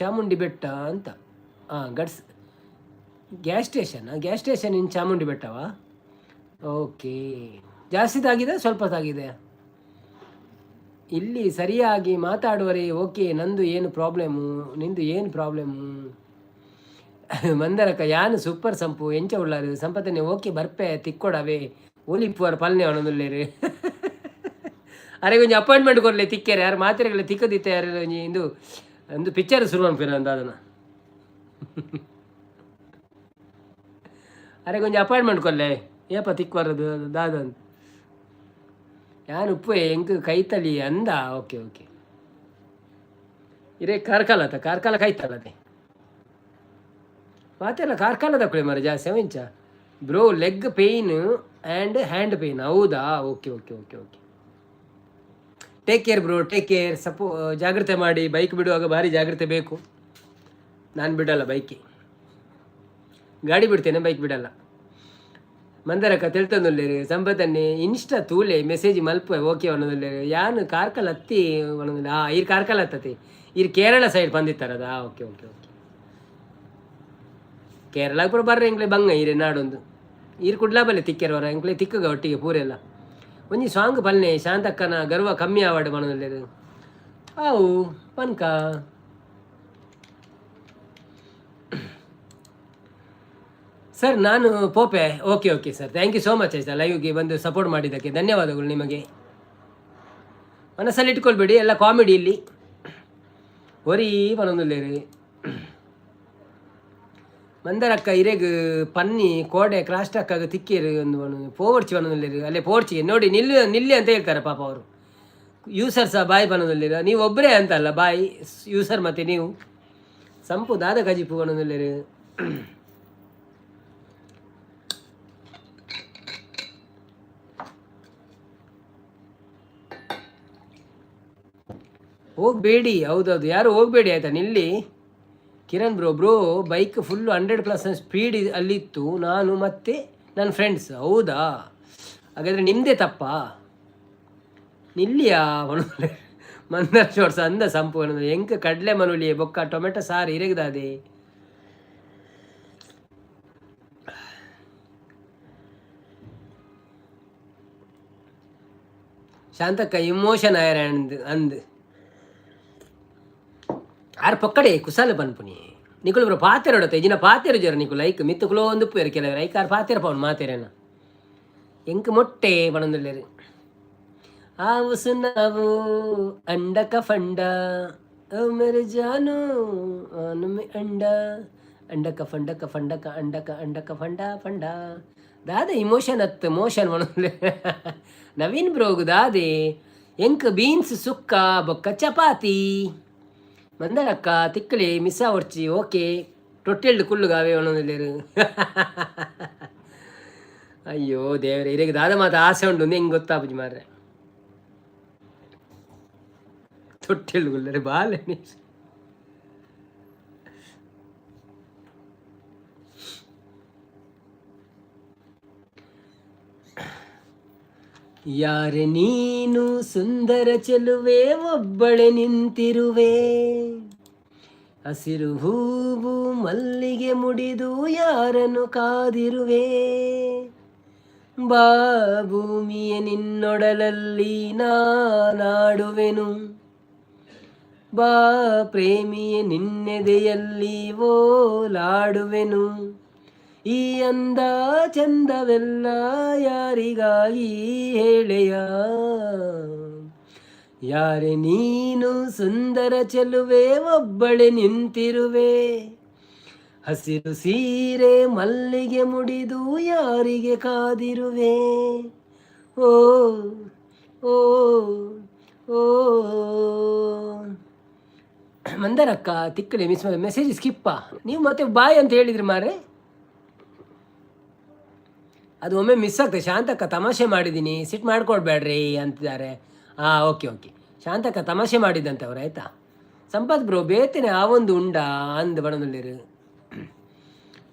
ಚಾಮುಂಡಿ ಬೆಟ್ಟ ಅಂತ. ಗಡ್ಸ್ ಗ್ಯಾಸ್ ಸ್ಟೇಷನ್ ಇನ್ನು ಚಾಮುಂಡಿ ಬೆಟ್ಟವಾ? ಓಕೆ, ಜಾಸ್ತಿ ತಾಗಿದೆ ಸ್ವಲ್ಪ ತಾಗಿದೆ? ಇಲ್ಲಿ ಸರಿಯಾಗಿ ಮಾತಾಡುವರೆ. ಓಕೆ, ನಂದು ಏನು ಪ್ರಾಬ್ಲಮ್ಮು? ನಿಂದು ಏನು ಪ್ರಾಬ್ಲಮ್ಮು? ಮಂದರಕ ಯಾನು ಸೂಪರ್ ಸಂಪು ಎಂಚ ಉಳ್ಳಾರು ಸಂಪತ್ತನೆ. ಓಕೆ ಬರ್ಪೆ ತಿಕ್ಕೊಡವೆ ಓಲಿಪ್ಪುವರ ಪಲ್ನೆ ಅವನೊಂದುಲ್ಲೇರು. ಅರೆ ಕೊಂಚ ಅಪಾಯಿಂಟ್ಮೆಂಟ್ ಕೊಡಲೆ ತಿಕ್ಕೇರೆ ಯಾರು ಮಾತ್ರೆಗಳ ತಿಕ್ಕದಿತ್ತೆ ಯಾರು ಇಂದು ಒಂದು ಪಿಕ್ಚರ್ ಶುರು ಅನ್ಪಿರ ಅಂತ ಅದನ್ನು. ಅರೆ ಕೊಂಚ ಅಪಾಯಿಂಟ್ಮೆಂಟ್ ಕೊಡ್ಲೆ ಏಪ ತಿಕ್ಬಾರದು ದಾದ ಅಂತ ಯಾನು ಉಪ್ಪು ಹೆಂಗೆ ಕೈತಲಿ ಅಂದ. ಓಕೆ ಓಕೆ, ಇರೇ ಕಾರ್ಕಾಲ ಕೈತಲ್ಲದೆ ಮಾತೆಲ್ಲ ಕಾರ್ಕಾಲ ತಗೊಳ್ಳಿ ಮರ ಜಾಸ್ತಿ ಅವೆಂಚ bro. Leg pain and hand pain. ಹೌದಾ? Okay okay okay okay. Take care bro, take care. ಜಾಗ್ರತೆ ಮಾಡಿ. ಬೈಕ್ ಬಿಡುವಾಗ ಭಾರಿ ಜಾಗ್ರತೆ ಬೇಕು. ನಾನು ಬಿಡಲ್ಲ ಬೈಕೆ, ಗಾಡಿ ಬಿಡ್ತೇನೆ, ಬೈಕ್ ಬಿಡಲ್ಲ. ಮಂದರಕ್ಕ ತಿಳ್ತಂದುಲ್ಲೇರು ಸಂಪತ್ತನ್ನೇ ಇನ್ಸ್ಟಾ ತೂಲೆ ಮೆಸೇಜ್ ಮಲ್ಪ ಓಕೆ ಅನ್ನೋದಿಲ್ಲೇರು ಯಾನು ಕಾರ್ಕಲ್ ಹತ್ತಿ ಅನ್ನೋದಿಲ್ಲ ಈರ್ ಕಾರ್ಕಲ್ ಹತ್ತತಿ ಈರ್ ಕೇರಳ ಸೈಡ್ ಬಂದಿತ್ತಾರದ ಓಕೆ ಓಕೆ ಓಕೆ ಕೇರಳಕ್ಕೆ ಪೂರ ಬರ್ರೆ ಎಂಕ್ಲೆ ಬಂಗ ಈರೆ ನಾಡೊಂದು ಈರ್ ಕುಡ್ಲಾ ಬಲ್ಲೆ ತಿಕ್ಕೆರವರ ಎಂಕ್ಲೆ ತಿಕ್ಕಗ ಒಟ್ಟಿಗೆ ಪೂರೆಲ್ಲ ಒಂಜಿ ಸಾಂಗ್ ಪಲ್ಲೆ ಶಾಂತಕ್ಕನ ಗರ್ವ ಕಮ್ಮಿ ಆವಾಡು ಮಾಡೋದಿಲ್ಲೇರು ಅವು ಪನ್ಕ ಸರ್ ನಾನು ಪೋಪೆ okay okay sir thank you so much ಆಯ್ತಾ ಲೈವ್ಗೆ ಬಂದು ಸಪೋರ್ಟ್ ಮಾಡಿದ್ದಕ್ಕೆ ಧನ್ಯವಾದಗಳು ನಿಮಗೆ ಮನಸ್ಸಲ್ಲಿ ಇಟ್ಕೊಳ್ಬೇಡಿ ಎಲ್ಲ ಕಾಮಿಡಿ ಇಲ್ಲಿ ಒರಿ ಪನೊಂದುಲ್ಲೇರಿ ಮಂದರಕ್ಕ ಇರೆಗ್ ಪನ್ನಿ ಕೋಡೆ ಕ್ರಾಸ್ಟಕ್ಕಾಗ ತಿಕ್ಕೇರಿ ಒಂದು ಪೋವರ್ಚಿ ಪನೊಂದುಲ್ಲೇರಿ ಅಲ್ಲೇ ಪೋರ್ಚಿ ನೋಡಿ ನಿಲ್ಲಿ ಅಂತ ಹೇಳ್ತಾರೆ ಪಾಪ ಅವರು ಯೂಸರ್ ಸಹ ಬಾಯಿ ಪನೊಂದುಲ್ಲೇರಿ ನೀವು ಒಬ್ಬರೇ ಅಂತಲ್ಲ ಬಾಯಿ ಯೂಸರ್ ಮತ್ತೆ ನೀವು ಸಂಪು ದಾದ ಕಜಿಪು ಪನೊಂದುಲ್ಲೇರಿ ಹೋಗಬೇಡಿ ಹೌದೌದು ಯಾರು ಹೋಗಬೇಡಿ ಆಯಿತಾ ನಿಲ್ಲಿ Kiran bro bike full 100+ speed ಅಲ್ಲಿತ್ತು ನಾನು ಮತ್ತೆ ನನ್ನ ಫ್ರೆಂಡ್ಸ್ ಹೌದಾ ಹಾಗಾದರೆ ನಿಮ್ಮದೇ ತಪ್ಪಾ ನಿಲ್ಲಿಯಾ ಮನುಲೆ ಮಂದರ್ ಶೋರ್ಸ್ ಅಂದ ಸಂಪು ಅನ್ನೋದು ಎಂಕ ಕಡಲೆ ಮನುಲಿ ಬೊಕ್ಕ ಟೊಮೆಟೊ ಸಾರು ಇರಗದಾದೆ ಶಾಂತಕ್ಕ ಇಮೋಷನ್ ಆಯರ ಅಂದ್ ಆರು ಪಕ್ಕಡೆ ಕುಸಾಲ ಪನ್ಪುನಿ ನಿಕುಲು ಬ್ರೋ ಪಾತೆರ ಹೊಡತೆ ಇಜಿನ ಪಾತೆರು ಜರ ನಿಕು ಲೈಕ್ ಮಿತ್ತುಕುಲೋ ಒಂದು ಪೇರು ಕೆಲವರು ಐಕ್ ಆರು ಪಾತೆರ ಪವನ್ ಮಾತೆರೇನ ಎಂಕ್ ಮೊಟ್ಟೆ ಪಣಂದುಲ್ಲೇರು ಆವು ಸುನಾವು ಅಂಡಕ ಫಂಡ ಮೇರೆ ಜಾನು ಆನುಮೆ ಅಂಡ ಅಂಡಕ ಫಂಡಕ ಫಂಡಕ ಅಂಡಕ ಅಂಡಕ ಫಂಡ ಫಂಡ ದಾದ ಇಮೋಷನ್ ಹತ್ತು ಮೋಷನ್ ಪಣಂದುಲ್ಲೆ ನವೀನ್ ಬ್ರೋಗು ದಾದೆ ಎಂಕ್ ಬೀನ್ಸ್ ಸುಕ್ಕ ಬೊಕ್ಕ ಚಪಾತಿ ಮಂದರಕ್ಕ ತಿಕ್ಕಲಿ ಮಿಸ್ ಹೊಡ್ಚಿ ಓಕೆ ಟೊಟ್ಟೆಲ್ಡು ಕುಳ್ಳುಗಾವೆ ಒಣೊಂದಿಲ್ಲೇರು ಅಯ್ಯೋ ದೇವ್ರೆ ಇರಗೆ ದಾದ ಮಾತು ಆಸೆ ಉಂಟು ಹೆಂಗೆ ಗೊತ್ತಾಪುಜಿ ಮಾರ್ರೆ ತೊಟ್ಟೆಲ್ಡು ಕುಳ್ಳರೆ ಬಾಲೆ ಯಾರೆ ನೀನು ಸುಂದರ ಚೆಲುವೆ ಒಬ್ಬಳೆ ನಿಂತಿರುವೆ ಹಸಿರು ಹೂವು ಮಲ್ಲಿಗೆ ಮುಡಿದು ಯಾರನ್ನು ಕಾದಿರುವೆ ಬಾ ಭೂಮಿಯ ನಿನ್ನೊಡಲಲ್ಲಿ ನಾಡುವೆನು ಬಾ ಪ್ರೇಮಿಯ ನಿನ್ನೆದೆಯಲ್ಲಿ ಓಲಾಡುವೆನು ಈ ಅಂದ ಚಂದವೆಲ್ಲ ಯಾರಿಗಾಗಿ ಹೇಳೆಯ ಯಾರೆ ನೀನು ಸುಂದರ ಚೆಲುವೆ ಒಬ್ಬಳೆ ನಿಂತಿರುವೆ ಹಸಿರು ಸೀರೆ ಮಲ್ಲಿಗೆ ಮುಡಿದು ಯಾರಿಗೆ ಕಾದಿರುವೆ ಓ ಓ ಓ ಮಂದರಕ್ಕ ತಿಕ್ಕಲೆ ಮೆಸೇಜ್ ಸ್ಕಿಪ್ಪ ನೀವು ಮತ್ತೆ ಬಾಯ್ ಅಂತ ಹೇಳಿದ್ರಿ ಮಾರೆ ಅದು ಒಮ್ಮೆ ಮಿಸ್ ಆಗ್ತದೆ ಶಾಂತಕ್ಕ ತಮಾಷೆ ಮಾಡಿದ್ದೀನಿ ಸಿಟ್ ಮಾಡ್ಕೊಡ್ಬೇಡ್ರಿ ಅಂತಿದ್ದಾರೆ ಓಕೆ ಓಕೆ ಶಾಂತಕ್ಕ ತಮಾಷೆ ಮಾಡಿದ್ದಂತವ್ರು ಆಯಿತಾ ಸಂಪತ್ ಬ್ರೋ ಬೇತೇನೆ ಆ ಒಂದು ಉಂಡ ಅಂದು ಬಣದಲ್ಲಿರು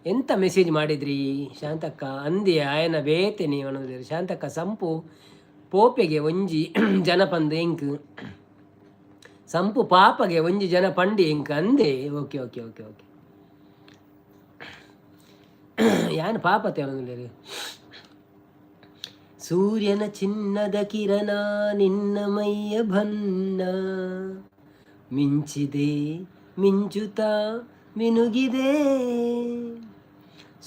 ಎಂತ ಮೆಸೇಜ್ ಮಾಡಿದ್ರಿ ಶಾಂತಕ್ಕ ಅಂದಿ ಆಯನ ಬೇತೇನೆ ಬಣದಲ್ಲಿರು ಶಾಂತಕ್ಕ ಸಂಪು ಪೋಪೆಗೆ ಒಂಜಿ ಜನ ಪಂದು ಎಂಕ್ ಸಂಪು ಪಾಪಗೆ ಒಂಜಿ ಜನ ಪಂಡಿ ಎಂಕ್ ಅಂದೆ ಓಕೆ ಓಕೆ ಓಕೆ ಓಕೆ ಯಾನು ಪಾಪತೆ ಬಣದಲ್ಲಿರು ಸೂರ್ಯನ ಚಿನ್ನದ ಕಿರಣ ನಿನ್ನ ಮೈಯ ಬನ್ನ ಮಿಂಚಿದೆ ಮಿಂಚುತ್ತ ಮಿನುಗಿದೆ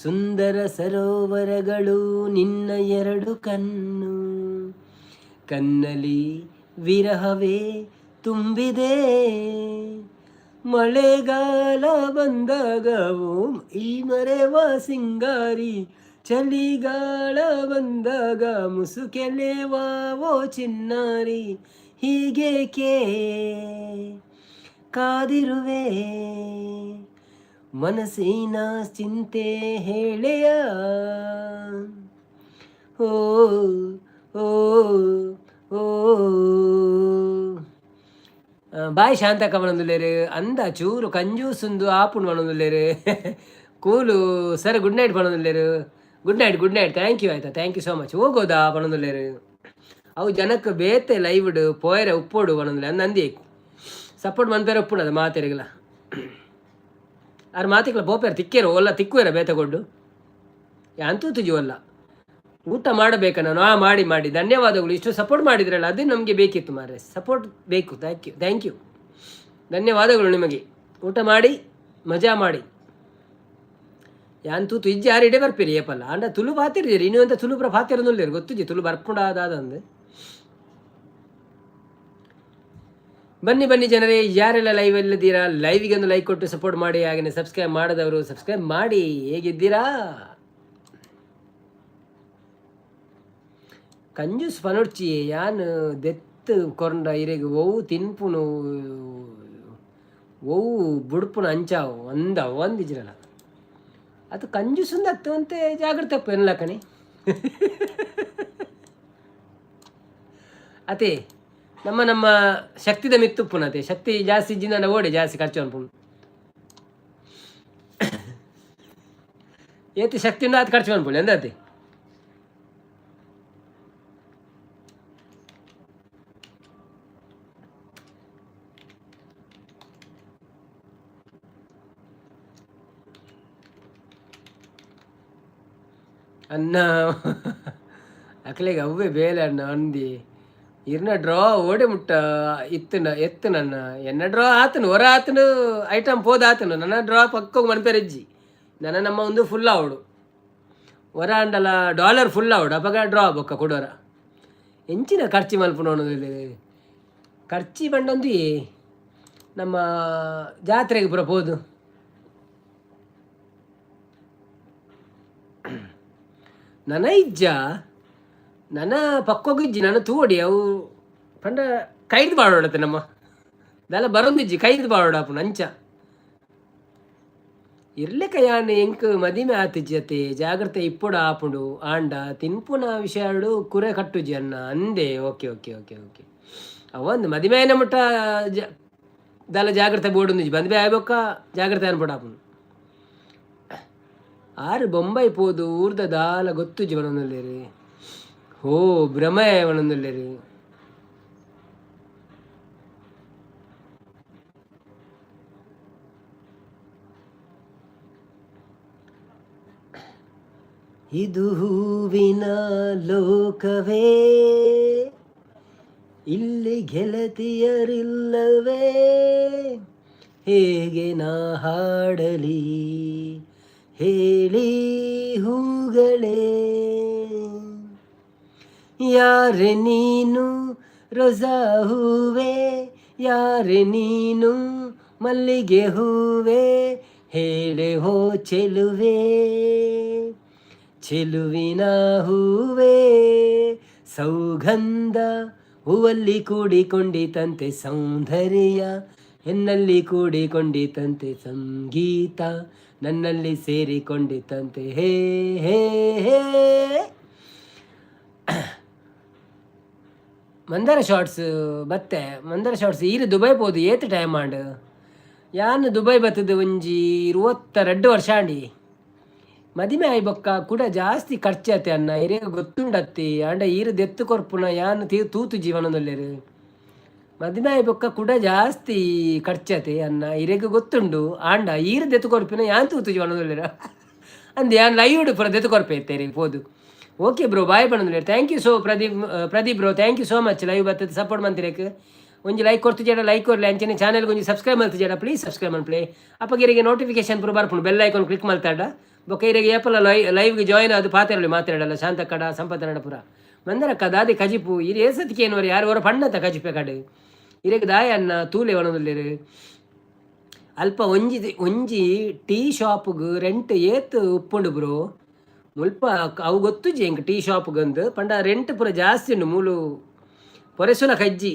ಸುಂದರ ಸರೋವರಗಳು ನಿನ್ನ ಎರಡು ಕಣ್ಣು ಕಣ್ಣಲ್ಲಿ ವಿರಹವೇ ತುಂಬಿದೆ ಮಳೆಗಾಲ ಬಂದಾಗ ಈ ಮರೆವ ಸಿಂಗಾರಿ ಚಳಿಗಾಲ ಬಂದಾಗ ಮುಸುಕೆಲೆವಾವೋ ಚಿನ್ನಾರಿ ಹೀಗೇಕೆ ಕಾದಿರುವೆ ಮನಸ್ಸಿನ ಚಿಂತೆ ಹೇಳೆಯ ಓ ಓ ಓ ಬಾಯ್ ಶಾಂತಕ್ಕ ಮನೊಂದುಲ್ಲೇರು ಅಂದ ಚೂರು ಕಂಜೂಸುಂದು ಆಪುಂಡು ಮನೊಂದುಲ್ಲೇರು ಕೂಲು ಸರ್ ಗುಡ್ ನೈಟ್ ಪಣೊಂದುಲ್ಲೇರು ಗುಡ್ ನೈಟ್ ಥ್ಯಾಂಕ್ ಯು ಆಯ್ತಾ, ಥ್ಯಾಂಕ್ ಯು ಸೋ ಮಚ್. ಹೋಗೋದಾ ಪಣೊಂದುಲ್ಲೇರು ಅವು ಜನಕ್ಕೆ ಬೇತೆ ಲೈವ್ಡ್ ಪೋಯರೆ ಉಪ್ಪೋಡು ಪಣೊಂದುಲ್ಲೆ ಅಂದಿ ಸಪೋರ್ಟ್ ಮನ್ಪೇರೆ ಉಪ್ಪುಣದ ಮಾತೆರಿಗಲ ಆರು ಮಾತಿಗಳ ಬೋಪೇರು ತಿಕ್ಕೇರು ಒಲ್ಲ ತಿಕ್ಕುವೇರ ಬೇತಗೊಡ್ಡು ಅಂತೂ ತುಜುವಲ್ಲ. ಊಟ ಮಾಡಬೇಕಾ ನಾನು? ಮಾಡಿ ಧನ್ಯವಾದಗಳು. ಇಷ್ಟು ಸಪೋರ್ಟ್ ಮಾಡಿದ್ರಲ್ಲ ಅದು ನಮಗೆ ಬೇಕಿತ್ತು ಮಾರೆ, ಸಪೋರ್ಟ್ ಬೇಕು. ಥ್ಯಾಂಕ್ ಯು ಧನ್ಯವಾದಗಳು ನಿಮಗೆ. ಊಟ ಮಾಡಿ ಮಜಾ ಮಾಡಿ. ಯಾನ್ ತೂತು ಇಜ್ಜಿ ಆರಿಡೆ ಬರ್ಪೇರಿ ಏಪಲ್ಲ ಅಂಡ ತುಳು ಪಾತಿರ್ತೀರಿ ಇನ್ನೂ ಅಂತ ತುಳು ಪುರ ಪಾತಿರೊಂದುಲ್ಲೇರು ಗೊತ್ತುಜಿ ತುಳು ಬರ್ಪುಂಡಾದಂದು. ಬನ್ನಿ ಜನರೇ, ಯಾರೆಲ್ಲ ಲೈವ್ ಅಲ್ಲಿದ್ದೀರಾ ಲೈವಿಗೆ ಒಂದು ಲೈಕ್ ಕೊಟ್ಟು ಸಪೋರ್ಟ್ ಮಾಡಿ. ಹಾಗೆಯೇ ಸಬ್ಸ್ಕ್ರೈಬ್ ಮಾಡದವರು ಸಬ್ಸ್ಕ್ರೈಬ್ ಮಾಡಿ. ಹೇಗಿದ್ದೀರಾ? ಕಂಜೂಸ್ ಪನೊಡ್ಚಿ ಯಾನ್ ದೆತ್ತು ಕೊರಂಡ ಇರೆಗ್ ಒವು ತಿನ್ಪುನು ಒವು ಬುಡ್ಪುನ ಅಂಚಾವು ಒಂದಿಜ್ರಲ್ಲ ಅದು ಕಂಜೂಸಂದು ಹತ್ತು ಅಂತೆ ಜಾಗ್ರತಪ್ಪು ಎನ್ನಲ ಕಣಿ ಅದೇ ನಮ್ಮ ಶಕ್ತಿದ ಮಿತ್ತುಪ್ಪುನತೆ ಶಕ್ತಿ ಜಾಸ್ತಿ ಇಜ್ಜಿಂದ ಓಡಿ ಜಾಸ್ತಿ ಖರ್ಚು ಅನ್ಪುಣು ಏತಿ ಶಕ್ತಿ ಉಂಡು ಅದು ಖರ್ಚು ಅನ್ಪುಣಿ ಎಂದತೆ ಅನ್ನ ಅಕ್ಲೆಗೆ ಅವ್ವೇ ಬೇಲೆ ಅಣ್ಣ ಅಂದಿ ಇರ್ನ ಡ್ರಾ ಓಡೆ ಮುಟ್ಟ ಎತ್ತು ನನ್ನ ಎನ್ನ ಡ್ರಾ ಆತನು ಹೊರ ಆತನು ಐಟಮ್ ಪೋದ ಆತನು ನನ್ನ ಡ್ರಾ ಪಕ್ಕೋಗಿ ಮನ್ಪೇರೆಜ್ಜಿ ನನ್ನ ನಮ್ಮ ಒಂದು ಫುಲ್ ಆವಡು ಹೊರ ಅಂಡಲ ಡಾಲರ್ ಫುಲ್ ಆವಡು ಅಪಗ ಡ್ರಾ ಬೊಕ್ಕ ಕೊಡೋರ ಎಂಚಿನ ಖರ್ಚಿ ಮಲ್ಪುನೋಣದಲ್ಲಿ ಖರ್ಚಿ ಬಂಡೊಂದು ನಮ್ಮ ಜಾತ್ರೆಗೆ ಪುರ ಪೋದು ನನ್ನ ಇಜ್ಜ ನನ್ನ ಪಕ್ಕೋಗಿಜ್ಜಿ ನನ್ನ ತೂಡಿ ಅವು ಪಂಡ ಕೈದು ಬಾಡೋಡತ್ತೆ ನಮ್ಮ ದಲ್ಲ ಬರೊಂದಿಜ್ಜಿ ಕೈದು ಬಾಡೋಡಪ್ಪು ನಂಚ ಇರ್ಲಿಕ್ಕ ಯಾನ್ ಎಂಕ್ ಮದಿಮೆ ಆತಿಜ್ಜಿ ಅತ್ತೆ ಜಾಗ್ರತೆ ಇಪ್ಪುಡು ಆಪುಂಡು ಆಂಡ ತಿನ್ಪುನ ವಿಷಯಡು ಕುರೆ ಕಟ್ಟುಜಿ ಅನ್ನ ಅಂದೆ. ಓಕೆ ಅವಂದು ಮದಿಮೆ ಮುಟ್ಟ ದಲ್ಲ ಜಾಗ್ರತೆ ಬೋಡುಂದಿಜ್ಜಿ ಮದಿಮೆ ಆಗ್ಬೇಕ ಜಾಗ್ರತೆ ಅನ್ಬಿಡ ಆಪುಂಡು ಆರು ಬೊಂಬೈ ಪೋದು ಊರ್ದ ದಾಲ ಗೊತ್ತು ಜೀವನದಲ್ಲಿರಿ ಹೋ ಭ್ರಮೆ ಅವನದಲ್ಲಿರಿ ಇದು ಹೂವಿನ ಲೋಕವೇ ಇಲ್ಲಿ ಗೆಳತಿಯರಿಲ್ಲವೇ ಹೇಗೆ ನಾ ಹಾಡಲಿ ಹೇಳಿ ಹೂಗಳೇ ಯಾರೆ ನೀನು ರೋಜಾ ಹೂವೇ ಯಾರೆ ನೀನು ಮಲ್ಲಿಗೆ ಹೂವೇ ಹೇಳೆ ಹೋ ಚೆಲುವೆ ಚೆಲುವಿನ ಹೂವೇ ಸೌಗಂಧ ಹೂವಲ್ಲಿ ಕೂಡಿಕೊಂಡಿತಂತೆ ಸೌಂದರ್ಯ ಎನ್ನಲ್ಲಿ ಕೂಡಿಕೊಂಡಿತಂತೆ ಸಂಗೀತ ನನ್ನಲ್ಲಿ ಸೇರಿಕೊಂಡಿತಂತೆ ಹೇ ಹೇ ಹೇ ಮಂದಾರ ಶಾರ್ಟ್ಸ್ ಬತ್ತೆ ಮಂದಾರ ಶಾರ್ಟ್ಸ್ ಈರು ದುಬೈ ಪೋದು ಏತ್ ಟೈಮ್ ಆಂಡ್ ಯಾನ್ ದುಬೈ ಬತ್ತದ ಒಂಜಿ 22 ವರ್ಷ ಆಂಡಿ ಮದಿಮೆ ಆಯ್ ಬೊಕ್ಕ ಕೂಡ ಜಾಸ್ತಿ ಖರ್ಚತೆ ಅನ್ನ ಹಿರಿಯ ಗೊತ್ತುಂಡತ್ತಿ ಅಂಡ ಈರು ದೆತ್ತು ಕೊರ್ಪುನ ಯಾನ್ ತೂತು ಜೀವನದಲ್ಲೇರು ಮದಿಮೆ ಆಯ್ ಬೊಕ್ಕ ಕೂಡ ಜಾಸ್ತಿ ಖರ್ಚತೆ ಅನ್ನ ಹಿರಿಯ ಗೊತ್ತುಂಡು ಆಂಡ ಈರು ದೆತ್ತು ಕೊರ್ಪಿನ ಯಾನ್ ತೂತು ಜೀವನದಲ್ಲೇರ ಅಂದ್ ಯಾನ್ ಲೈವ್ ಪುರ ದೆತ್ತು ಕೊರ್ಪೆ ಇತ್ತೇರಿ ಪೋದು. ಓಕೆ ಬ್ರೋ ಬಾಯ್ ಬಂದ್ರೆ thank you so Pradeep bro thank you so much live ಬರ್ತದೆ ಸಪೋರ್ಟ್ ಮಂತಿರಕ್ಕೆ ಒಂಜಿ ಲೈಕ್ ಕೊಡ್ತಿಜೇಡ ಲೈಕ್ ಕೊರ್ಲಿ ಅಂಚನೆ ಚಾನಲ್ಗೆ ಒಂಜಿ ಸಬ್ಸ್ಕ್ರೈಬ್ ಮಾಡ್ತಿಜೇಡ ಪ್ಲೀಸ್ ಸಬ್ಸ್ಕ್ರೈಬ್ ಮಾಡ್ಪ್ಲೇ ಅಪ್ಪಗಿರಿಗೆ ನೋಟಿಫಿಕೇಶನ್ ಪುರ ಬರ್ಪುಂಡು ಬೆಲ್ ಐಕಾನ್ ಕ್ಲಿಕ್ ಮಾಡ್ತಾಡ ಬೊಕ್ಕ ಇರಿಗೆ ಏಪಲ್ಲ ಲೈವ್ಗೆ ಜಾಯ್ನ್ ಅದು ಪಾತ್ರೆಯಲ್ಲಿ ಮಾತಾಡಲ್ಲ ಶಾಂತಕ್ಕಡ ಸಂಪತ್ತನಡ ಪುರ ಮಂದರಕ್ಕ ದಾದಿ ಕಜಿಪು ಇರು ಏಸತ್ತಿಗೆ ಏನೋರು ಯಾರು ಅವರ ಪಣ್ಣಂತ ಕಜಿಪೆ ಕಡೆ ಇರೆಗೆ ದಾಯ ಅನ್ನ ತೂಲೆ ಒಣದಲ್ಲಿ ಅಲ್ಪ ಒಂಜಿ ಟೀ ಶಾಪ್ಗೆ ರೆಂಟ್ ಏತ್ ಉಪ್ಪುಂಡು ಬ್ರೋ ಮುಲ್ಪ ಅವು ಗೊತ್ತು ಜಿ ಹೆಂಗೆ ಟೀ ಶಾಪ್ಗಂದು ಪಂಡ ರೆಂಟ್ ಪುರ ಜಾಸ್ತಿ ಉಂಡು ಮೂಲು ಪೊರೆಸುಲ ಕಜ್ಜಿ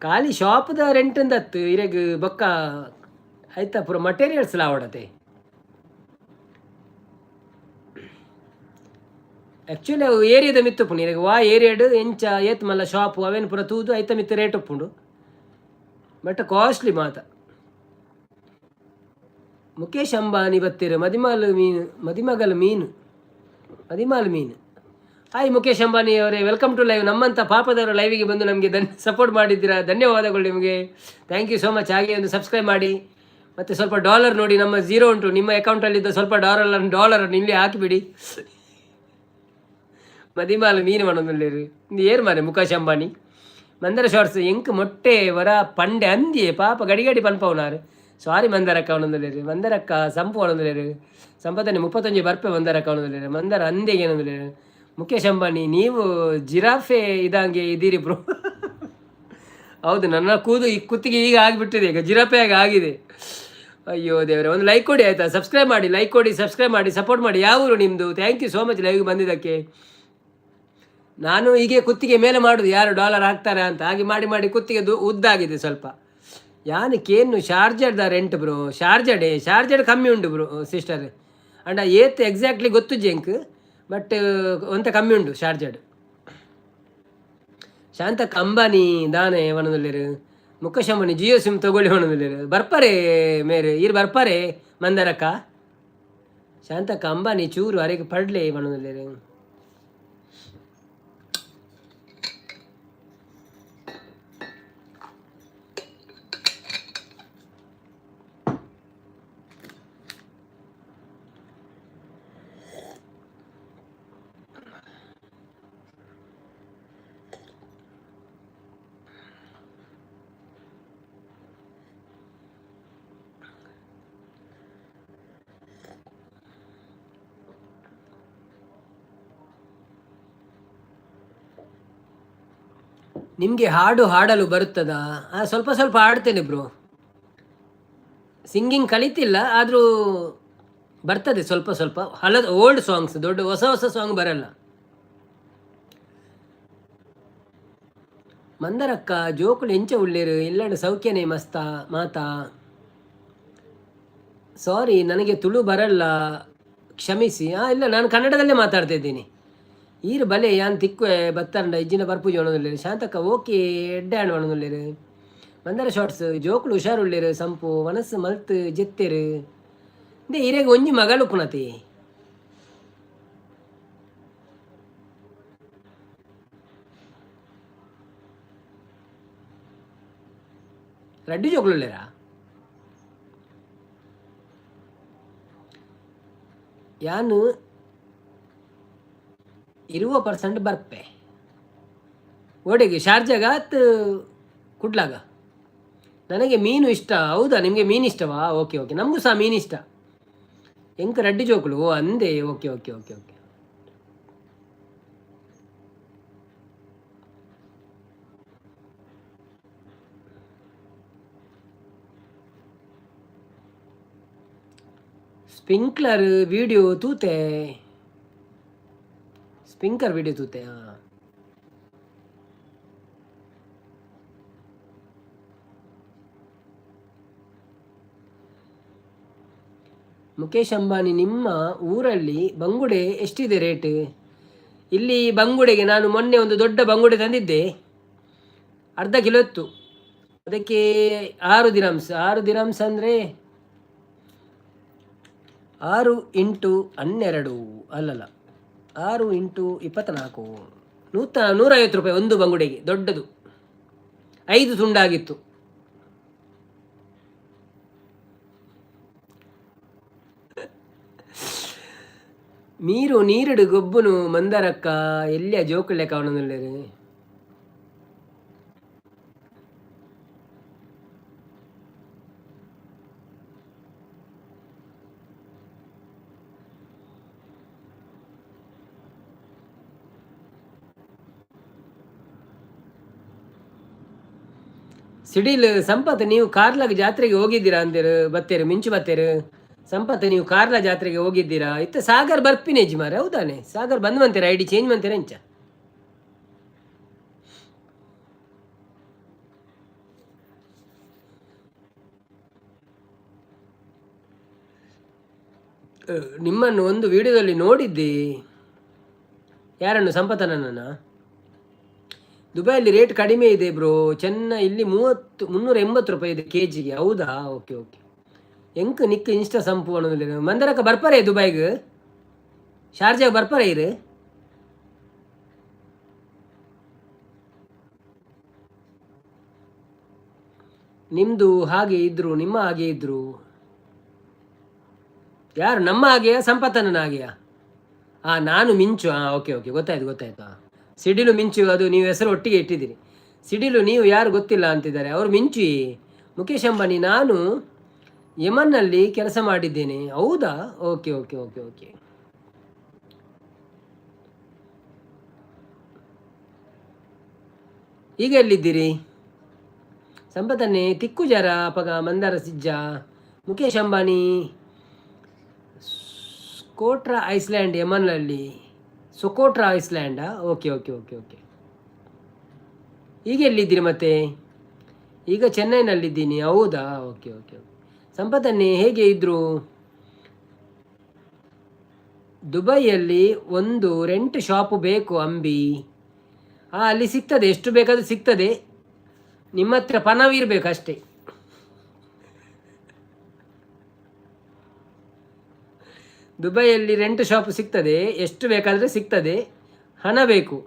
ಖಾಲಿ ಶಾಪ್ದ ರೆಂಟ್ ಹತ್ತು ಇರೆಗ್ ಬೊಕ್ಕ ಆಯ್ತಾ ಪುರ ಮಟೀರಿಯಲ್ಸ್ ಲಾವಡತೆ ಆ್ಯಕ್ಚುಲಿ ಅವು ಏರಿಯಾದ ಮಿತ್ತುಪ್ಪುಂಡು ಇರೆಗ್ ವಾ ಏರಿಯಾಡು ಎಂಚ ಏತ್ ಮಲ್ಲ ಶಾಪು ಅವೇನು ಪುರ ತೂದು ಐತ ಮಿತ್ತ ರೇಟ್ ಉಪ್ಪುಂಡು ಬಟ್ ಕಾಸ್ಟ್ಲಿ ಮಾತ ಮುಖೇಶ್ ಅಂಬಾನಿ ಬತ್ತೀರು ಮದಿಮಗಲು ಮೀನು ಹಾಯ್ ಮುಖೇಶ್ ಅಂಬಾನಿ ಅವರೇ, ವೆಲ್ಕಮ್ ಟು ಲೈವ್. ನಮ್ಮಂಥ ಪಾಪದವರು ಲೈವಿಗೆ ಬಂದು ನಮಗೆ ಸಪೋರ್ಟ್ ಮಾಡಿದ್ದೀರಾ, ಧನ್ಯವಾದಗಳು ನಿಮಗೆ. Thank you so much. ಹಾಗೆ ಒಂದು ಸಬ್ಸ್ಕ್ರೈಬ್ ಮಾಡಿ, ಮತ್ತು ಸ್ವಲ್ಪ ಡಾಲರ್ ನೋಡಿ, ನಮ್ಮ ಝೀರೋ ಉಂಟು. ನಿಮ್ಮ ಅಕೌಂಟಲ್ಲಿದ್ದ ಸ್ವಲ್ಪ ಡಾಲರನ್ನು ಇಲ್ಲಿ ಹಾಕಿಬಿಡಿ. ಮದಿಮಾಲು ಮೀನು ಮಾಡೋದಿಲ್ಲ ಏರು ಮಾರೆ ಮುಖೇಶ್ ಅಂಬಾನಿ. ಮಂದರ ಶಾರ್ಟ್ಸ್ ಎಂಕ್ ಮೊಟ್ಟೆ ವರ ಪಂಡೆ ಅಂದಿಯೇ ಪಾಪ ಗಡಿಗಡಿ ಪನ್ಪವನಾರು. ಸಾರಿ ಮಂದರಕ್ಕ ಅವನೊಂದಿಲ್ಲ ಮಂದರಕ್ಕ ಸಂಪು ಅವನೊಂದಿಲ್ಲ ಸಂಪತ್ತನೆ 35 ಬರ್ಪೆ ಮಂದರಕ್ಕ ಅವನೊಂದಿಲ್ಲ ಮಂದರ ಅಂದೆಗೆ ಏನೊಂದಿಲ್ಲ. ಮುಖೇಶ್ ಅಂಬಾನಿ ನೀವು ಜಿರಾಫೆ ಇದಂಗೆ ಇದ್ದೀರಿ ಬ್ರೋ. ಹೌದು, ನನ್ನ ಕೂದು ಈ ಕುತ್ತಿಗೆ ಈಗ ಆಗಿಬಿಟ್ಟಿದೆ, ಈಗ ಜಿರಾಫೆಯಾಗಿ ಆಗಿದೆ. ಅಯ್ಯೋ ದೇವರೇ, ಒಂದು ಲೈಕ್ ಕೊಡಿ ಆಯಿತಾ, ಸಬ್ಸ್ಕ್ರೈಬ್ ಮಾಡಿ, ಲೈಕ್ ಕೊಡಿ, ಸಬ್ಸ್ಕ್ರೈಬ್ ಮಾಡಿ, ಸಪೋರ್ಟ್ ಮಾಡಿ. ಯಾವ ಊರು ನಿಮ್ಮದು? ಥ್ಯಾಂಕ್ ಯು ಸೋ ಮಚ್ ಲೈವ್ಗೆ ಬಂದಿದ್ದಕ್ಕೆ. ನಾನು ಹೀಗೆ ಕುತ್ತಿಗೆ ಮೇಲೆ ಮಾಡೋದು, ಯಾರು ಡಾಲರ್ ಹಾಕ್ತಾರೆ ಅಂತ. ಹಾಗೆ ಮಾಡಿ ಮಾಡಿ ಕುತ್ತಿಗೆ ಉದ್ದಾಗಿದೆ ಸ್ವಲ್ಪ. ಯಾನಕ್ಕೇನು ಶಾರ್ಜರ್ದ ರೆಂಟ್ ಬ್ರೋ? ಶಾರ್ಜಡ್ ಕಮ್ಮಿ ಉಂಟು ಬ್ರೋ ಸಿಸ್ಟರ್. ಅಂಡ ಏತ್ ಎಕ್ಸಾಕ್ಟ್ಲಿ ಗೊತ್ತು ಜೆಂಕ್, ಬಟ್ ಒಂತ ಕಮ್ಮಿ ಉಂಟು ಶಾರ್ಜಡ್. ಶಾಂತಕ್ಕ ಅಂಬಾನಿ ದಾನೆ ಒಣದಲ್ಲಿರು. ಮುಖೇಶ್ ಅಂಬಾನಿ ಜಿಯೋ ಸಿಮ್ ತಗೊಳ್ಳಿ ಒಣದಲ್ಲಿರು. ಬರ್ಪಾರೆ ಮೇರೆ ಇರು ಬರ್ಪಾರೆ ಮಂದರಕ್ಕ. ಶಾಂತಕ್ಕ ಅಂಬಾನಿ ಚೂರು ಅರೆಗೆ ಪಡ್ಲೆ ಒಣದಲ್ಲಿರು. ನಿಮಗೆ ಹಾಡಲು ಬರುತ್ತದಾ? ಸ್ವಲ್ಪ ಸ್ವಲ್ಪ ಹಾಡ್ತೇನೆ ಬ್ರೋ. ಸಿಂಗಿಂಗ್ ಕಲಿತಿಲ್ಲ, ಆದರೂ ಬರ್ತದೆ ಸ್ವಲ್ಪ ಸ್ವಲ್ಪ. ಓಲ್ಡ್ ಸಾಂಗ್ಸ್, ದೊಡ್ಡ ಹೊಸ ಸಾಂಗ್ ಬರಲ್ಲ. ಮಂದರಕ್ಕ ಜೋಕುಳು ಎಂಚ ಉಳ್ಳೇರು ಎಲ್ಲಾಡು ಸೌಖ್ಯನೇ ಮಸ್ತಾ ಮಾತಾ. ಸಾರಿ ನನಗೆ ತುಳು ಬರಲ್ಲ, ಕ್ಷಮಿಸಿ. ಇಲ್ಲ, ನಾನು ಕನ್ನಡದಲ್ಲೇ ಮಾತಾಡ್ತಾ ಇದ್ದೀನಿ. ಈರು ಬಲೆ ಯಾನ್ ತಿಕ್ವೆ ಬತ್ತಾರಂಡ ಇಜ್ಜಿನ ಬರ್ಪೂಜಿ ಒಣದಲ್ಲೇರು. ಶಾಂತಕ್ಕ ಓಕೆ ಎಡ್ಡೆ ಹಣ್ಣು ಒಣದಲ್ಲೇರು. ಮಂದರ ಶಾರ್ಟ್ಸ್ ಜೋಕುಳು ಹುಷಾರುಳ್ಳೇರು. ಸಂಪು ಮನಸ್ಸು ಮಲ್ತು ಜೆತ್ತೇರು. ಇಂದೇ ಹಿರೇಗ ಒಂಜಿ ಮಗಳು ಪುನತಿ ರಡ್ಡಿ ಜೋಕುಳುಳ್ಳೇರ. ಯಾನು 20% ಬರ್ಪೆ ಓಡೆಗೆ ಶಾರ್ಜಾಗ ಕುಡ್ಲಾಗ. ನನಗೆ ಮೀನು ಇಷ್ಟ. ಹೌದಾ, ನಿಮಗೆ ಮೀನು ಇಷ್ಟವಾ? ಓಕೆ ಓಕೆ, ನಮಗೂ ಸಹ ಮೀನು ಇಷ್ಟ. ಎಂಕ ರಡ್ಡಿ ಜೋಕುಳು ಅಂದೆ. Okay okay okay okay. Sprinkler video ತೂತೆ, ಸ್ಪಿಂಕರ್ ವಿಡಿಯೋ ತೂತೆ. ಮುಖೇಶ್ ಅಂಬಾನಿ, ನಿಮ್ಮ ಊರಲ್ಲಿ ಬಂಗುಡೆ ಎಷ್ಟಿದೆ ರೇಟ್? ಇಲ್ಲಿ ಬಂಗುಡೆಗೆ ನಾನು ಮೊನ್ನೆ ಒಂದು ದೊಡ್ಡ ಬಂಗುಡೆ ತಂದಿದ್ದೆ, ಅರ್ಧ ಕಿಲೋ ಇತ್ತು. ಅದಕ್ಕೆ 6 ದಿರಮ್ಸ್. 6 ದಿರಮ್ಸ್ ಅಂದರೆ 6 × 12 ಅಲ್ಲಲ್ಲ, 6 × 24 150 ರೂಪಾಯಿ ಒಂದು ಬಂಗುಡೆಗೆ. ದೊಡ್ಡದು 5 ತುಂಡಾಗಿತ್ತು. మీరు నీరుడు గొబ్బును మందరక్క ఎల్లి జోకులే కావడం. ಸಿಡಿಲ್ ಸಂಪತ್, ನೀವು ಕಾರ್ಲಾಗ ಜಾತ್ರೆಗೆ ಹೋಗಿದ್ದೀರಾ ಅಂತೀರು ಬತ್ತೇರು ಮಿಂಚು ಬತ್ತೇರು. ಸಂಪತ್, ನೀವು ಕಾರ್ಲ ಜಾತ್ರೆಗೆ ಹೋಗಿದ್ದೀರಾ? ಇತ್ತ ಸಾಗರ್ ಬರ್ಪಿನಿ ಯಜಮಾರೆ. ಹೌದಾನೆ, ಸಾಗರ್ ಬಂದು ಮಂತೀರ, ಐಡಿ ಚೇಂಜ್ ಮಂತೀರ ಇಂಚ. ನಿಮ್ಮನ್ನು ಒಂದು ವಿಡಿಯೋದಲ್ಲಿ ನೋಡಿದ್ದೆ. ಯಾರನ್ನು? ಸಂಪತನನ್ನ. ದುಬೈಯಲ್ಲಿ ರೇಟ್ ಕಡಿಮೆ ಇದೆ ಬ್ರೋ. ಇಲ್ಲಿ 380 ರೂಪಾಯಿ ಇದೆ ಕೆಜಿಗೆ. ಹೌದಾ? Okay okay. ಎಂಕ್ ನಿಕ್ ಇನ್ಸ್ಟಾ ಸಂಪು ಅನ್ನೋದಿಲ್ಲ ಮಂದರಕ್ಕ ಬರ್ಪಾರೆ ದುಬೈಗೆ ಶಾರ್ಜಾಗ ಬರ್ಪಾರೆ ಇರು ನಿಮ್ಮದು ಹಾಗೆ ಇದ್ರು ನಿಮ್ಮ ಹಾಗೆ ಇದ್ರು ಯಾರು ನಮ್ಮ ಹಾಗೆಯಾ ಸಂಪತ್ತನ ಹಾಗೆಯಾ ನಾನು ಮಿಂಚು ಓಕೆ ಓಕೆ ಗೊತ್ತಾಯ್ತು ಸಿಡಿಲು ಮಿಂಚು ಅದು ನೀವು ಹೆಸರು ಒಟ್ಟಿಗೆ ಇಟ್ಟಿದ್ದೀರಿ ಸಿಡಿಲು ನೀವು ಯಾರು ಗೊತ್ತಿಲ್ಲ ಅಂತಿದ್ದಾರೆ ಅವರು ಮಿಂಚು ಮುಖೇಶ್ ಅಂಬಾನಿ ನಾನು ಯಮನ್ನಲ್ಲಿ ಕೆಲಸ ಮಾಡಿದ್ದೇನೆ ಹೌದಾ ಓಕೆ ಓಕೆ ಓಕೆ ಓಕೆ ಈಗ ಎಲ್ಲಿದ್ದೀರಿ ಸಂಪತ್ತನ್ನೇ ತಿಕ್ಕುಜಾರ ಅಪಗ ಮಂದಾರ ಸಿಜ್ಜ ಮುಖೇಶ್ ಅಂಬಾನಿ ಸ್ಕೋಟ್ರಾ ಐಸ್ಲ್ಯಾಂಡ್ ಯಮನ್ನಲ್ಲಿ ಸೊಕೋಟ್ರಾ ಐಸ್ಲ್ಯಾಂಡಾ ಓಕೆ ಓಕೆ ಓಕೆ ಓಕೆ ಈಗ ಎಲ್ಲಿದ್ದೀರಿ ಮತ್ತೆ ಈಗ ಚೆನ್ನೈನಲ್ಲಿದ್ದೀನಿ ಹೌದಾ ಓಕೆ ಓಕೆ ಓಕೆ ಸಂಪತ್ತನ್ನೇ ಹೇಗೆ ಇದ್ದರು ದುಬೈಯಲ್ಲಿ ಒಂದು ರೆಂಟ್ ಶಾಪು ಬೇಕು ಅಂಬಿ ಅಲ್ಲಿ ಸಿಗ್ತದೆ ಎಷ್ಟು ಬೇಕಾದರೂ ಸಿಗ್ತದೆ ನಿಮ್ಮ ಹತ್ರ ಪಣವಿರಬೇಕು ಅಷ್ಟೇ ದುಬೈಯಲ್ಲಿ ರೆಂಟ್ ಶಾಪ್ ಸಿಗ್ತದೆ ಎಷ್ಟು ಬೇಕಾದರೆ ಸಿಗ್ತದೆ ಹಣ ಬೇಕು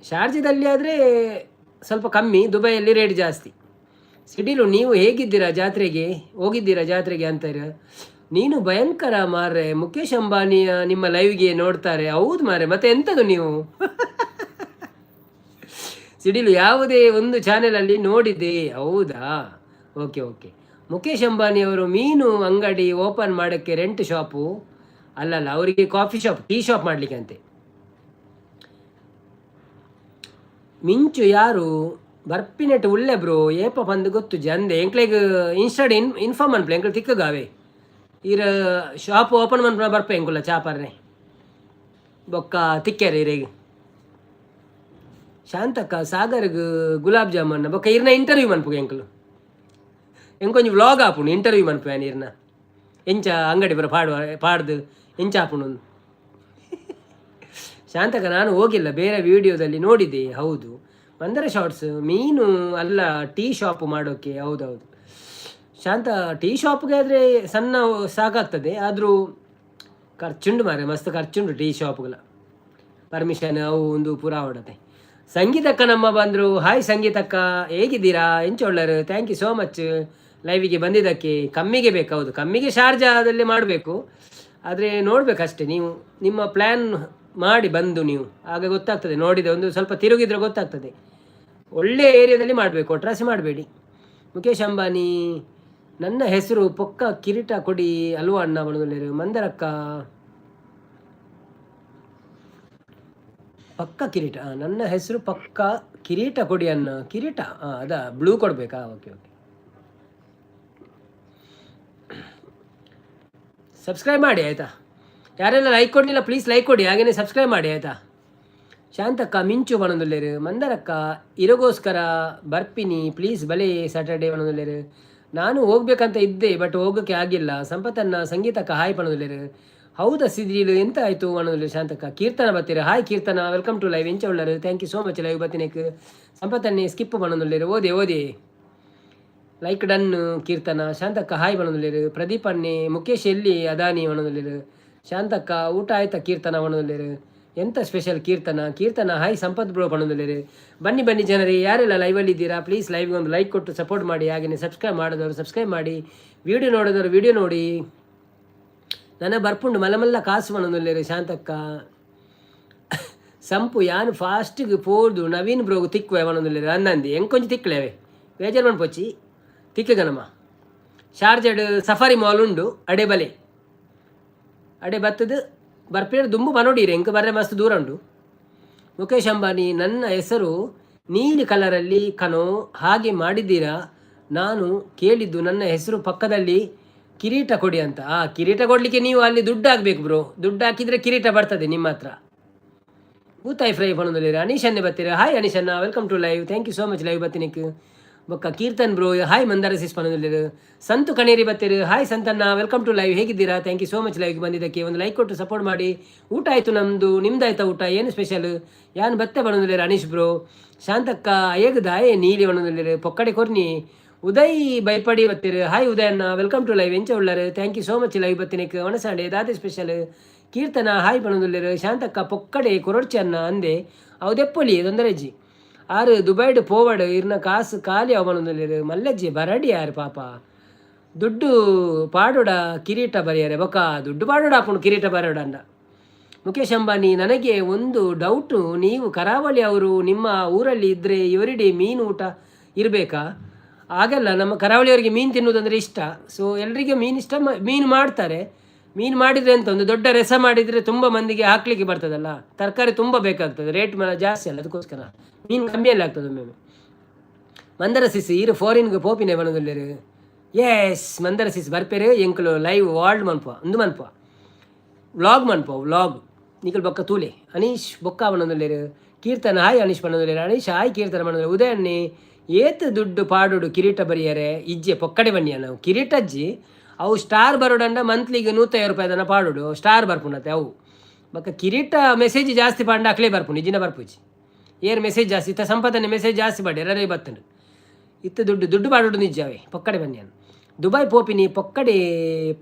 ಶಾರ್ಜದಲ್ಲಿ ಆದರೆ ಸ್ವಲ್ಪ ಕಮ್ಮಿ ದುಬೈಯಲ್ಲಿ ರೇಟ್ ಜಾಸ್ತಿ ಸಿಡಿಲು ನೀವು ಹೇಗಿದ್ದೀರಾ ಜಾತ್ರೆಗೆ ಹೋಗಿದ್ದೀರಾ ಜಾತ್ರೆಗೆ ಅಂತಾರೆ ನೀನು ಭಯಂಕರ ಮಾರ್ರೆ ಮುಖೇಶ್ ಅಂಬಾನಿಯ ನಿಮ್ಮ ಲೈವ್ಗೆ ನೋಡ್ತಾರೆ ಹೌದು ಮಾರೆ ಮತ್ತೆ ಎಂಥದ್ದು ನೀವು ಸಿಡಿಲು ಯಾವುದೇ ಒಂದು ಚಾನೆಲಲ್ಲಿ ನೋಡಿದೆ ಹೌದಾ ಓಕೆ ಓಕೆ ಮುಖೇಶ್ ಅಂಬಾನಿಯವರು ಮೀನು ಅಂಗಡಿ ಓಪನ್ ಮಾಡೋಕ್ಕೆ ರೆಂಟ್ ಶಾಪು ಅಲ್ಲಲ್ಲ ಅವರಿಗೆ ಕಾಫಿ ಶಾಪ್ ಟೀ ಶಾಪ್ ಮಾಡಲಿಕ್ಕೆ ಅಂತೆ ಮಿಂಚು ಯಾರು ಬರ್ಪಿನೆಟ್ ಉಳ್ಳೆ ಬ್ರೋ ಏಪ ಬಂದು ಗೊತ್ತು ಜಂದೆ ಎಂಕ್ಲೆಗ್ ಇನ್ಸ್ಟಾಡ್ ಇನ್ಫಾರ್ಮ್ ಅನ್ಪ್ಲೆ ಎಂಕ್ಲೆ ತಿಕ್ಕಗಾವೆ ಈರ ಶಾಪ್ ಓಪನ್ ಮನ್ಪುನ ಬರ್ಪೆ ಎಂಕುಲ್ಲ ಚಾಪರ್ರೆ ಬೊಕ್ಕ ತಿಕ್ಕ್ಯಾರ ಇರೇಗ ಶಾಂತಕ್ಕ ಸಾಗರ್ಗೆ ಗುಲಾಬ್ ಜಾಮೂನ್ ಬೊಕ್ಕ ಇರ್ನ ಇಂಟರ್ವ್ಯೂ ಮನ್ಪುಗ ಎಂಕಲು ಎಂಕೊಂಜಿ ವ್ಲಾಗ್ ಆಪುಣು ಇಂಟರ್ವ್ಯೂ ಮನ್ಪು ನೀರ್ನ ಎಂಚ ಅಂಗಡಿ ಬರ ಪಾಡ್ದು ಎಂಚ ಆಪುಣು ಶಾಂತಕ ನಾನು ಹೋಗಿಲ್ಲ ಬೇರೆ ವಿಡಿಯೋದಲ್ಲಿ ನೋಡಿದೆ ಹೌದು ಮಂದರ ಶಾರ್ಟ್ಸ್ ಮೀನು ಅಲ್ಲ ಟೀ ಶಾಪ್ ಮಾಡೋಕ್ಕೆ ಹೌದೌದು ಶಾಂತ ಟೀ ಶಾಪ್ಗೆ ಆದರೆ ಸಣ್ಣ ಸಾಕಾಗ್ತದೆ ಆದರೂ ಖರ್ಚುಂಡು ಮಾರೆ ಮಸ್ತ್ ಖರ್ಚುಂಡು ಟೀ ಶಾಪ್ಗಳ ಪರ್ಮಿಷನ್ ಅವು ಒಂದು ಪೂರಾ ಹೊಡತೆ ಸಂಗೀತಕ್ಕ ನಮ್ಮ ಬಂದರು ಹಾಯ್ ಸಂಗೀತಕ್ಕ ಹೇಗಿದ್ದೀರಾ ಒಳ್ಳೆಯರು ಥ್ಯಾಂಕ್ ಯು ಸೋ ಮಚ್ ಲೈವಿಗೆ ಬಂದಿದ್ದಕ್ಕೆ ಕಮ್ಮಿಗೆ ಬೇಕು ಹೌದು ಕಮ್ಮಿಗೆ ಶಾರ್ಜಾದಲ್ಲಿ ಮಾಡಬೇಕು ಆದರೆ ನೋಡಬೇಕಷ್ಟೇ ನೀವು ನಿಮ್ಮ ಪ್ಲ್ಯಾನ್ ಮಾಡಿ ಬಂದು ನೀವು ಆಗ ಗೊತ್ತಾಗ್ತದೆ ನೋಡಿದೆ ಒಂದು ಸ್ವಲ್ಪ ತಿರುಗಿದ್ರೆ ಗೊತ್ತಾಗ್ತದೆ ಒಳ್ಳೆಯ ಏರಿಯಾದಲ್ಲಿ ಮಾಡಬೇಕು ಒಟ್ರಾಸಿ ಮಾಡಬೇಡಿ ಮುಖೇಶ್ ಅಂಬಾನಿ ನನ್ನ ಹೆಸರು ಪೊಕ್ಕ ಕಿರೀಟ ಕೊಡಿ ಅಲ್ವಾ ಅಣ್ಣ ಬಣದಲ್ಲಿ ಮಂದರಕ್ಕ ಪಕ್ಕ ಕಿರೀಟ ನನ್ನ ಹೆಸರು ಪಕ್ಕ ಕಿರೀಟ ಕೊಡಿ ಅನ್ನ ಕಿರೀಟ ಅದಾ ಬ್ಲೂ ಕೊಡಬೇಕಾ ಓಕೆ ಓಕೆ ಸಬ್ಸ್ಕ್ರೈಬ್ ಮಾಡಿ ಆಯಿತಾ ಯಾರೆಲ್ಲ ಲೈಕ್ ಕೊಡಲಿಲ್ಲ ಪ್ಲೀಸ್ ಲೈಕ್ ಕೊಡಿ ಹಾಗೆಯೇ ಸಬ್ಸ್ಕ್ರೈಬ್ ಮಾಡಿ ಆಯಿತಾ ಶಾಂತಕ್ಕ ಮಿಂಚು ಬಣದಲ್ಲೇರು ಮಂದರಕ್ಕ ಇರೋಗೋಸ್ಕರ ಬರ್ಪಿನಿ ಪ್ಲೀಸ್ ಬಲೆ ಸ್ಯಾಟರ್ಡೇ ಬಣದಲ್ಲೇರು ನಾನು ಹೋಗ್ಬೇಕಂತ ಇದ್ದೆ ಬಟ್ ಹೋಗೋಕ್ಕೆ ಆಗಿಲ್ಲ ಸಂಪತ್ತನ್ನ ಸಂಗೀತಕ್ಕ ಹಾಯ್ ಬಣದಲ್ಲೇರು ಹೌದಾ ಸಿದ್ರಿಲು ಎಂತ ಆಯಿತು ಅನ್ನೋದಿಲ್ಲ ಶಾಂತಕ್ಕ ಕೀರ್ತನ ಬರ್ತೀರ hi Keerthana welcome to live ಎಂಚ ಒಳ್ಳರು thank you so much live ಬರ್ತೀನಕ್ಕೆ ಸಂಪತ್ತನ್ನೇ ಸ್ಕಿಪ್ ಬಣದಲ್ಲೇರು ಓದಿ ಲೈಕ್ ಡನ್ ಕೀರ್ತನ ಶಾಂತಕ್ಕ ಹಾಯ್ ಬಣದಲ್ಲೇರು ಪ್ರದೀಪನ್ನೇ ಮುಖೇಶ್ ಎಲ್ಲಿ ಅದಾನಿ ಬಣದಲ್ಲೇರು ಶಾಂತಕ್ಕ ಊಟ ಆಯ್ತಾ ಕೀರ್ತನ ಬಣದಲ್ಲೇರು ಎಂಥ special Keerthana hi Sampath bro ಬಣದಲ್ಲೇರು ಬನ್ನಿ ಜನರೇ ಯಾರೆಲ್ಲ ಲೈವಲ್ಲಿ ಇದ್ದೀರಾ ಪ್ಲೀಸ್ ಲೈವ್ಗೆ ಒಂದು ಲೈಕ್ ಕೊಟ್ಟು ಸಪೋರ್ಟ್ ಮಾಡಿ ಹಾಗೆಯೇ ಸಬ್ಸ್ಕ್ರೈಬ್ ಮಾಡಿದವರು ಸಬ್ಸ್ಕ್ರೈಬ್ ಮಾಡಿ ವಿಡಿಯೋ ನೋಡಿದವರು ವಿಡಿಯೋ ನೋಡಿ ನನ್ನ ಬರ್ಪುಂಡು ಮಲಮಲ್ಲ ಕಾಸು ಬಣದಲ್ಲೇರು ಶಾಂತಕ್ಕ ಸಂಪು ಯಾನು ಫಾಸ್ಟಿಗೆ ಪೋದು ನವೀನ್ ಬ್ರೋಗು ತಿಕ್ಕುವೆ ಬಣದಲ್ಲೇರು ಅನ್ನಂದಿ ಎಂಕೊಂಚು ತಿಕ್ಕಲೇವೆ ಬೇಜಾರು ಮನ್ಪೊಚ್ಚಿ ತಿಕ್ಕಗನಮ್ಮ ಶಾರ್ಜಡ್ ಸಫಾರಿ ಮಾಲ್ ಉಂಡು ಅಡೆ ಬಲೆ ಅಡೆ ಬತ್ತದು ಬರ್ಪೇರು ದುಂಬು ಬನೋಡಿರಿ ಎಂಕ ಬರ್ರೆ ಮಸ್ತ್ ದೂರ ಉಂಡು ಮುಖೇಶ್ ಅಂಬಾನಿ ನನ್ನ ಹೆಸರು ನೀಲಿ ಕಲರಲ್ಲಿ ಕನೋ ಹಾಗೆ ಮಾಡಿದ್ದೀರಾ ನಾನು ಕೇಳಿದ್ದು ನನ್ನ ಹೆಸರು ಪಕ್ಕದಲ್ಲಿ ಕಿರೀಟ ಕೊಡಿ ಅಂತ ಕಿರೀಟ ಕೊಡಲಿಕ್ಕೆ ನೀವು ಅಲ್ಲಿ ದುಡ್ಡು ಹಾಕಬೇಕು ಬ್ರೋ ದುಡ್ಡು ಹಾಕಿದರೆ ಕಿರೀಟ ಬರ್ತದೆ ನಿಮ್ಮ ಹತ್ರ ಊತಾಯಿ ಫ್ರೈ ಬಣದಲ್ಲಿ ಅನೀಶನ್ನೇ ಬರ್ತೀರಾ ಹಾಯ್ ಅನೀಶನ್ನ welcome to live thank you so much live ಬರ್ತೀನಿಕ್ಕೆ ಬೊಕ್ಕ Keerthan bro hi Mandara sis ಬಣದಲ್ಲಿ ಸಂತು ಕಣೇರಿ ಬರ್ತೀರಿ ಹಾಯ್ ಸಂತನ್ನ ವೆಲ್ಕಮ್ ಟು ಲೈವ್ ಹೇಗಿದ್ದೀರಾ ಥ್ಯಾಂಕ್ ಯು ಸೋ ಮಚ್ ಲೈವ್ಗೆ ಬಂದಿದ್ದಕ್ಕೆ ಒಂದು ಲೈಕ್ ಕೊಟ್ಟು ಸಪೋರ್ಟ್ ಮಾಡಿ ಊಟ ಆಯಿತು ನಮ್ಮದು ನಿಮ್ದಾಯ್ತಾ ಊಟ ಏನು ಸ್ಪೆಷಲ್ ಯಾನು ಬತ್ತೆ ಬಣದಲ್ಲಿ ಅನೀಶ್ ಬ್ರೋ ಶಾಂತಕ್ಕ ಹೇಗದಾಯೇ ನೀಲಿ ಬಣದಲ್ಲಿ ಪೊಕ್ಕಡೆ ಕೊರ್ನಿ ಉದಯ್ ಬೈಪಡಿ ಬತ್ತಿರು. ಹಾಯ್ ಉದಯ್ ಅಣ್ಣ, ವೆಲ್ಕಮ್ ಟು ಲೈವ್. ಎಂಚ ಉಳ್ಳರು, thank you so much live ಬತ್ತಿನಕ್ಕೆ. ಒಣಸಾಂಡೆ ದಾದೆ ಸ್ಪೆಷಲ್. ಕೀರ್ತನ ಹಾಯ್ ಪಣದುಲ್ಲಿರು. ಶಾಂತಕ್ಕ ಪೊಕ್ಕಡೆ ಕೊರಡ್ಚಿ ಅನ್ನ ಅಂದೆ ಅವದೆಪ್ಪೊಲಿ ತೊಂದರೆಜ್ಜಿ ಆರು ದುಬೈಡ್ ಪೋವಡ್ ಇರ್ನ ಕಾಸು ಖಾಲಿ ಅವನೊಂದಿರು ಮಲ್ಲಜ್ಜಿ ಬರಡಿ ಯಾರು ಪಾಪ ದುಡ್ಡು ಪಾಡೋಡ ಕಿರೀಟ ಬರೆಯರೆ ಬೊಕ್ಕ ದುಡ್ಡು ಪಾಡೋಡ ಹಾಕೊಂಡು ಕಿರೀಟ ಬರೋಡ ಅಂದ. ಮುಖೇಶ್ ಅಂಬಾನಿ, ನನಗೆ ಒಂದು ಡೌಟು, ನೀವು ಕರಾವಳಿ ಅವರು ನಿಮ್ಮ ಊರಲ್ಲಿ ಇದ್ದರೆ ಇವರಿಡೀ ಮೀನು ಊಟ ಇರಬೇಕಾ? ಆಗಲ್ಲ, ನಮ್ಮ ಕರಾವಳಿಯವರಿಗೆ ಮೀನು ತಿನ್ನುವುದಂದರೆ ಇಷ್ಟ. ಸೊ ಎಲ್ಲರಿಗೆ ಮೀನು ಇಷ್ಟ, ಮೀನು ಮಾಡ್ತಾರೆ. ಮೀನು ಮಾಡಿದರೆ ಅಂತ ಒಂದು ದೊಡ್ಡ ರಸ ಮಾಡಿದರೆ ತುಂಬ ಮಂದಿಗೆ ಹಾಕ್ಲಿಕ್ಕೆ ಬರ್ತದಲ್ಲ, ತರಕಾರಿ ತುಂಬ ಬೇಕಾಗ್ತದೆ, ರೇಟ್ ಜಾಸ್ತಿ ಅಲ್ಲ, ಅದಕ್ಕೋಸ್ಕರ ಮೀನು ಕಮ್ಮಿಯಲ್ಲಿ ಆಗ್ತದೆ ಒಮ್ಮೆ. ಮಂದರ ಸಿಸಿ ಇರು ಫಾರಿನ್ಗೆ ಪೋಪಿನೇ ಬಣದಲ್ಲಿರು. ಎಸ್ ಮಂದರ ಸಿಸಿ ಬರ್ಪೇರು ಎಂಕಲು ಲೈವ್ ವಾಲ್ಡ್ ಮನ್ಪ ಒಂದು ಮನ್ಪ ವ್ಲಾಗ್ ಮನ್ಪ ವ್ಲಾಗ್ ನಿಕಲ್ ಬೊಕ್ಕ ತೂಲೆ. ಅನೀಶ್ ಬೊಕ್ಕ ಬಣದಲ್ಲಿರು. ಕೀರ್ತನ ಹಾಯ್ ಅನೀಶ್ ಬಣದಲ್ಲಿರು. ಅನೀಶ್ ಹಾಯ್ ಕೀರ್ತನ ಬಣದಲ್ಲಿ. ಉದಯಣ್ಣಿ ಏತ್ ದುಡ್ಡು ಪಾಡೋಡು ಕಿರೀಟ ಬರಿಯರೆ ಇಜ್ಜೆ ಪೊಕ್ಕಡೆ ಬನ್ನಿಯ ನಾವು ಕಿರೀಟಜ್ಜಿ ಅವು ಸ್ಟಾರ್ ಬರೋಡಂಡ ಮಂತ್ಲಿಗೆ 150 ರೂಪಾಯಿ ಅದನ್ನು ಪಾಡೋಡು ಸ್ಟಾರ್ ಬರ್ಪುಣತೆ ಅವು ಬಕ್ಕ ಕಿರೀಟ ಮೆಸೇಜ್ ಜಾಸ್ತಿ ಪಾಂಡ ಅಕ್ಲೇ ಬರ್ಪುಣಿ ಇಜ್ಜಿನ ಬರ್ಪುಜಿ ಏರ್ ಮೆಸೇಜ್ ಜಾಸ್ತಿ ಇತ್ತ ಸಂಪತ್ತನೆ ಮೆಸೇಜ್ ಜಾಸ್ತಿ ಬಾಡಿ ಎರಡೇ ಬತ್ತಂಡು ಇತ್ತು ದುಡ್ಡು ಪಾಡೋಡು ನಿಜವೇ ಪೊಕ್ಕಡೆ ಬನ್ನಿಯನು. ದುಬೈ ಪೋಪಿನಿ ಪೊಕ್ಕಡೆ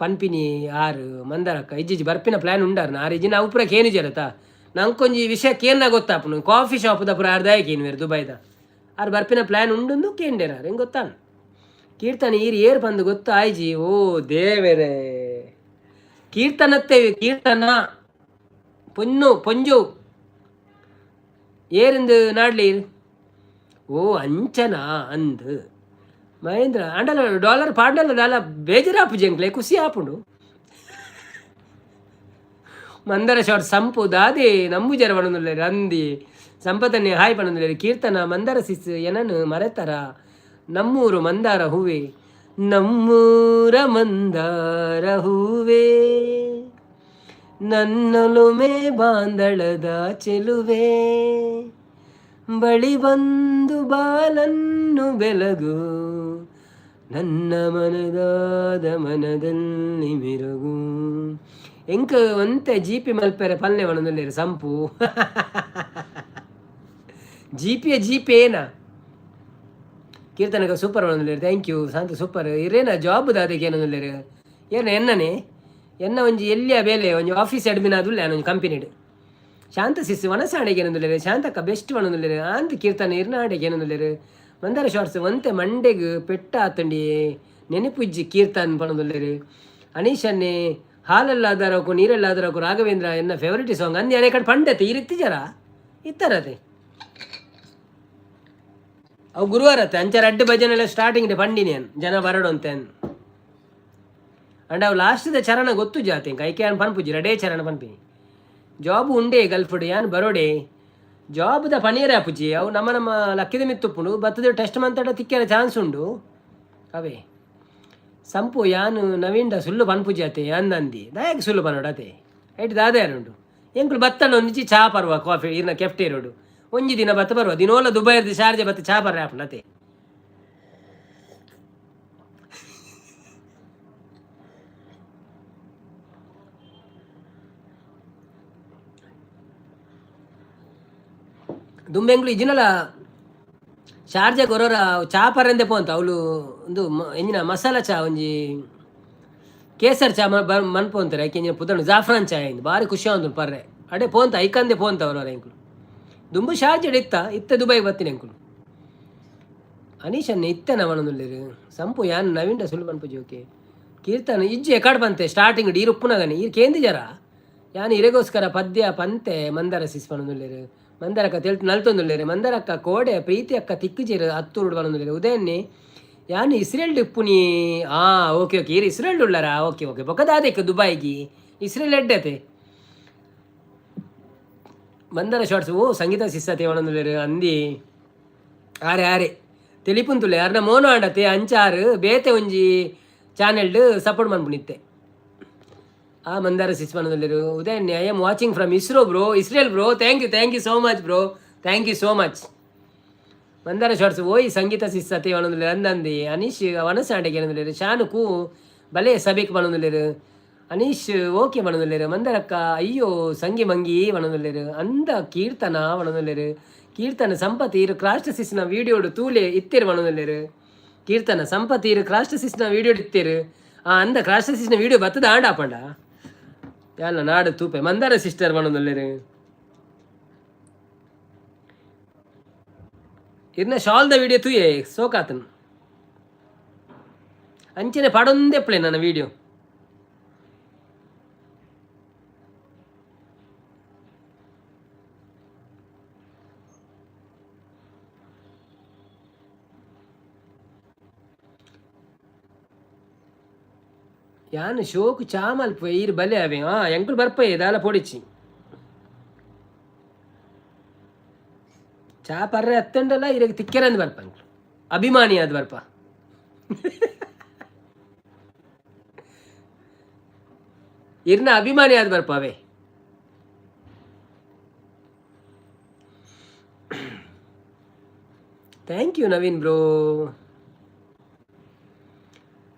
ಪನ್ಪಿನಿ ಆರು ಮಂದರಕ್ಕ ಇಜ್ಜಿಜಿ ಬರ್ಪಿನ ಪ್ಲ್ಯಾನ್ ಉಂಡಾರು ಆರು ಇಜ್ಜಿನ ಅವು ಪುರಕ್ಕೆ ಏನು ಜರತಾ ನಂಗೊಂಜಿ ವಿಷಯಕ್ಕೆ ಏನ ಗೊತ್ತಾಪನು ಕಾಫಿ ಶಾಪ್ದ ಪುರ ಅರ್ಧಾಯಕೇನು ಬೇರೆ ದುಬೈದ ಆರು ಬರ್ಪಿನ ಪ್ಲ್ಯಾನ್ ಉಂಡು ಕೇಂಡೇರ ಹೆಂಗೆ ಗೊತ್ತಾನ ಕೀರ್ತನ ಏರ್ ಬಂದು ಗೊತ್ತಾಯ್ಜಿ. ಓ ದೇವರೇ ಕೀರ್ತನತ್ತೇವೆ ಕೀರ್ತನ ಪೊಂಜು ಏರಿಂದು ನಾಡ್ಲಿ. ಓ ಅಂಚನಾ ಅಂದು ಮಹೇಂದ್ರ ಅಂಡಲ ಡಾಲರ್ ಪಾಡಲ್ಲ ದಾಲ ಬೇಜಾರಾಪು ಜಂಕ್ಲೆ ಖುಷಿ ಆಪುಂಡು. ಮಂದರ ಶಾರ್ಟ್ ಸಂಪು ದಾದೆ ನಂಬು ಜರ ಪಣಂದುಲ್ಲೇರು ಅಂದಿ ಸಂಪತ್ತನ್ನೇ ಹಾಯ್ ಪಣಂದುಲ್ಲೇರು. ಕೀರ್ತನ ಮಂದರ ಸಿಸ್ ಏನನು ಮರೆತರ ನಮ್ಮೂರು ಮಂದಾರ ಹೂವೆ ನಮ್ಮೂರ ಮಂದಾರ ಹೂವೆ ನನ್ನೊಲುಮೆ ಬಾಂದಳದ ಚೆಲುವೆ ಬಳಿ ಬಂದು ಬಾಲನ್ನು ಬೆಳಗು ನನ್ನ ಮನದಾದ ಮನದಲ್ಲಿ ಮಿರಗು ಎಂಕ ಒಂತೆ ಜೀಪಿ ಮಲ್ಪೆರೆ ಪಲ್ಲೆ ಮನದಲ್ಲಿರು ಸಂಪು ಜೀಪಿ ಏನ ಕೀರ್ತನಕ ಸೂಪರ್ ಮನದಲ್ಲಿರು. ಥ್ಯಾಂಕ್ ಯು ಶಾಂತ ಸೂಪರ್ ಇರೇನ ಜಾಬ್ ಅದಕ್ಕೆ ಏನಂದಿರು ಏನ ಎನ್ನನೆ ಎನ್ನ ಒಂಜಿ ಎಲ್ಲಿಯ ಬೇಲೆ ಒಂಜಿ ಆಫೀಸ್ ಅಡ್ಮಿನ್ ಆದುಲ್ಲ ಒಂಜಿ ಕಂಪನಿಡ್ ಶಾಂತ ಸಿಸ್ಸು ವನಸಾಡೆಗೆ ಏನಂದಿರು ಶಾಂತಕ್ಕ ಬೆಸ್ಟ್ ಮನದಲ್ಲಿರು ಅಂತ ಕೀರ್ತನ ಇರ್ನಾಡೆಗೆ ಏನಂದಿರು. ಮಂದಾರ ಶಾರ್ಟ್ಸ್ ಒಂತೆ ಮಂಡೆಗೆ ಪೆಟ್ಟ ಆತಂಡಿ ನೆನಪುಜ್ಜಿ ಕೀರ್ತನ್ ಪಣದಲ್ಲಿರು. ಅನೀಶನ್ನೇ ಹಾಲಲ್ಲಾದರಕು ನೀರಲ್ಲಾದರಕು ರಾಘವೇಂದ್ರ ಎನ್ನ ಫೇವರಿಟಿ ಸಾಂಗ್ ಅಂದಿ ಅನೇ ಕಡೆ ಪಂಡತೆ ಈ ರೀತಿ ಜರ ಇತ್ತರತೆ ಅವು ಗುರುವಾರತ್ತೆ ಅಂಚಾರ ಅಡ್ಡು ಭಜನೆಲ್ಲ ಸ್ಟಾರ್ಟಿಂಗ್ ಪಂಡಿನೇನು ಜನ ಬರಡು ಅಂತೇನು ಅಂಡ್ ಅವು ಲಾಸ್ಟ್ದ ಚರಣ ಗೊತ್ತು ಜಾತಿ ಕೈಕೆ ಅನ್ ಪನ್ಪುಜಿ ರಡೇ ಚರಣ ಪನ್ಪಿನಿ ಜಾಬ್ ಉಂಡೆ ಗಲ್ಫುಡು ಯಾನ್ ಬರೋಡೆ ಜಾಬ್ದ ಪನೀರೇ ಅಪ್ಪುಜಿ ಅವು ನಮ್ಮ ಲಕ್ಕಿದ ಮಿತ್ತುಪ್ಪುಂಡು ಬತ್ತದ ಟೆಸ್ಟ್ ಮಂತಾಡ ತಿಕ್ಕಿನ ಚಾನ್ಸ್ ಉಂಡು ಅವೇ ಸಂಪು ಯಾನು ನವೀನ್ದ ಸುಳ್ಳು ಪನ್ಪುಜಿ ಅತೆ ಅಂದಂದಿ ದಯಕ್ಕೆ ಸುಳ್ಳು ಪನೋಡತೆ ಐಟ್ ದಾದ ಯಾರುಂಡು ಎಂಕುಲು ಬತ್ತಣ್ಣ ಒಂದಿಚ್ಚಿ ಚಾ ಪರ್ವ ಕಾಫಿ ಇರ್ನ ಕೆಫ್ಟೇ ರೋಡು ಒಂಜಿ ದಿನ ಬತ್ತ ಬರುವ ದಿನೋಲ ದುಬೈ ಇರ್ದು ಶಾರ್ಜೆ ಬತ್ತ ಚಾ ಬರ್ರೆ ಆಪುಂಡತೆ ದುಂಬೆಂಗ್ಳು ಇಜಿನಲ ಶಾರ್ಜೆ ಕೊರೋರ ಚಾ ಪರಂದೆ ಪೋಂತ ಅವಳು ಒಂದು ಎಂಜಿನ ಮಸಾಲ ಚಾ ಒಂಜಿ ಕೇಸರ್ ಚಾ ಮನ್ಪೋಂತಾರೆ ಐಕೆ ಎಂಜಿನ ಪುದಣ್ಣು ಜಾಫ್ರಾನ್ ಚಾ ಇಂದು ಭಾರಿ ಖುಷಿ ಆಂದು ಪರ್ರೆ ಅಡೆ ಪೋಂತ ಐಕಂದೆ ಪೋಂತ ಅವರವರ ಎಂಕುಲು ದುಂಬು ಶಾರ್ಜೆ ಇತ್ತ ದುಬೈ ಬತ್ತಿನ ಎಂಕುಲು ಅನೀಶನ್ನೇ ಇತ್ತೆ ನವನೊಂದುಲ್ಲೇರು ಸಂಪು ಯಾನ್ ನವೀನ್ಡ ಸುಳ್ಳು ಮನ್ಪುಜಿ ಓಕೆ ಕೀರ್ತನ ಇಜ್ಜಿ ಎಕಾಡ್ ಬಂತೆ ಸ್ಟಾರ್ಟಿಂಗ್ ಈರು ಉಪ್ಪುನಗನಿ ಈರು ಕೇಂದಿ ಜರ ಯಾನು ಇರೆಗೋಸ್ಕರ ಪದ್ಯ ಪಂತೆ ಮಂದರ ಸಿಸ್ಪಣೊಂದುಲ್ಲೇರು ಮಂದರಕ್ಕ ತೆಲ್ತು ನಲ್ತೊಂದುಲ್ಲೇರು ಮಂದರಕ್ಕ ಕೋಡೆ ಪ್ರೀತಿ ಅಕ್ಕ ತಿಕ್ಕುಜೀರು ಹತ್ತೂರು ಬಣೊಂದುಲ್ಲೇರು ಉದಯನ್ನೇ ಯಾನು ಇಸ್ರೇಲ್ ಡಿಪ್ಪುನಿ ಓಕೆ ಈರು ಇಸ್ರೇಲ್ ಉಳ್ಳಾರ ಓಕೆ ಬೊಕದಾದೆಕ್ಕ ದುಬೈಗಿ ಇಸ್ರೇಲ್ ಎಡ್ಡತೆ ಮಂದರ ಶಾರ್ಟ್ಸ್ ಓ ಸಂಗೀತ ಸಿಸ್ಸತೆ ಒಣೊಂದುಲ್ಲೇರು ಅಂದಿ ಆರೆ ತೆಲಿಪುಂತುಲ್ಲೆ ಯಾರನ್ನ ಮೋನು ಆಡತೆ ಅಂಚಾರು ಬೇತೆ ಒಂಜಿ ಚಾನೆಲ್ಡ್ ಸಪೋರ್ಟ್ ಮನ್ಪುಣಿತ್ತೆ ಆ ಮಂದಾರ ಸಿಸ್ಮನದಲ್ಲಿರು ಉದಯನ್ಯ I am watching from Israel bro thank you so much bro thank you so much Mandara shorts ಓಯ್ ಸಂಗೀತ ಸಿಸ್ಸತೆ ಒಣೊಂದುಲ್ಲೇರು ಅಂದಂದಿ ಅನೀಶ್ ವನಸಾಡೆಗೆ ಏನಂದಿಲ್ಲೇರು ಶಾನುಕು ಬಲೆ ಸಬೇಕ್ ಬಣೊಂದುಲ್ಲೇರು ಅನೀಶ್ ಓಕೆ ಮಣೊಂದುಲ್ಲೇರು ಮಂದರಕ್ಕ ಅಯ್ಯೋ ಸಂಗಿ ಮಂಗಿ ಮಣೊಂದುಲ್ಲೇರು ಅಂದ ಕೀರ್ತನ ಮಣೊಂದುಲ್ಲೇರು ಕೀರ್ತನ ಸಂಪತ್ತಿ ಇರು ಕ್ರಾಸ್ಟ್ ಸಿಸ್ನ ವೀಡಿಯೋಡು ತೂಲೆ ಇತ್ತೇರು ಮಣೊಂದುಲ್ಲೇರು ಕೀರ್ತನ ಸಂಪತ್ತೀರು ಕ್ರಾಸ್ಟಸಿಸ್ನ ವೀಡಿಯೋ ಇಡ್ತೀರು ಅಂದ ಕ್ರಾಸ್ಟಸಿಸ್ನ ವೀಡಿಯೋ ಬತ್ತದ ಆಡಾಪಂಡ ಯಾನ ನಾಡು ತೂಪೆ ಮಂದಾರ ಸಿಸ್ಟರ್ ಮನೊಂದುಲ್ಲೆರು ಇರ್ನ ಶಾಲ್ದ ವೀಡಿಯೋ ತೂಯೆ ಸೋಕಾತನ್ ಅಂಚನೆ ಪಡೊಂದೆಪ್ಲೆ ನನ್ನ ವೀಡಿಯೋ ಯಾನು ಶೋಕು ಚಾ ಮಲ್ಪ ಈರು ಬಲೆ ಅವೆ ಎಂಕುಲು ಬರ್ಪಯ್ಯ ದಾಲ ಪೊಡಿಚಿ ಚಾ ಪರ್ರೆ ಹತ್ತಂಡಲ್ಲ ಇರಗೆ ತಿಕ್ಕೆರಂದು ಬರ್ಪ ಅಂಕಲು ಅಭಿಮಾನಿ ಅದು ಬರ್ಪ ಇರ್ನ ಅಭಿಮಾನಿ ಆದ್ ಬರ್ಪ ಅವೇ ಥ್ಯಾಂಕ್ ಯು ನವೀನ್ ಬ್ರೋ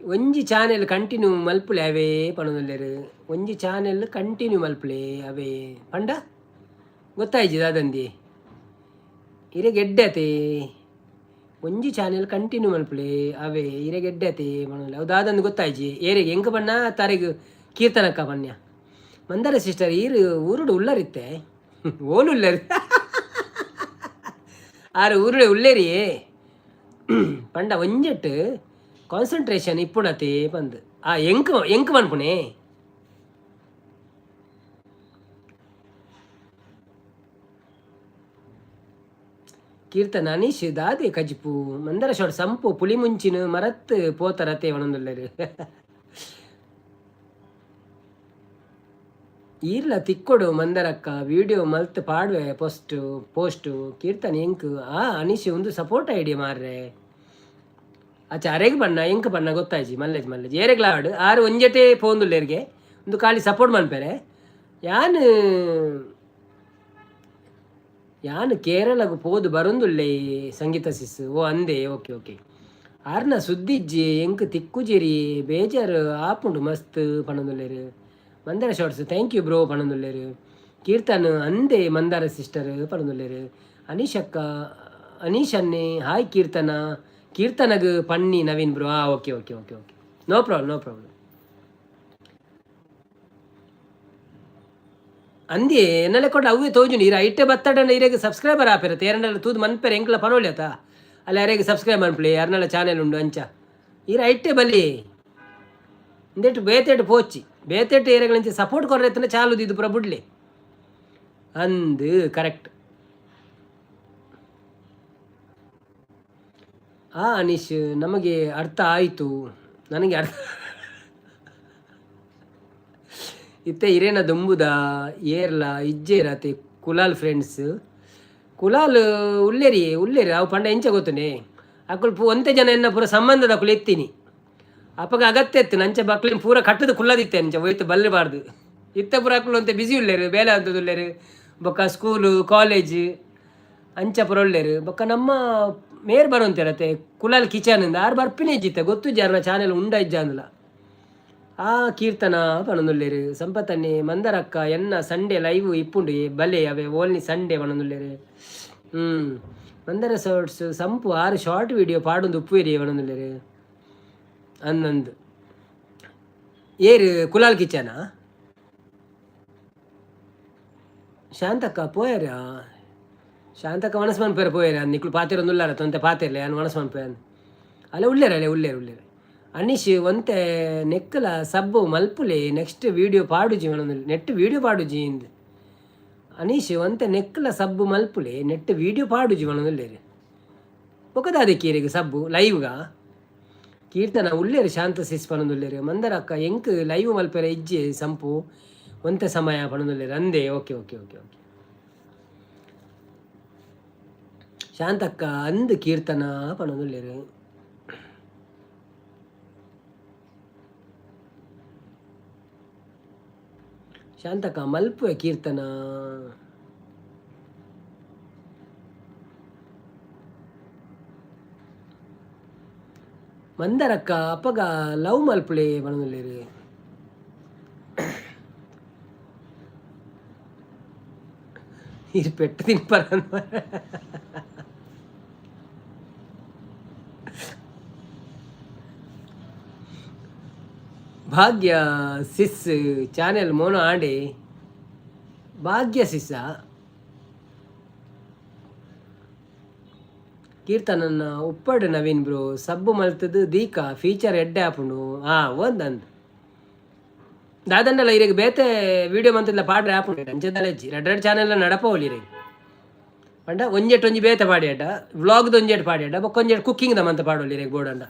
ಒಂಜಿ ಚಾನೆಲ್ ಕಂಟಿನ್ಯೂ ಮಲ್ಪುಲೆ ಅವೇ ಪಣದಲ್ಲೇರು ಒಂಜಿ ಚಾನೆಲ್ ಕಂಟಿನ್ಯೂ ಮಲ್ಪುಲೆ ಅವೇ ಪಂಡ ಗೊತ್ತಾಯ್ತು ಅದಂದಿ ಇರೆಗೆಡ್ಡತೆ ಒಂಜಿ ಚಾನೆಲ್ ಕಂಟಿನ್ಯೂ ಮಲ್ಪುಲೆ ಅವೇ ಇರೆಗೆಡ್ಡತೆ ಪಣದಲ್ಲಿ ಅವು ದಾದಂದು ಗೊತ್ತಾಯ್ಜಿ ಏರೆಗೆ ಎಂಕ ಬಣ್ಣ ತಾರೆಗೆ ಕೀರ್ತನಕ್ಕ ಪಣ್ಯ ಮಂದಾರ ಸಿಸ್ಟರ್ ಈರು ಊರುಡು ಉಳ್ಳರಿತ್ತೆ ಓಲು ಉಳ್ಳರಿ ಆರು ಊರುಡೆ ಉಳ್ಳೇರಿಯೇ ಪಂಡ ಒಂಜೆಟ್ಟು ಕಾನ್ಸಂಟ್ರೇಷನ್ ಇಪ್ಪುಣತೆ ಬಂದು ಎಂಕ್ ಮನ್ಪುಣೆ ಕೀರ್ತನ ಅನೀಶ್ ದಾದೆ ಕಜಿಪು ಮಂದರ ಶಾಟ್ ಸಂಪು ಪುಳಿ ಮುಂಚಿನ ಮರತ್ ಪೋತರತೆ ಒಣೊಂದುಲ್ಲೆರು ಈರ್ಲ ತಿಕ್ಕೊಡು ಮಂದರಕ್ಕ ವಿಡಿಯೋ ಮಲ್ತ್ ಪಾಡ್ವೆ ಪೋಸ್ಟು ಕೀರ್ತನ ಎಂಕ್ ಅನೀಶ್ ಒಂದು ಸಪೋರ್ಟ್ ಐಡಿಯಾ ಮಾರ್ರೆ ಅಚ್ಚ ಅರೆಗೆ ಬಣ್ಣ ಎಂಕ ಬಣ್ಣ ಗೊತ್ತಾಯ್ಜಿ ಮಲ್ಲೇಜ್ ಏರೆಗ್ಲಾಡು ಆರು ಒಂಜೆಟೆ ಪೋಂದುಲ್ಲೇರಿಗೆ ಒಂದು ಖಾಲಿ ಸಪೋರ್ಟ್ ಮನ್ಪೆರೆ ಯಾನು ಕೇರಳಗೂ ಪೋದು ಬರೊಂದುಲ್ಲೆ ಸಂಗೀತ ಸಿಸ್ ಅಂದೆ ಓಕೆ ಆರ್ನ ಸುದ್ದಿಜ್ಜಿ ಎಂಕ್ ತಿಕ್ಕುಜಿರಿ ಬೇಜಾರು ಆಪುಂಡು ಮಸ್ತ್ ಪಣದುಲ್ಲೇರು Mandara shorts thank you bro ಪಣದುಲ್ಲೇರು ಕೀರ್ತನ್ ಅಂದೆ ಮಂದಾರ ಸಿಸ್ಟರ್ ಪಣದುಲ್ಲೇರು ಅನೀಶನ್ನೇ ಹಾಯ್ ಕೀರ್ತನಗ್ ಪಣ್ಣಿ Naveen bro okay no problem ಅಂದಿ ಎನ್ನಲೆ ಕೊಟ್ಟು ಅವೇ ತೋಜುನಿ ಇರ ಐಟೆ ಬತ್ತಡನ ಇರೆಗೆ ಸಬ್ಸ್ಕ್ರೈಬರ್ ಆಪೆರ ತೇರನಲ್ಲ ತೂದು ಮನ್ಪೆರ ಎಂಕ್ಲ ಪನೋಳ್ಯತ ಅಲ್ಲಿ ಯಾರಿಗೆ ಸಬ್ಸ್ಕ್ರೈಬ್ ಮನ್ಪ್ಲಿ ಯಾರನ್ನೆಲ್ಲ ಚಾನೆಲ್ ಉಂಡು ಅಂಚ ಇರ ಐಟೆ ಬಲ್ಲಿ ಇಂದೆಟ್ಟು ಬೇತೆಟ್ಟು ಪೋಚಿ ಬೇತೆಟ್ಟು ಏರೆಗಳಂಚೆ ಸಪೋರ್ಟ್ ಕೊರ್ರೆತ್ತನ ಚಾಲುದು ಇದು ಪುರ ಬುಡ್ಲಿ ಅಂದು ಕರೆಕ್ಟ್ ಅನೀಶ್ ನಮಗೆ ಅರ್ಥ ಆಯಿತು ನನಗೆ ಅರ್ಥ ಇತ್ತೆ ಇರೇನ ದುಂಬುದ ಏರ್ಲ ಇಜ್ಜೇರತೆ ಕುಲಾಲ್ ಫ್ರೆಂಡ್ಸ್ ಕುಲಾಲ್ ಉಳ್ಳೇರಿ ಅವು ಪಂಡ ಎಂಚ ಗೊತ್ತನೆ ಅಕ್ಕಳು ಒಂತೆ ಜನ ಎನ್ನ ಪೂರ ಸಂಬಂಧದ ಅಕ್ಕಳು ಎತ್ತೀನಿ ಅಪ್ಪಗ ಅಗತ್ಯ ಎತ್ತು ನಂಚೆ ಮಕ್ಳಿನ ಪೂರ ಕಟ್ಟದ ಕುಲ್ಲದಿತ್ತೆ ಅಂಚ ಹೋಯ್ತು ಬಲ್ಲಬಾರ್ದು ಇತ್ತ ಪೂರ ಅಕ್ಕಳು ಅಂತೆ ಬಿಸಿ ಉಳ್ಳೇರು ಬೇಲೆ ಅಂತದ್ದು ಉಳ್ಳೇರು ಬೊಕ್ಕ ಸ್ಕೂಲು ಕಾಲೇಜ್ ಅಂಚ ಪುರ ಉಳ್ಳೇರು ಬೊಕ್ಕ ನಮ್ಮ ಮೇರ್ ಬರೋಂತಿರತ್ತೆ ಕುಲಾಲ್ ಕಿಚನಿಂದ ಆರು ಬರ್ಪಿನೇ ಇಜ್ಜಿತ್ತೆ ಗೊತ್ತು ಜಾರನ ಚಾನೆಲ್ ಉಂಡ ಇಜ್ಜ ಅಂದಲ ಕೀರ್ತನ ಪಣನುಲ್ಲೇರು ಸಂಪತ್ತನ್ನೇ ಮಂದರಕ್ಕ ಎನ್ನ ಸಂಡೇ ಲೈವ್ ಇಪ್ಪುಂಡು ಬಲೆ ಅವೇ ಓಲ್ನಿ ಸಂಡೇ ಪಣನುಲ್ಲೇರು ಮಂದರ ಶಾರ್ಟ್ಸ್ ಸಂಪು 6 ಶಾರ್ಟ್ ವಿಡಿಯೋ ಪಾಡೊಂದು ಉಪ್ಪುವೇರಿ ಪಣನುಲ್ಲೇರು ಅನ್ನೊಂದು ಏರು ಕುಲಾಲ್ ಕಿಚನ ಶಾಂತಕ್ಕ ಪೋಯರ ಶಾಂತಕ್ಕ ಮನಸ್ಸು ಮನ್ಪೇರ ಪೋಯರ ನಿಕ್ಳು ಪಾತಿರೊಂದುಲ್ಲಾರ ತೊಂತೆ ಪಾತಿರ್ಲೆ ನಾನು ಮನಸ್ಸು ಮನ್ಪೇರ ಅಲ್ಲ ಉಳ್ಳೇರ ಅನೀಶ್ ಒಂತೆ ನೆಕ್ಕಲ ಸಬ್ಬು ಮಲ್ಪುಲೆ ನೆಕ್ಸ್ಟ್ ವೀಡಿಯೋ ಪಾಡುಜಿ ಮನೊಂದು ನೆಟ್ ವೀಡಿಯೋ ಪಾಡುಜಿ ಇಂದು ಅನೀಶ್ ಒಂತೆ ನೆಕ್ಕಲ ಸಬ್ಬು ಮಲ್ಪುಲೆ ನೆಟ್ ವೀಡಿಯೋ ಪಾಡುಜಿ ಮನೊಂದುಲ್ಲೇರು ಒಕ್ಕದಾದಕ್ಕೀರಿಗೆ ಸಬ್ಬು ಲೈವ್ಗ ಕೀರ್ತನ ಉಳ್ಳೇರು ಶಾಂತ ಸಿಸ್ ಪನೊಂದುಲ್ಲೇರು ಮಂದರಕ್ಕ ಎಂಕ್ ಲೈವ್ ಮಲ್ಪೆರ ಇಜ್ಜಿ ಸಂಪು ಒಂತೆ ಸಮಯ ಪಣೊಂದುಲ್ಲೇರು ಅಂದೆ ಓಕೆ ಶಾಂತಕ್ಕ ಅಂದು ಕೀರ್ತನ ಪಣೊಂದುಲ್ಲೇರು ಶಾಂತಕ್ಕ ಮಲ್ಪುವೆ ಕೀರ್ತನ ಮಂದರಕ್ಕ ಅಪ್ಪಗ ಲವ್ ಮಲ್ಪುಳೆ ಪಣೊಂದುಲ್ಲೇರು ಇದು ಪೆಟ್ಟು ತಿನ್ಪರ ಭಾಗ್ಯ ಸಿಸ್ ಚಾನೆಲ್ ಮೋನೋ ಆಂಡೆ ಭಾಗ್ಯ ಸಿಸ್ಸ ಕೀರ್ತನನ್ನ ಉಪ್ಪಡು ನವೀನ್ ಬ್ರೋ ಸಬ್ಬು ಮಲ್ತದು ದೀಕ ಫೀಚರ್ ಎಡ್ಡೆ ಆಪುಂಡು ಒಂದಂದು ದಾದಂಡಲ್ಲ ಇರಿಗೆ ಬೇತೆ ವಿಡಿಯೋ ಮಂತಿಲ್ಲ ಪಾಡ್ರೆ ಆಪುಂಡು ಅಂಚದಲಜ್ಜಿ ರೆಡ್ ಚಾನೆಲ್ ನಡಪ ಒಲಿರಿಗೆ ಪಂಡ ಒಂಜೆಟ್ಟು ಬೇತೆ ಪಾಡಿಯಟ ವ್ಲಾಗ್ದು ಒಂಜೆಟ್ಟು ಪಾಡಿಯಟ ಬೊಕ್ಕೊಂಜೆಟ್ಟು ಕುಕ್ಕಿಂಗ್ ಮಂತ ಪಾಡೊಲಿರಿಗೆ ಬೋಡಂಡ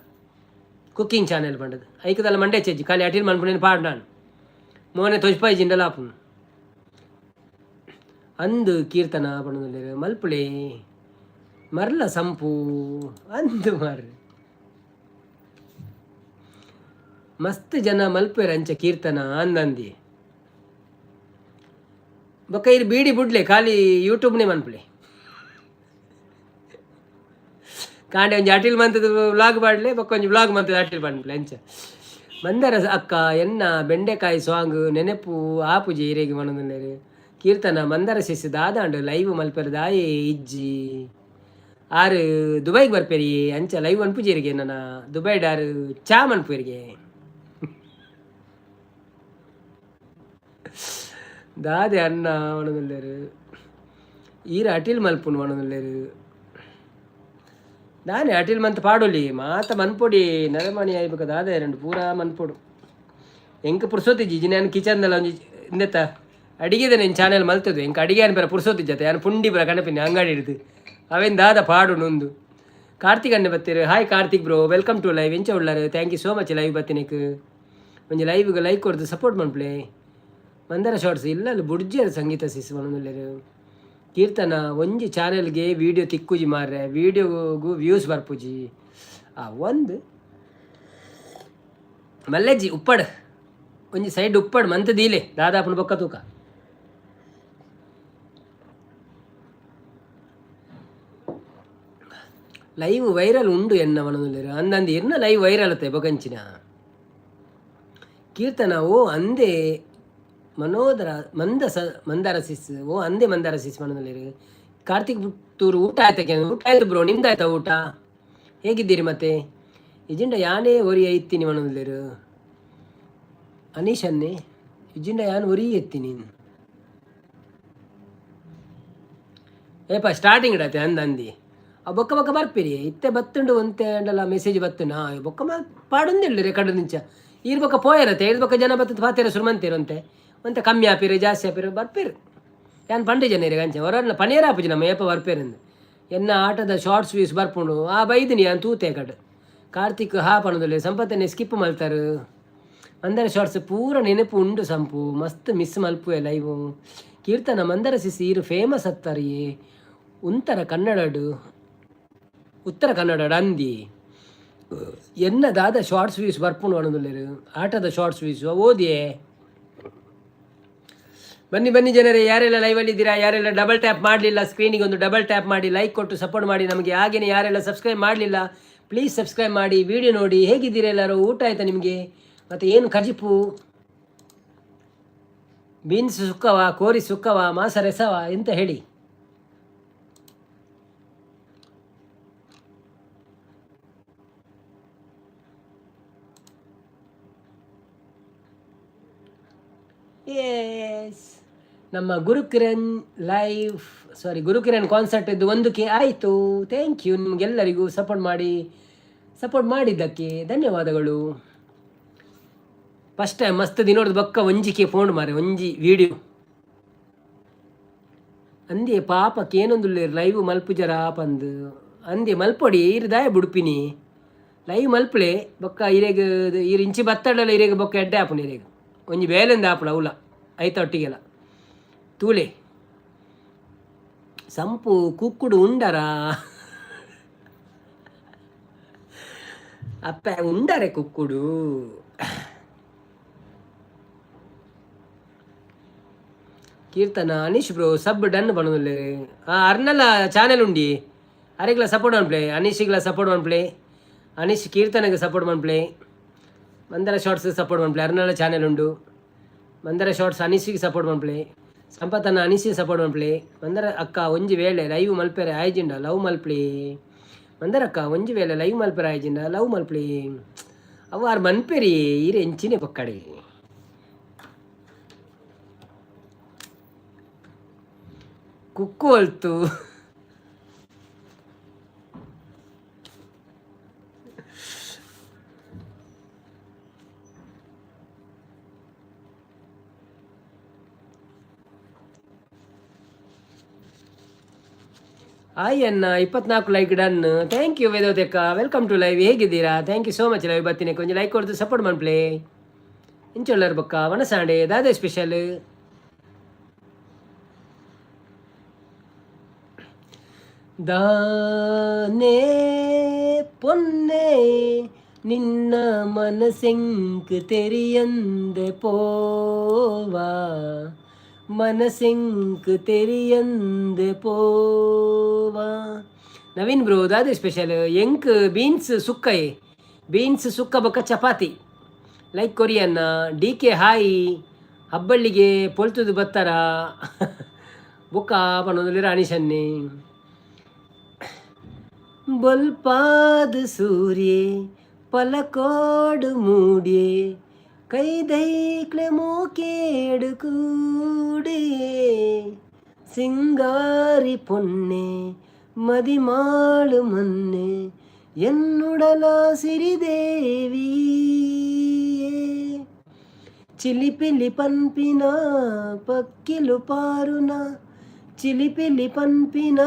ಕುಕ್ಕಿಂಗ್ ಚಾನೆಲ್ ಪಂಡದು ಐಕದಲ್ಲ ಮಂಡೆ ಚೆಜ್ಜಿ ಖಾಲಿ ಅಟಿಲ್ ಮನ್ಪುಣೇನು ಪಾಡು ನಾನು ಮೋನೆ ತೊಜ್ಪಾಯಿ ಜಿಂಡಲ್ಲ ಆಪುಂಡು ಅಂದು ಕೀರ್ತನ ಪಂಡು ಮಲ್ಪುಳೆ ಮರ್ಲ ಸಂಪು ಅಂದು ಮಾರ್ರೆ ಮಸ್ತ್ ಜನ ಮಲ್ಪೇರ ಅಂಚ ಕೀರ್ತನ ಅಂದಂದಿ ಬೊಕ್ಕ ಇರು ಬೀಡಿ ಬುಡ್ಲೆ ಖಾಲಿ ಯೂಟ್ಯೂಬ್ನೇ ಮನ್ಪುಳೆ ಕಾಂಡೆ ಒಂಜಿ ಅಟಿಲ್ ಮಂತದ ವ್ಲಾಗ್ ಪಾಡ್ಲೆ ಬೊಕ್ಕ ಒಂಜಿ ವ್ಲಾಗ್ ಮಂತದ ಅಟಿಲ್ ಪನ್ಪುಳೆ ಅಂಚ ಮಂದರ ಅಕ್ಕ ಎನ್ನ ಬೆಂಡೆಕಾಯಿ ಸಾಂಗ್ ನೆನಪು ಆಪುಜಿ ಇರೇಗಿ ಮನದಲ್ಲೇರು ಕೀರ್ತನ ಮಂದರ ಸಿಸ್ ದಾದಾಂಡು ಲೈವ್ ಮಲ್ಪೇರ ದಾಯೇ ಇಜ್ಜಿ ಆರು ದುಬೈಗೆ ಬರ್ಪೇರಿ ಅಂಚ ಲೈವ್ ಅನ್ಪುಜಿರಿಗೆ ನನ್ನ ದುಬೈಡಾರು ಚಾ ಮನ್ಪೇರಿಗೆ ದಾದೆ ಅನ್ನ ಒಣದಲ್ಲೇರು ಈರ ಅಟಿಲ್ ಮಲ್ಪುಂಡು ಒಣದಲ್ಲೇರು ನಾನೇ ಅಟಿಲ್ ಮಂತ್ ಪಾಡೋಲಿ ಮಾತ ಮನ್ಪೊಡಿ ನರಮಣಿ ಆಯ್ಬೇಕ ದಾದ ಎರಡು ಪೂರಾ ಮನ್ಪೊಡು ಎಂಕ ಪುರ್ಸೋತಿಜ್ಜಿ ನಾನು ಕಿಚನ್ದಲ್ಲ ಒಂಜಿ ಇಂದೆತ್ತ ಅಡಿಗೆದೆ నేను ಚಾನೆಲ್ ಮಲ್ತದು ಎಂಕ ಅಡಿಗೆ ಅನ್ಪೇರ ಪುರ್ಸೋತಿಜ್ಜತೆ ನಾನು ಪುಂಡಿ ಬರ ಕಣಪಿನಿ ಅಂಗಡಿ ಹಿಡಿದು ಅವೇನು ದಾದ ಪಾಡು ನೊಂದು ಕಾರ್ತಿಕ್ ಅಣ್ಣೆ ಬತ್ತೀರಿ hi Karthik bro welcome to live ಎಂಚ ಉಳ್ಳಾರು thank you so much live ಬತ್ತಿನಿಕ್ ಒಂಜಿ ಲೈವ್ಗೆ ಲೈಕ್ ಕೊಡ್ದು ಸಪೋರ್ಟ್ ಮನ್ಪ್ಲೆ ಮಂದರ ಶಾರ್ಟ್ಸ್ ಇಲ್ಲ ಬುಡ್ಜಿಯರು ಸಂಗೀತ ಸಿಸ್ ಮನಲ್ಲರು ಕೀರ್ತನ ಒಂಜಿ ಚಾನೆಲ್ಗೆ ವೀಡಿಯೋ ತಿಕ್ಕುಜಿ ಮಾರ್ರೆ ವೀಡಿಯೋಗೂ ವ್ಯೂಸ್ ಬರ್ಪುಜಿ ಒಂದು ಮಲ್ಲೆಜ್ಜಿ ಉಪ್ಪಡ್ ಒಂಜಿ ಸೈಡ್ ಉಪ್ಪಡ್ ಮಂತ್ ದೀಲೆ ದಾದಾಪುನ ಬೊಕ್ಕ ತೂಕ ಲೈವ್ ವೈರಲ್ ಉಂಡು ಎನ್ನ ಮನದಲ್ಲಿರು ಅಂದಂದು ಇರ್ನ ಲೈವ್ ವೈರಲ್ ಅತ್ತೆ ಬೊಕಂಚಿನ ಕೀರ್ತನ ಅಂದೆ ಮನೋದರ ಮಂದಾರ ಸಿಸ್ ಅಂದೆ ಮಂದಾರ ಸಿಸ್ ಮನದಲ್ಲಿರು ಕಾರ್ತಿಕ್ ಪುತ್ತೂರು ಊಟ ಆಯ್ತಕ್ಕೆ ಊಟ ಆಯ್ತು ಬ್ರೋ ನಿಮ್ದಾಯ್ತಾ ಊಟ ಹೇಗಿದ್ದೀರಿ ಮತ್ತೆ ಇಜಿಂಡ ಯಾನೇ ಒರಿ ಐತೀನಿ ಮನದಲ್ಲಿರು ಅನೀಶ್ ಅನ್ನೆ ಇಜಿಂಡ ಯಾನು ಒರಿ ಎತ್ತೀನಿ ಏಪ ಸ್ಟಾರ್ಟಿಂಗ್ ಇಡತ್ತೆ ಅಂದಿ ಬೊಕ್ಕ ಬೊಕ್ಕ ಬರ್ಪೇರಿ ಇತ್ತೆ ಬತ್ತುಂಡು ಒಂತೆ ಅಂಡಲ್ಲ ಮೆಸೇಜ್ ಬತ್ತುಂಡು ಬೊಕ್ಕ ಪಾಡೊಂದಿಲ್ಲ ಕಡು ನಿಂಚ ಈರ್ ಬೊಕ್ಕ ಪೋಯರತ್ತೆ ಇರ್ ಬೊಕ್ಕ ಜನ ಬತ್ತದ ಪಾತೇರ ಸುರ್ಮಂತೇರಂತೆ ಒಂತೆ ಕಮ್ಮಿ ಆಪಿರು ಜಾಸ್ತಿ ಆಪಿರು ಬರ್ಪೇರು ಯಾನ್ ಪಂಡೆ ಜನರಿಗೆ ಅಂಚೆ ಹೊರಲ್ಲ ಪನೇರ ಆಪುಜಿ ನಮ್ಮ ಏಪ ಬರ್ಪೇರಂದು ಎನ್ನ ಆಟದ ಶಾರ್ಟ್ಸ್ ವ್ಯೂಸ್ ಬರ್ಪುಂಡು ಬೈದಿನಿ ಯಾನ್ ತೂತೆ ಕಡು ಕಾರ್ತಿಕ್ ಪಣದಲ್ಲಿ ಸಂಪತ್ತನ್ನೇ ಸ್ಕಿಪ್ ಮಲ್ತಾರು ಮಂದರ ಶಾರ್ಟ್ಸ್ ಪೂರ ನೆನಪು ಉಂಡು ಸಂಪು ಮಸ್ತ್ ಮಿಸ್ ಮಲ್ಪುವೆ ಲೈವು ಕೀರ್ತನ ಮಂದರ ಸಿಸಿ ಈರು ಫೇಮಸ್ ಹತ್ತಾರಿ ಉತ್ತರ ಕನ್ನಡ ಅಂದಿ ಎನ್ನದಾದ ಶಾರ್ಟ್ಸ್ ವ್ಯೂಸ್ ಬರ್ಪುಂಡು ಅನ್ನೋದಿಲ್ಲರು ಆಟದ ಶಾರ್ಟ್ಸ್ ವ್ಯೂಸ್ ಓದಿಯೇ ಬನ್ನಿ ಜನರೇ ಯಾರೆಲ್ಲ ಲೈವಲ್ಲಿ ಇದ್ದೀರಾ ಯಾರೆಲ್ಲ ಡಬಲ್ ಟ್ಯಾಪ್ ಮಾಡಲಿಲ್ಲ ಸ್ಕ್ರೀನಿಗೆ ಒಂದು ಡಬಲ್ ಟ್ಯಾಪ್ ಮಾಡಿ ಲೈಕ್ ಕೊಟ್ಟು ಸಪೋರ್ಟ್ ಮಾಡಿ ನಮಗೆ ಹಾಗೆಯೇ ಯಾರೆಲ್ಲ ಸಬ್ಸ್ಕ್ರೈಬ್ ಮಾಡಲಿಲ್ಲ ಪ್ಲೀಸ್ ಸಬ್ಸ್ಕ್ರೈಬ್ ಮಾಡಿ ವಿಡಿಯೋ ನೋಡಿ ಹೇಗಿದ್ದೀರಾ ಎಲ್ಲರೂ ಊಟ ಆಯಿತಾ ನಿಮಗೆ ಮತ್ತು ಏನು ಕಜಿಪು ಬೀನ್ಸ್ ಸುಕ್ಕವ ಕೋರಿ ಸುಕ್ಕವ ಮಾಸ ರೆಸವ ಎಂತ ಹೇಳಿ ನಮ್ಮ ಗುರುಕಿರಣ್ ಗುರುಕಿರಣ್ ಕಾನ್ಸರ್ಟ್ ಇದ್ದು 1K ಆಯಿತು. ಥ್ಯಾಂಕ್ ಯು ನಿಮಗೆಲ್ಲರಿಗೂ ಸಪೋರ್ಟ್ ಮಾಡಿದ್ದಕ್ಕೆ ಧನ್ಯವಾದಗಳು. ಫಸ್ಟ್ ಟೈಮ್ ಮಸ್ತ್ ದಿನೋಡ್ದು ಬೊಕ್ಕ ಒಂಜಿಕೆ ಫೋನ್ ಮಾರೆ ಒಂಜಿ ವಿಡಿಯೋ ಅಂದೆ ಪಾಪಕ್ಕೆ ಏನೊಂದು ಲೈವ್ ಮಲ್ಪುಜರ ಪಂದು ಅಂದೆ ಮಲ್ಪೊಡಿ ಇರದಾಯ ಬುಡುಪಿನಿ ಲೈವ್ ಮಲ್ಪಳೆ ಬೊಕ್ಕ ಇರೇಗ ಇಂಚಿ ಬತ್ತಡಲ್ಲ ಇರೇಗ ಬೊಕ್ಕ ಎಡ್ಡೆ ಆಪುನ ಇರೇಗ ಒಂಜಿ ಬೇಲೆಂದ ಆಪುಳ ಅವಳ ಐತ ಒಟ್ಟಿಗೆಲ್ಲ ತೂಲೆ ಸಂಪು ಕುಕ್ಕುಡು ಉಂಡರ ಅಪ್ಪ ಉಂಡರೆ ಕುಕ್ಕುಡು Keerthana Anish bro sub done ಬಣ್ಣದಲ್ಲಿ ಅರ್ನಲ್ಲ ಚಾನೆಲ್ ಉಂಡಿ ಅರೆಗ್ಲ ಸಪೋರ್ಟ್ ಮಾಡ್ಪ್ಲೆ ಅನೀಶಿಗ್ಲ ಸಪೋರ್ಟ್ ಮಾಡ್ಪ್ಲೆ ಅನೀಶ್ ಕೀರ್ತನಗೆ ಸಪೋರ್ಟ್ ಮಾಡ್ಪ್ಲೆ ಮಂದರ ಶಾರ್ಟ್ಸ್ ಸಪೋರ್ಟ್ ಮಾಡ್ಪ್ಲೆ ಅರ್ನಲ್ಲ ಚಾನೆಲ್ ಉಂಡು ಮಂದರ ಶಾರ್ಟ್ಸ್ ಅನೀಶಿಗೆ ಸಪೋರ್ಟ್ ಮಾಡ್ಪ್ಲೆ ಸಂಪತ್ತನ್ನ ಅನೀಶಿಗೆ ಸಪೋರ್ಟ್ ಮಾಡ್ಪ್ಲೆ ಮಂದರ ಅಕ್ಕ ಒಂಜಿ ವೇಳೆ ಲೈವ್ ಮಲ್ಪೆರೆ ಆಯ್ಜಿಂಡ ಲವ್ ಮಲ್ಪ್ಲೆ ಮಂದರ ಅಕ್ಕ ಒಂಜಿ ವೇಳೆ ಲೈವ್ ಮಲ್ಪೆರೆ ಆಯ್ಜಿಂಡ ಲವ್ ಮಲ್ಪ್ಲೆ ಅವಾರು ಮನ್ಪೇರಿ ಈರೆ ಎಂಚಿನೇ ಪಕ್ಕಡಿ ಕುಕ್ಕು ಅಲ್ತು ಅಯ್ಯನ್ನ 24 ಲೈಕ್ ಡನ್. ಥ್ಯಾಂಕ್ ಯು ವೇದೋತೆಕ್ಕ, ವೆಲ್ಕಮ್ ಟು ಲೈವ್. ಹೇಗಿದ್ದೀರಾ? Thank you so much. Live ಬರ್ತೀನಿ, ಕೊಂಚ ಲೈಕ್ ಕೊಡ್ತು ಸಪೋರ್ಟ್ ಮನ್ಪ್ಲೇ. ಇಂಚೊಳ್ಳರ್ ಬಕ್ಕ ವನಸಾಂಡೆ ದಾದೆ ಸ್ಪೆಷಲ್. ದಾನೆ ಪೊನ್ನೆ ನಿನ್ನ ಮನಸೆಂಕ್ ತೆರಿಯಂದೆ ಪೋವಾ, ಮನಸೆಂಕ್ ತೆರಿಯಂದೆ ಪೋವಾ. ನವೀನ್ ಬ್ರೋ ದಾದೆ ಸ್ಪೆಷಲ್. ಎಂಕ್ ಬೀನ್ಸ್ ಸುಕ್ಕ ಬೀನ್ಸ್ ಸುಕ್ಕ ಬೊಕ್ಕ ಚಪಾತಿ ಲೈಕ್ ಕೊರಿಯನ್ನ. ಡಿ ಕೆ ಹಾಯ್ ಹಬ್ಬಳ್ಳಿಗೆ ಪೊಲ್ತುದು ಬತ್ತಾರ ಬೊಕ್ಕ ಪನ್ನೊಂದು ರಾಣಿಶನ್ನಿ. ಬೊಲ್ಪಾದ ಸೂರ್ಯೆ ಪಲಕೋಡು ಮೂಡ್ಯೆ ಕೈದೈಕ್ಲೆ ಮೂಕೇಡು ಕೂಡೆ ಸಿಂಗಾರಿ ಪೊನ್ನೆ ಮದಿಮಾಳು ಮೊನ್ನೆ ಎನ್ನುಡಲ ಸಿರಿದೇವಿ. ಚಿಲಿಪಿಲಿ ಪನ್ಪಿನ ಪಕ್ಕಿಲು ಪಾರುನ, ಚಿಲಿಪಿಲಿ ಪನ್ಪಿನ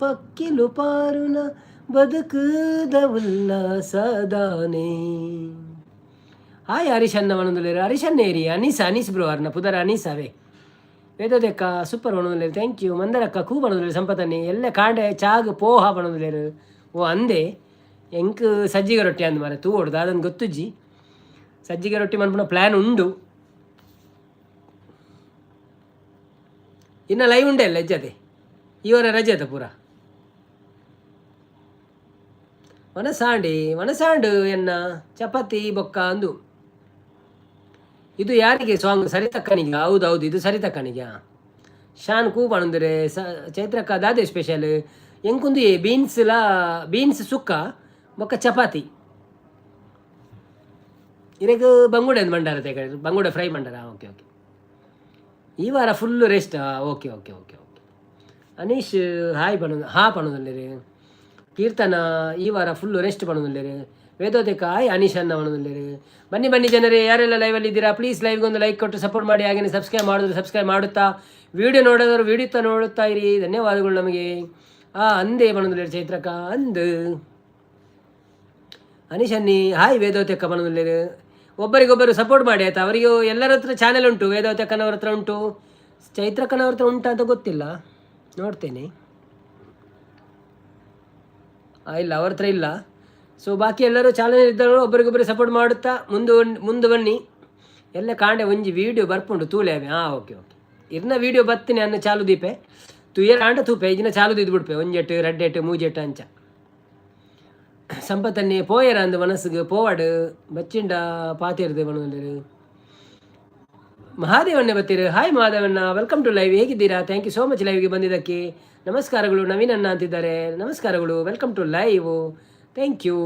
ಪಕ್ಕಿಲು ಪಾರುನ ಬದುಕುದ ಉಲ್ಲಾಸದಾನೆ. ಹಾಯ್ ಹರೀಶನ್ನ ವನೊಂದುಲೇರು. ಹರೀಶನ್ನೇರಿ ಅನೀಸ್ ಬ್ರೋ ಅರ್ನ ಪುದರ ಅನೀಸವೇ ವೇದೋದೆಕ್ಕ ಸೂಪರ್ ವನೊಂದುಲೇರು. Thank you. ಮಂದರಕ್ಕ ಕೂ ಬಣೊಂದುಲೇರು. ಸಂಪತ್ತನ್ನಿ ಎಲ್ಲ ಕಾಂಡೆ ಚಾಗ್ ಪೋಹ ಬಣೊಂದುಲೇರು. ಓ ಅಂದೆ ಎಂಕ್ ಸಜ್ಜಿಗೆ ರೊಟ್ಟಿ ಅಂದ ಮಾರೆ ತೂ ಹೊಡ್ದು ಅದನ್ನು ಗೊತ್ತುಜ್ಜಿ. ಸಜ್ಜಿಗೆ ರೊಟ್ಟಿ ಮನ್ಪುನ ಪ್ಲ್ಯಾನ್ ಉಂಡು. ಇನ್ನು ಲೈವ್ ಉಂಡೆ ಅಲ್ಲ ಹೆಜ್ಜದೆ ಇವರ ರಜೆ ಅದ ಪೂರ. ವನಸಾಂಡು ಎನ್ನ ಚಪಾತಿ ಬೊಕ್ಕ ಅಂದು. ಇದು ಯಾರಿಗೆ ಸಾಂಗ್? ಸರಿತಕ್ಕನಿಗ? ಹೌದೌದು, ಇದು ಸರಿತಕ್ಕನಿಗ. ಶಾನ್ ಕೂ ಬಣಂದ್ರೆ ಚೈತ್ರಕ್ಕ ದಾದೆ ಸ್ಪೆಷಲ್. ಎಂಕುಂದು ಬೀನ್ಸ್ ಸುಕ್ಕ ಬೊಕ್ಕ ಚಪಾತಿ. ಇರಗ ಬಂಗುಡೆ ಅಂತ ಮಂಡಾರ ತೆಗೆ ಬಂಗುಡೆ ಫ್ರೈ ಮಂಡಾರ. ಓಕೆ ಓಕೆ, ಈ ವಾರ full rest. Okay okay okay okay. Anish hi ಪಣೋದಲ್ಲಿರಿ. ಕೀರ್ತನ ಈ ವಾರ ಫುಲ್ಲು ರೆಸ್ಟ್ ಪಣೋದಲ್ಲಿರಿ. ವೇದೋದೆಕ್ಕ ಹಾಯ್ ಅನೀಶನ್ನ ಪಣೋದಲ್ಲಿರಿ. ಬನ್ನಿ ಜನರೇ, ಯಾರೆಲ್ಲ ಲೈವಲ್ಲಿ ಇದ್ದೀರಾ ಪ್ಲೀಸ್ ಲೈವ್ಗೆ ಒಂದು ಲೈಕ್ ಕೊಟ್ಟು ಸಪೋರ್ಟ್ ಮಾಡಿ. ಹಾಗೆಯೇ ಸಬ್ಸ್ಕ್ರೈಬ್ ಮಾಡುತ್ತಾ ವಿಡಿಯೋ ನೋಡೋದವರು ವಿಡಿಯೋ ನೋಡುತ್ತಾ ಇರಿ. ಧನ್ಯವಾದಗಳು ನಮಗೆ. ಅಂದೇ ಪಣೋದಲ್ಲಿರಿ ಚೈತ್ರಕ್ಕ ಅಂದು. ಅನೀಶನ್ನಿ ಹಾಯ್ ವೇದೋತೆಕ್ಕ ಪಣೋದಲ್ಲಿರಿ. ಒಬ್ಬರಿಗೊಬ್ಬರು ಸಪೋರ್ಟ್ ಮಾಡಿ ಆಯ್ತಾ. ಅವರಿಗೂ ಎಲ್ಲರ ಹತ್ರ ಚಾನೆಲ್ ಉಂಟು. ವೇದವತಕ್ಕನವ್ರ ಹತ್ರ ಉಂಟು, ಚೈತ್ರಕ್ಕನವ್ರ ಹತ್ರ ಉಂಟಾ ಅಂತ ಗೊತ್ತಿಲ್ಲ, ನೋಡ್ತೇನೆ. ಇಲ್ಲ, ಅವ್ರ ಹತ್ರ ಇಲ್ಲ. ಸೊ ಬಾಕಿ ಎಲ್ಲರೂ ಚಾನೆಲ್ ಇದ್ದವರು ಒಬ್ಬರಿಗೊಬ್ಬರು ಸಪೋರ್ಟ್ ಮಾಡುತ್ತಾ ಮುಂದೆ ಬನ್ನಿ. ಎಲ್ಲ ಕಾಂಡೆ ಒಂಜಿ ವೀಡಿಯೋ ಬರ್ಪುಂಡು ತೂಲೇವೆ. Okay okay. ಇರ್ನ ವೀಡಿಯೋ ಬರ್ತೀನಿ ಅನ್ನ ಚಾಲು ದೀಪೆ ತುಯ್ಯ ಕಾಂಡ ತೂಪೆ ಇಜಿನ ಚಾಲು ದಿದ್ದು ಬಿಡ್ಪೆ. ಒಂಜೆಟ್ಟು ರಡ್ಡೆಟ್ಟು ಮೂಜೆಟ್ಟು ಅಂಚ ಸಂಪತ್ತನ್ನೇ ಪೋಯರ ಅಂದು ಮನಸ್ಸಿಗೆ ಪೋವಾಡು ಬಚ್ಚಿಂಡ ಪಾತಿರ್ದೆ ಬಣ್ಣದಲ್ಲಿ. ಮಹಾದೇವನ್ನೇ ಬತ್ತೀರು. ಹಾಯ್ ಮಹಾದೇವಣ್ಣ, ವೆಲ್ಕಮ್ ಟು ಲೈವ್. ಹೇಗಿದ್ದೀರಾ? ಥ್ಯಾಂಕ್ ಯು ಸೋ ಮಚ್ ಲೈವ್ಗೆ ಬಂದಿದ್ದಕ್ಕೆ. ನಮಸ್ಕಾರಗಳು. ನವೀನಣ್ಣ ಅಂತಿದ್ದಾರೆ. ನಮಸ್ಕಾರಗಳು, welcome to live. Thank you.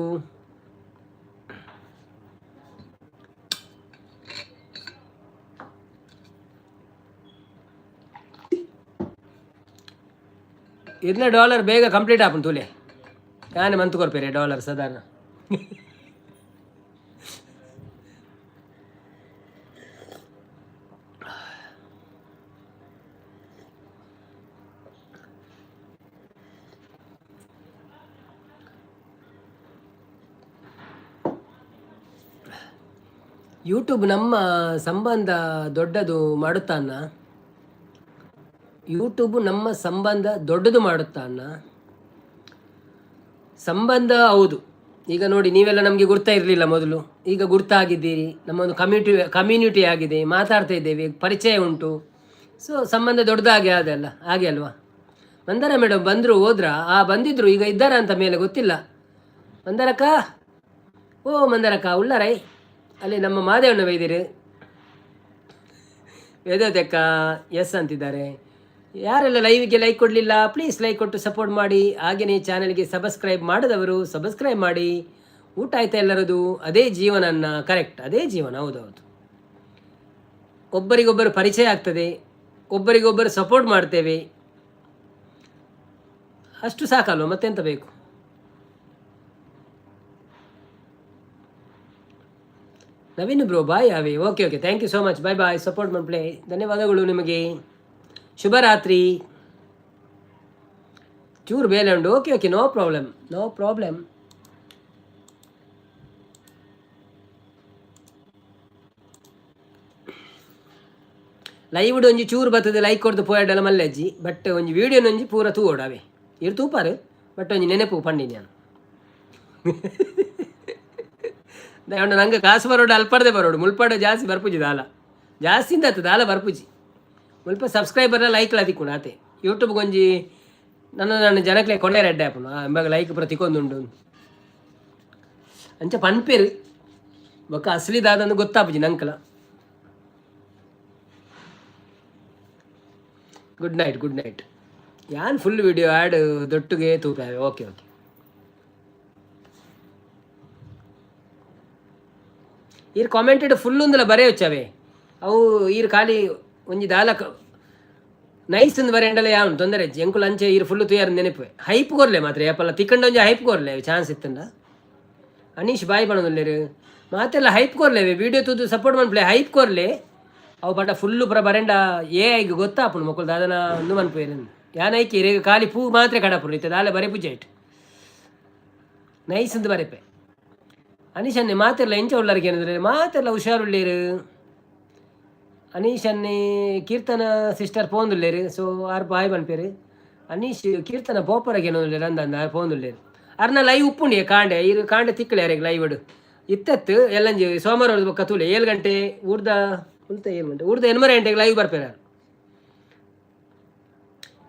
ಇದನ್ನ ಡಾಲರ್ ಬೇಗ ಕಂಪ್ಲೀಟ್ ಆಪನ್ ತೂಲೆ ಯಾನೆ ಮಂತು ಕೊರ್ಪೇರೆ ಡಾಲರ್ ಸಾಧಾರಣ. ಯೂಟ್ಯೂಬ್ ನಮ್ಮ ಸಂಬಂಧ ದೊಡ್ಡದು ಮಾಡುತ್ತಾ ಅಣ್ಣ. ಯೂಟ್ಯೂಬ್ ನಮ್ಮ ಸಂಬಂಧ ದೊಡ್ಡದು ಮಾಡುತ್ತಾ ಅಣ್ಣ. ಸಂಬಂಧ ಹೌದು. ಈಗ ನೋಡಿ, ನೀವೆಲ್ಲ ನಮಗೆ ಗುರ್ತಾ ಇರಲಿಲ್ಲ ಮೊದಲು, ಈಗ ಗುರ್ತಾಗಿದ್ದೀರಿ. ನಮ್ಮೊಂದು ಕಮ್ಯುನಿಟಿ ಆಗಿದೆ, ಮಾತಾಡ್ತಾ ಇದ್ದೇವೆ, ಪರಿಚಯ ಉಂಟು. ಸೊ ಸಂಬಂಧ ದೊಡ್ಡದಾಗಿ ಅದಲ್ಲ, ಹಾಗೆ ಅಲ್ವಾ? ಮಂದಾರ ಮೇಡಮ್ ಬಂದರು ಹೋದ್ರಾ? ಬಂದಿದ್ರು, ಈಗ ಇದ್ದಾರಾ ಅಂತ ಮೇಲೆ ಗೊತ್ತಿಲ್ಲ. ಮಂದಾರಕ್ಕ, ಓ ಮಂದಾರಕ್ಕ ಉಳ್ಳಾರೈ ಅಲ್ಲಿ ನಮ್ಮ ಮಾದೇವಣ್ಣ ವೈದ್ಯರು. ವೇದೋದಕ್ಕ ಎಸ್ ಅಂತಿದ್ದಾರೆ. ಯಾರೆಲ್ಲ ಲೈವ್ಗೆ ಲೈಕ್ ಕೊಡಲಿಲ್ಲ ಪ್ಲೀಸ್ ಲೈಕ್ ಕೊಟ್ಟು ಸಪೋರ್ಟ್ ಮಾಡಿ. ಹಾಗೆಯೇ ಚಾನಲ್ಗೆ ಸಬ್ಸ್ಕ್ರೈಬ್ ಮಾಡದವರು ಸಬ್ಸ್ಕ್ರೈಬ್ ಮಾಡಿ. ಊಟ ಆಯ್ತಾ ಎಲ್ಲರದು? ಅದೇ ಜೀವನ ಕರೆಕ್ಟ್, ಅದೇ ಜೀವನ. ಹೌದೌದು, ಒಬ್ಬರಿಗೊಬ್ಬರು ಪರಿಚಯ ಆಗ್ತದೆ, ಒಬ್ಬರಿಗೊಬ್ಬರು ಸಪೋರ್ಟ್ ಮಾಡ್ತೇವೆ, ಅಷ್ಟು ಸಾಕಲ್ವ, ಮತ್ತೆಂತ ಬೇಕು? ನವೀನ್ ಬ್ರೋ ಬಾಯ್ ಅವಿ. Okay okay, thank you so much, bye bye, support ಮಾಡ್ಪ್ಲೇ, ಧನ್ಯವಾದಗಳು ನಿಮಗೆ, ಶುಭರಾತ್ರಿ. ಚೂರು ಬೇಲೆ ಉಂಟು, okay okay, no problem, no problem. ಲೈವ್ಡ್ ಒಂಜಿ ಚೂರು ಬರ್ತದೆ, ಲೈಕ್ ಕೊಡ್ದು ಪೋಯಡಲ್ಲ ಮಲ್ಲೆಜ್ಜಿ, ಬಟ್ ಒಂಜಿ ವೀಡಿಯೋನೊಂಜಿ ಪೂರ ತೂವೋಡವೆ ಇರು ತೂಪಾರು, ಬಟ್ ಒಂಜಿ ನೆನಪು ಪಂಡಿ ನಾನು ದಯವಿಟ್ಟು ನಂಗೆ ಕಾಸು ಬರೋಡು ಅಲ್ಪಡದೆ ಬರೋಡು, ಮುಲ್ಪಡ ಜಾಸ್ತಿ ಬರ್ಪುಜಿ ದಾಲ ಜಾಸ್ತಿಂದ ಆತದ ದಾಲ ಬರ್ಪುಜಿ, ಮುಲ್ಪ ಸಬ್ಸ್ಕ್ರೈಬರ್ನ ಲೈಕ್ ಲದಿಕ್ಕು ಆತೆ ಯೂಟ್ಯೂಬ್ಗೆ ಒಂಜಿ ನನ್ನ ಜನಕ್ಲೆ ಕೊಂಡೆ ರೆಡ್ಡೆ ಆಪನು ಎಂಬಾಗ ಲೈಕ್ ಪುರ ತಿಕ್ಕೊಂದುಂಡು ಅಂಚ ಪನ್ಪೇರು ಬೊಕ್ಕ ಅಸಲಿದಾದಂದು ಗೊತ್ತಾಪುಜಿ ನಂಕಲ. Good night, good night. ಯಾನ್ ಫುಲ್ ವಿಡಿಯೋ ಆ್ಯಡ್ ದೊಟ್ಟುಗೆ ತೂಪಾವೆ. ಓಕೆ ಓಕೆ, ಈರ್ ಕಾಮೆಂಟೆಡ್ ಫುಲ್ ಒಂದಲ್ಲ ಬರೇ వచ్చాವೆ ಅವು ಈರ್ ಖಾಲಿ ಒಂಜಿ ದಾಲಕ ನೈಸ್ ಅಂದು ಬರೆಯಂಡಲ್ಲ ಯಾವನು ತೊಂದರೆ ಇಜ್ಜಿ ಎಂಕುಲು ಅಂಚೆ ಈರು ಫುಲ್ಲು ತುಯಾರ ನೆನಪು ಹೈಪ್ ಕೊರ್ಲೆ ಮಾತ್ರ ಏಪಲ್ಲ ತಿಕ್ಕಂಡು ಒಂಜಿ ಹೈಪ್ ಕೊರ್ಲೆ ಚಾನ್ಸ್ ಇತ್ತಂಡ. ಅನೀಶ್ ಬಾಯ್ ಬಣದಲ್ಲೇರು ಮಾತೆಲ್ಲ ಹೈಪ್ ಕೊರ್ಲೇವೆ ವಿಡಿಯೋ ತೂದು ಸಪೋರ್ಟ್ ಮಾಡ್ಪ್ಲೆ ಹೈಪ್ ಕೊರ್ಲೆ ಅವು ಬಟ ಫುಲ್ಲು ಪುರ ಬರೆಂಡ ಈಗ ಗೊತ್ತಾಪುನು ಮಕ್ಕಳು ದಾದನ ಒಂದು ಮನ್ಪೇರು ಯಾನೈಕಿ ಇರೇಗ ಖಾಲಿ ಪೂ ಮಾತ್ರ ಕಡಪುರು ಇತ್ತು ದಾಲೆ ಬರೆ ಪೂಜೆ ಇಟ್ಟು ನೈಸ್ ಅಂತ ಬರೆಪೆ. ಅನೀಶನ್ನೇ ಮಾತೆಲ್ಲ ಎಂಚ ಉಳ್ಳಾರಿಗೆ ಏನಂದ್ರೆ ಮಾತೆಲ್ಲ ಹುಷಾರುಳ್ಳೇರು. ಅನೀಶನ್ನೇ ಕೀರ್ತನ ಸಿಸ್ಟರ್ ಪೋಂದುಳ್ಳೇರು, ಸೊ ಆರು ಬಾಯ್ ಬನ್ಪೇರು. ಅನೀಶ್ ಕೀರ್ತನ ಬೋಪರಗೆ ಏನೋಲ್ಲೇರು ಅಂದ ಆರು ಪೋಂದುಳ್ಳೇರು. ಅರ್ನ ಲೈವ್ ಉಪ್ಪುಂಡಿ ಕಾಂಡೆ ಇರು ಕಾಂಡೆ ತಿಕ್ಕಲೆ ಯಾರಿಗೆ ಲೈವ್ ಇಡು ಇತ್ತತ್ತು ಎಲ್ಲಂಜಿ ಸೋಮವಾರ ಬೊಕ್ಕ ತೂಲೆ 7 ಗಂಟೆ ಊರ್ದ ಉಳ್ತ 7 ಗಂಟೆ ಊರ್ದ 8 ಗಂಟೆಗೆ ಲೈವ್ ಬರ್ಪೇರ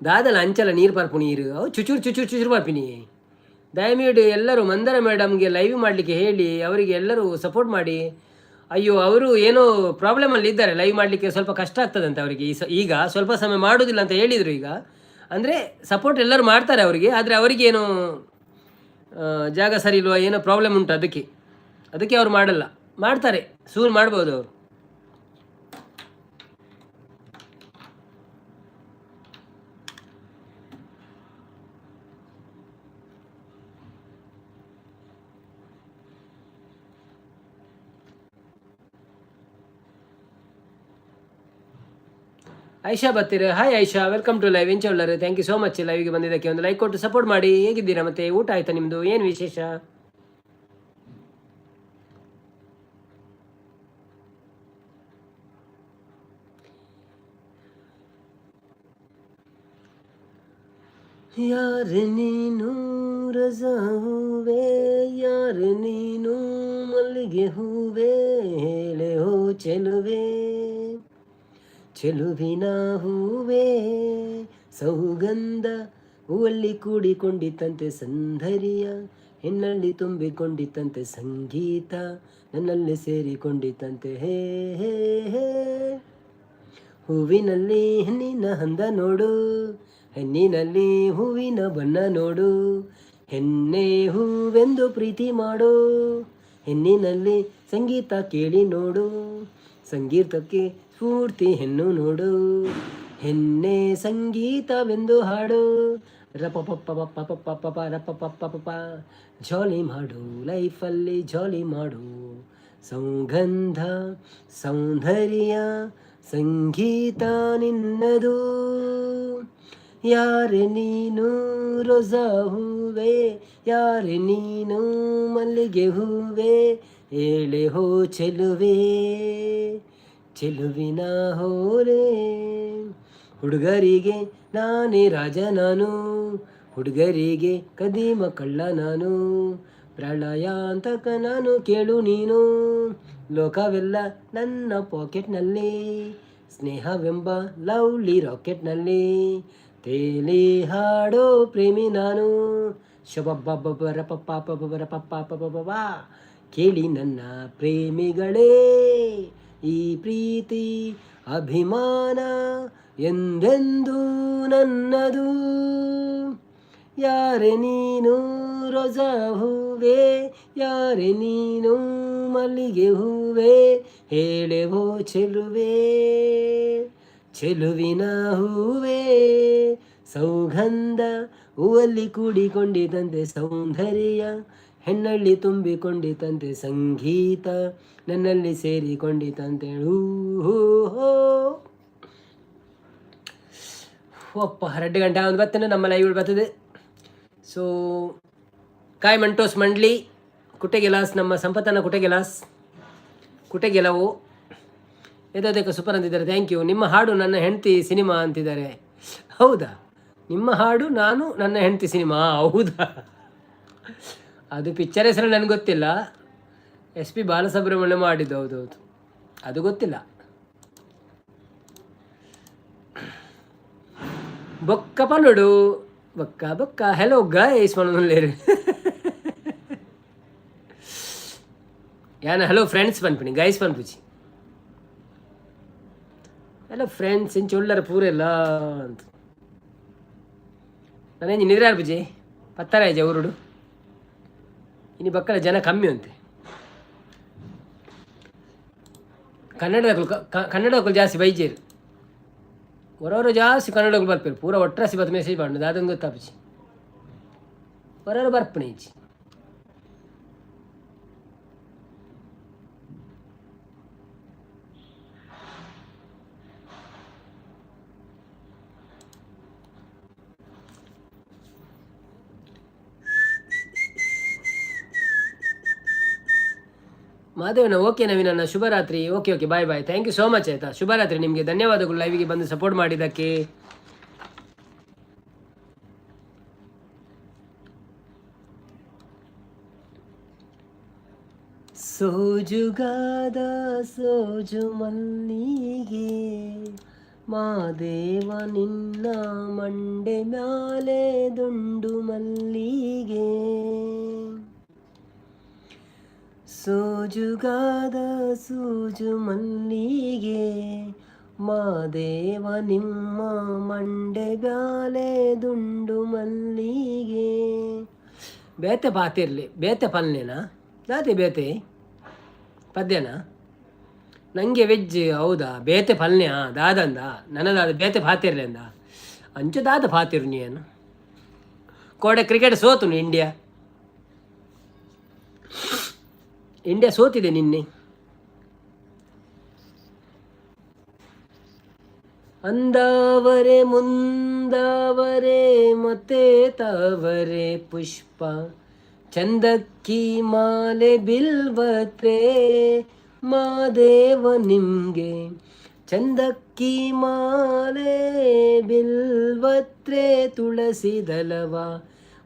ದಾದಲ ಅಂಚಲ ನೀರು ಬರ್ಪು ನೀರು ಅವು ಚುಚೂರು ಚುಚೂರು ಚುಚೂರು ಬರ್ಪಿನಿ. ದಯವಿಟ್ಟು ಎಲ್ಲರೂ ಮಂದರ ಮೇಡಮ್ಗೆ ಲೈವ್ ಮಾಡಲಿಕ್ಕೆ ಹೇಳಿ, ಅವರಿಗೆ ಎಲ್ಲರೂ ಸಪೋರ್ಟ್ ಮಾಡಿ. ಅಯ್ಯೋ ಅವರು ಏನೋ ಪ್ರಾಬ್ಲಮಲ್ಲಿ ಇದ್ದಾರೆ, ಲೈವ್ ಮಾಡಲಿಕ್ಕೆ ಸ್ವಲ್ಪ ಕಷ್ಟ ಆಗ್ತದಂತೆ ಅವರಿಗೆ ಈಗ ಸ್ವಲ್ಪ ಸಮಯ ಮಾಡೋದಿಲ್ಲ ಅಂತ ಹೇಳಿದರು. ಈಗ ಅಂದರೆ ಸಪೋರ್ಟ್ ಎಲ್ಲರೂ ಮಾಡ್ತಾರೆ ಅವರಿಗೆ, ಆದರೆ ಅವರಿಗೇನು ಜಾಗ ಸರಿ ಇಲ್ವಾ ಏನೋ ಪ್ರಾಬ್ಲಮ್ ಉಂಟು, ಅದಕ್ಕೆ ಅವ್ರು ಮಾಡಲ್ಲ, ಮಾಡ್ತಾರೆ ಸೂನ್ ಮಾಡ್ಬೋದು ಅವರು. ಐಶಾ ಬತ್ತೀರ, hi Aisha, welcome to live. ಎಂಚ ಉಳ್ಳರು, ಥ್ಯಾಂಕ್ ಯು ಸೋ ಮಚ್ ಲೈವ್ಗೆ ಬಂದಿದ್ದಕ್ಕೆ. ಒಂದು ಲೈಕ್ ಕೊಟ್ಟು ಸಪೋರ್ಟ್ ಮಾಡಿ. ಹೇಗಿದ್ದೀರಾ ಮತ್ತೆ, ಊಟ ಆಯ್ತಾ ನಿಮ್ಮದು, ಏನು ವಿಶೇಷ? ಯಾರ ನೀನು ರಜಾ ಹೂವೇ, ಯಾರ ನೀನು ಮಲ್ಲಿಗೆ ಹೂವೇ, ಹೇಳೆ ಹೋ ಚೆಲುವೆ ಚೆಲುವಿನ ಹೂವೇ, ಸೌಗಂಧ ಹೂವಲ್ಲಿ ಕೂಡಿಕೊಂಡಿತ್ತಂತೆ ಸೌಂದರ್ಯ, ಹೆಣ್ಣಲ್ಲಿ ತುಂಬಿಕೊಂಡಿತ್ತಂತೆ ಸಂಗೀತ, ನನ್ನಲ್ಲಿ ಸೇರಿಕೊಂಡಿತ್ತಂತೆ ಹೇ ಹೇ ಹೇ. ಹೂವಿನಲ್ಲಿ ಹೆಣ್ಣಿನ ಹಂದ ನೋಡು, ಹೆಣ್ಣಿನಲ್ಲಿ ಹೂವಿನ ಬಣ್ಣ ನೋಡು, ಹೆಣ್ಣೆ ಹೂವೆಂದು ಪ್ರೀತಿ ಮಾಡು, ಹೆಣ್ಣಿನಲ್ಲಿ ಸಂಗೀತ ಕೇಳಿ ನೋಡು, ಸಂಗೀತಕ್ಕೆ ಸ್ಫೂರ್ತಿ ಹೆಣ್ಣು ನೋಡು, ಹೆಣ್ಣೆ ಸಂಗೀತವೆಂದು ಹಾಡು, ರಪಪಪ್ಪ ರಪಪಪ್ಪ ಜಾಲಿ ಮಾಡು, ಲೈಫಲ್ಲಿ ಜಾಲಿ ಮಾಡು, ಸೌಗಂಧ ಸೌಂದರ್ಯ ಸಂಗೀತ ನಿನ್ನದು, ಯಾರೆ ನೀನು ರೋಜಾ ಹೂವೇ, ಯಾರೆ ನೀನು ಮಲ್ಲಿಗೆ ಹೂವೇ, ಹೇಳೆ ಹೋ ಚೆಲುವೆ ಚೆಲುವಿನ ಹೋರೆ. ಹುಡುಗರಿಗೆ ನಾನೇ ರಾಜ ನಾನು, ಹುಡುಗರಿಗೆ ಕದೀಮ ಕಳ್ಳ ನಾನು, ಪ್ರಳಯಾಂತಕ ನಾನು ಕೇಳು ನೀನು, ಲೋಕವೆಲ್ಲ ನನ್ನ ಪಾಕೆಟ್ನಲ್ಲಿ, ಸ್ನೇಹವೆಂಬ ಲವ್ಲಿ ರಾಕೆಟ್ನಲ್ಲಿ, ತೇಲಿ ಹಾಡೋ ಪ್ರೇಮಿ ನಾನು, ಶಬಬ್ಬಬ್ಬರ ಪಪ್ಪ ಪಪ್ಪ ಕೇಳಿ ನನ್ನ ಪ್ರೇಮಿಗಳೇ, ಈ ಪ್ರೀತಿ ಅಭಿಮಾನ ಎಂದೆಂದೂ ನನ್ನದು, ಯಾರೆ ನೀನು ರೋಜಾ ಹೂವೇ ಯಾರೆ ನೀನು ಮಲ್ಲಿಗೆ ಹೂವೇ ಹೇಳೆವೋ ಚೆಲುವೆ ಚೆಲುವಿನ ಹೂವೇ ಸೌಗಂಧ ಹೂವಲ್ಲಿ ಕೂಡಿಕೊಂಡಿತಂತೆ ಸೌಂದರ್ಯ ಹೆಣ್ಣಲ್ಲಿ ತುಂಬಿಕೊಂಡಿತಂತೆ ಸಂಗೀತ ನನ್ನಲ್ಲಿ ಸೇರಿಕೊಂಡಿತಂತೆ ಹೋ ಒಪ್ಪ 2 ಗಂಟೆ ಒಂದು ಬರ್ತೇನೆ ನಮ್ಮ ಲೈವ್ ಬರ್ತದೆ. ಸೊ ಕಾಯ್ ಮಂಟೋಸ್ ಮಂಡ್ಲಿ ಕುಟೆಗೆಲಾಸ್ ನಮ್ಮ ಸಂಪತ್ತನ ಕುಟೆಗೆಲವು ಎದೋದಕ್ಕೆ ಸೂಪರ್ ಅಂತಿದ್ದಾರೆ. Thank you. ನಿಮ್ಮ ಹಾಡು ನನ್ನ ಹೆಂಡತಿ ಸಿನಿಮಾ ಅಂತಿದ್ದಾರೆ. ಹೌದಾ? ನಿಮ್ಮ ಹಾಡು ನಾನು ನನ್ನ ಹೆಂಡತಿ ಸಿನಿಮಾ ಹೌದಾ? ಅದು ಪಿಕ್ಚರ್ ಹೆಸರು ನನಗೆ ಗೊತ್ತಿಲ್ಲ. SP ಬಾಲಸುಬ್ರಹ್ಮಣ್ಯ ಮಾಡಿದ್ದು. ಹೌದೌದು, ಅದು ಗೊತ್ತಿಲ್ಲ. ಬೊಕ್ಕ ಪನ್ನೋಡು ಬೊಕ್ಕ ಬೊಕ್ಕ ಹೆಲೋ ಗೈಸ್ ಮನೋಲೇರು ಯಾನ ಹಲೋ ಫ್ರೆಂಡ್ಸ್ ಪನ್ಪಿನಿ ಗೈಸ್ ಪನ್ಪುಜಿ ಹಲೋ ಫ್ರೆಂಡ್ಸ್ ಇಂಚು ಉಳ್ಳರ ಪೂರೆಲ್ಲ ಅಂತ ನಾನೇನು ನಿದ್ರಾರು ಪೂಜೆ ಪತ್ತಾರಾಯ್ಜಿ ಅವರುಡು ಇನ್ನು ಬಕ್ಕಲ ಜನ ಕಮ್ಮಿ ಅಂತೆ. ಕನ್ನಡಗಳು ಜಾಸ್ತಿ ಬೈಜೇರು ಹೊರವರು ಜಾಸ್ತಿ ಕನ್ನಡಗಳು ಬರ್ಪೇರು ಪೂರ ಒಟ್ರಾಸಿ ಬತ್ತು ಮೆಸೇಜ್ ಮಾಡೋದು ಅದನ್ನು ಗೊತ್ತಾಪಿ ಹೊರವರು ಬರ್ಪಣೆ ಈಚಿ ಮಾದೇವನ. ಓಕೆ ನವೀನನ್ನ ಶುಭರಾತ್ರಿ. Okay bye bye. Thank you so much ಆಯಿತಾ. ಶುಭರಾತ್ರಿ ನಿಮಗೆ. ಧನ್ಯವಾದಗಳು ಲೈವಿಗೆ ಬಂದು ಸಪೋರ್ಟ್ ಮಾಡಿದ್ದಕ್ಕೆ. ಸೋಜುಗಾದ ಸೋಜು ಮಲ್ಲಿಗೆ ಮಾದೇವ ನಿನ್ನ ಮಂಡೆ ಮ್ಯಾಲೆ ದುಂಡು ಮಲ್ಲಿಗೆ ಸೋಜುಗಾದ ಸೂಜು ಮಲ್ಲಿಗೆ ಮಾದೇವ ನಿಮ್ಮ ಮಂಡೆ ಬ್ಯಾಲೆ ದುಂಡು ಮಲ್ಲಿಗೆ. ಬೇತೆ ಪಾತಿರ್ಲಿ ಬೇತೆ ಪಲ್ಯನಾ ದಾತೆ ಬೇತೆ ಪದ್ಯನಾ ನನಗೆ ವೆಜ್ ಹೌದಾ ಬೇತೆ ಪಲ್ಯ ದಾದಂದ ನನ್ನದಾದ ಬೇತೆ ಪಾತಿರ್ಲಿ ಅಂದ ಅಂಚು ದಾದ ಪಾತಿರು ನೀನು ಕೋಡೆ ಕ್ರಿಕೆಟ್ ಸೋತು ಇಂಡಿಯಾ ಸೋತಿದೆ ನಿನ್ನೆ. ಅಂದಾವರೆ ಮುಂದಾವರೆ ಮತ್ತೆ ತಾವರೆ ಪುಷ್ಪ ಚಂದಕ್ಕಿ ಮಾಲೆ ಬಿಲ್ವತ್ರೆ ಮಾದೇವ ನಿಮ್ಗೆ ಚಂದಕ್ಕಿ ಮಾಲೆ ಬಿಲ್ವತ್ರೆ ತುಳಸಿ ದಲವ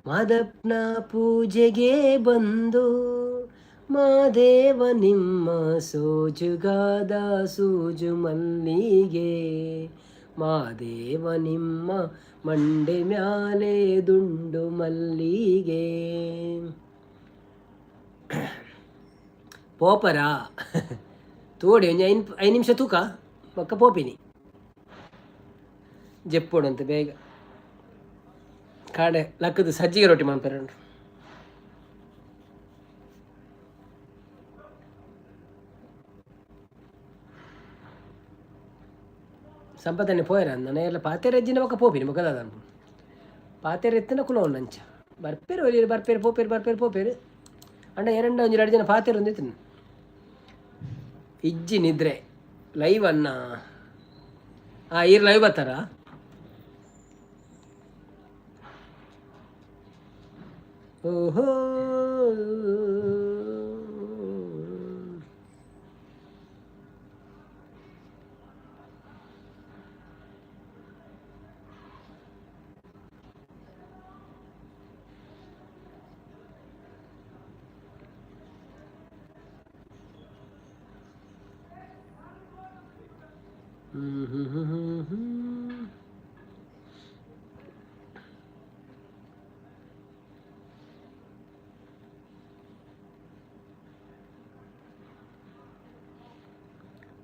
ಮಾದಪ್ಪನ ಪೂಜೆಗೆ ಬಂದು ಮಾದೇವ ನಿಮ್ಮ ಸೋಜುಗಾದ ಸೂಜು ಮಲ್ಲಿಗೆ ಮಾದೇವ ನಿಮ್ಮ ಮಂಡೆ ಮ್ಯಾಲೆ ದುಂಡು ಮಲ್ಲಿಗೆ. ಪೋಪರ ತೋಡಿ ಒಂದು 5 ನಿಮಿಷ ತೂಕ ಪಕ್ಕ ಪೋಪಿನಿ ಜಪ್ಪೋಡಂತೆ ಬೇಗ ಕಾಡೆ ಲಕ್ಕದು ಸಜ್ಜಿಗೆ ರೊಟ್ಟಿ ಮಾಡ್ತಾರೆ. ಸಂಪತ್ತನೆ ಪೋಯರ ನನ್ನ ಎಲ್ಲ ಪಾತೆರ ಎಜ್ಜಿನ ಪಕ್ಕ ಪೋಪಿನಿ ಮಗದಾದ ಪಾತೆರ ಎತ್ತಿನ ಕುಲ ನಂಚ ಬರ್ಪೇರು ಒಲಿ ಬರ್ಪೇರು ಪೋಪೇರು ಅಂಡ 2 ಜನ ಪಾತೆರ ಒಂದಿತ್ತು ಇಜ್ಜಿ ನಿದ್ರೆ ಲೈವ್ ಅನ್ನ ಈರು ಲೈವ್ ಬರ್ತಾರ. ಓಹೋ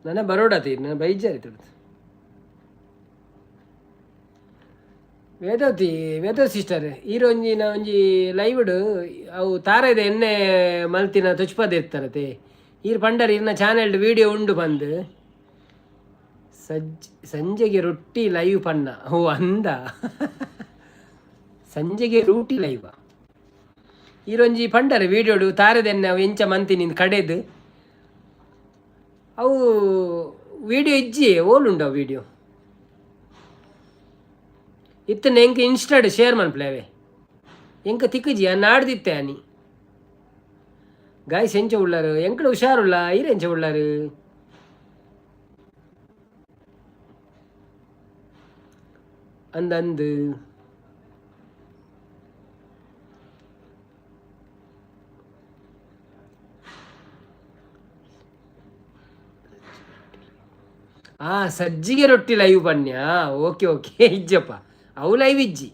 ನನ್ನ ಬರೋಡ ತೀರ್ ನನ್ನ ಬೈಜಾರಿ ತುಡ್ದು ವೇದವತಿ ವೇದ ಸಿಸ್ಟರ್ ಈರೊಂಜಿನ ಒಂಜಿ ಲೈವ್ಡ್ ಅವು ತಾರೆದ ಎಣ್ಣೆ ಮಲ್ತಿನ ತುಚ್ಪದ ಇರ್ತಾರತೆ ಈರ್ ಪಂಡರ್ ಇರ್ನ ಚಾನೆಲ್ಡ್ ವಿಡಿಯೋ ಉಂಡು ಬಂದು ಸಂಜೆಗೆ ರೊಟ್ಟಿ ಲೈವ್ ಪನ್ನ ಓ ಅಂದ ಸಂಜೆಗೆ ರೊಟ್ಟಿ ಲೈವ ಈರೊಂಜಿ ಪಂಡರ ವಿಡಿಯೋಡು ತಾರೆದೆಣ್ಣೆ ಅವು ಎಂಚ ಮಂತಿನಿಂದ ಕಡೆದು ಅವು ವಿಡಿಯೋ ಇಜ್ಜಿ ಓಲುಂಡು ಅವು ವಿಡಿಯೋ ಇತ್ತನ ಎಂಕ ಇನ್ಸ್ಟಾಡ್ ಶೇರ್ ಮನ್ಪ್ಲೇವೆ ಎಂಕ ತಿಕ್ಕಜಿ ನಾಡ್ದಿತ್ತೆ ಅನಿ ಗಾಯ್ಸ್ ಎಂಚ ಉಳ್ಳಾರು ಎಂಕಡ ಹುಷಾರುಲ್ಲ ಎಂಚ ಉಳ್ಳಾರು ಅಂದಂದು ಸಜ್ಜಿಗೆ ರೊಟ್ಟಿ ಲೈವ್ ಬನ್ಯಾ ಓಕೆ ಓಕೆ ಇಜ್ಜಪ್ಪ ಅವು ಲೈವ್ ಇಜ್ಜಿ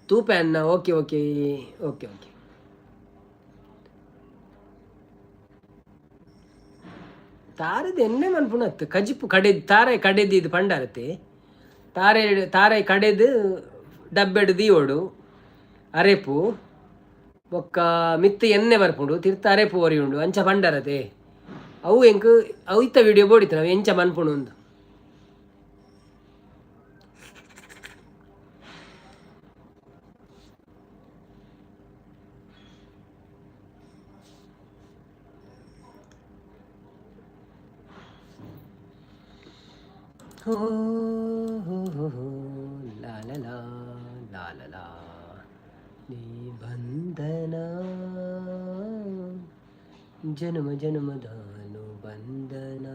ತೂಪೆ ಅನ್ನ ಓಕೆ ಓಕೆ ಓಕೆ ಓಕೆ ತಾರದು ಎಣ್ಣೆ ಮನ್ಪುಣತ್ತು ಕಜಿಪು ಕಡೆದು ತಾರಾಯಿ ಕಡೆದು ಇದು ಪಂಡಾರತೆ ತಾರಾಯಿ ಕಡೆದು ಡಬ್ಬೆಡು ದೀವೋಡು ಅರೆಪು ಒಕ್ಕ ಮಿತ್ತು ಎಣ್ಣೆ ಬರ್ಪುಂಡು ತಿರ್ತ ಅರೆಪು ಒರಿ ಉಂಡು ಅಂಚ ಪಂಡಾರತೆ ಅವು ಎಂಕ್ ಅವು ಇತ್ತ ವಿಡಿಯೋ ಬೋಡಿತ್ತು ನಾವು ಎಂಚ ಮನ್ಪುಣು ಒಂದು ಲಾಲ ನೀ ಬಂಧನ ಜನ್ಮ ಜನ್ಮದಾನು ಬಂಧನ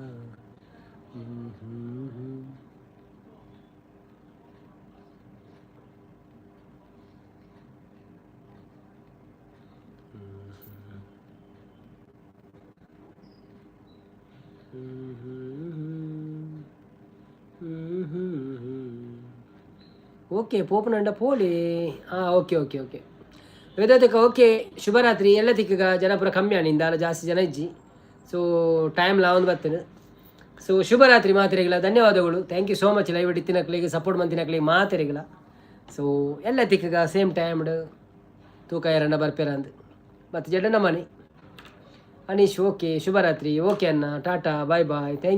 ಓಕೆ ಪೋಪನಂಡ ಪೋಳಿ ಓಕೆ ಓಕೆ ಓಕೆ ವೇದಾತಕ ಓಕೆ ಶುಭರಾತ್ರಿ ಎಲ್ಲ ತಿಕ್ಕಗ ಜನ ಪೂರ ಕಮ್ಮಿ ಆನಿಂದ ಅಲ್ಲ ಜಾಸ್ತಿ ಜನ ಇಜ್ಜಿ ಸೊ ಟೈಮ್ ಲಾವಂದು ಬರ್ತೇನೆ ಸೊ ಶುಭರಾತ್ರಿ ಮಾತೆರೆಗಳ ಧನ್ಯವಾದಗಳು thank you so much live ಇತ್ತಿನಕ್ಲಿಗೆ ಸಪೋರ್ಟ್ ಮಂತಿನಕ್ಲಿಗೆ ಮಾತೆರೆಗಳ ಸೊ ಎಲ್ಲ ತಿಕ್ಕಗ ಸೇಮ್ ಟೈಮ್ಡ್ ತೂಕ ಎರಣ್ಣ ಬರ್ಪೇರ ಅಂದು ಮತ್ತು ಜಡನ ಮನೆ ಅನೀಶ್ ಓಕೆ ಶುಭರಾತ್ರಿ ಓಕೆ ಅನ್ನ ಟಾಟಾ ಬಾಯ್ ಬಾಯ್ ಥ್ಯಾಂಕ್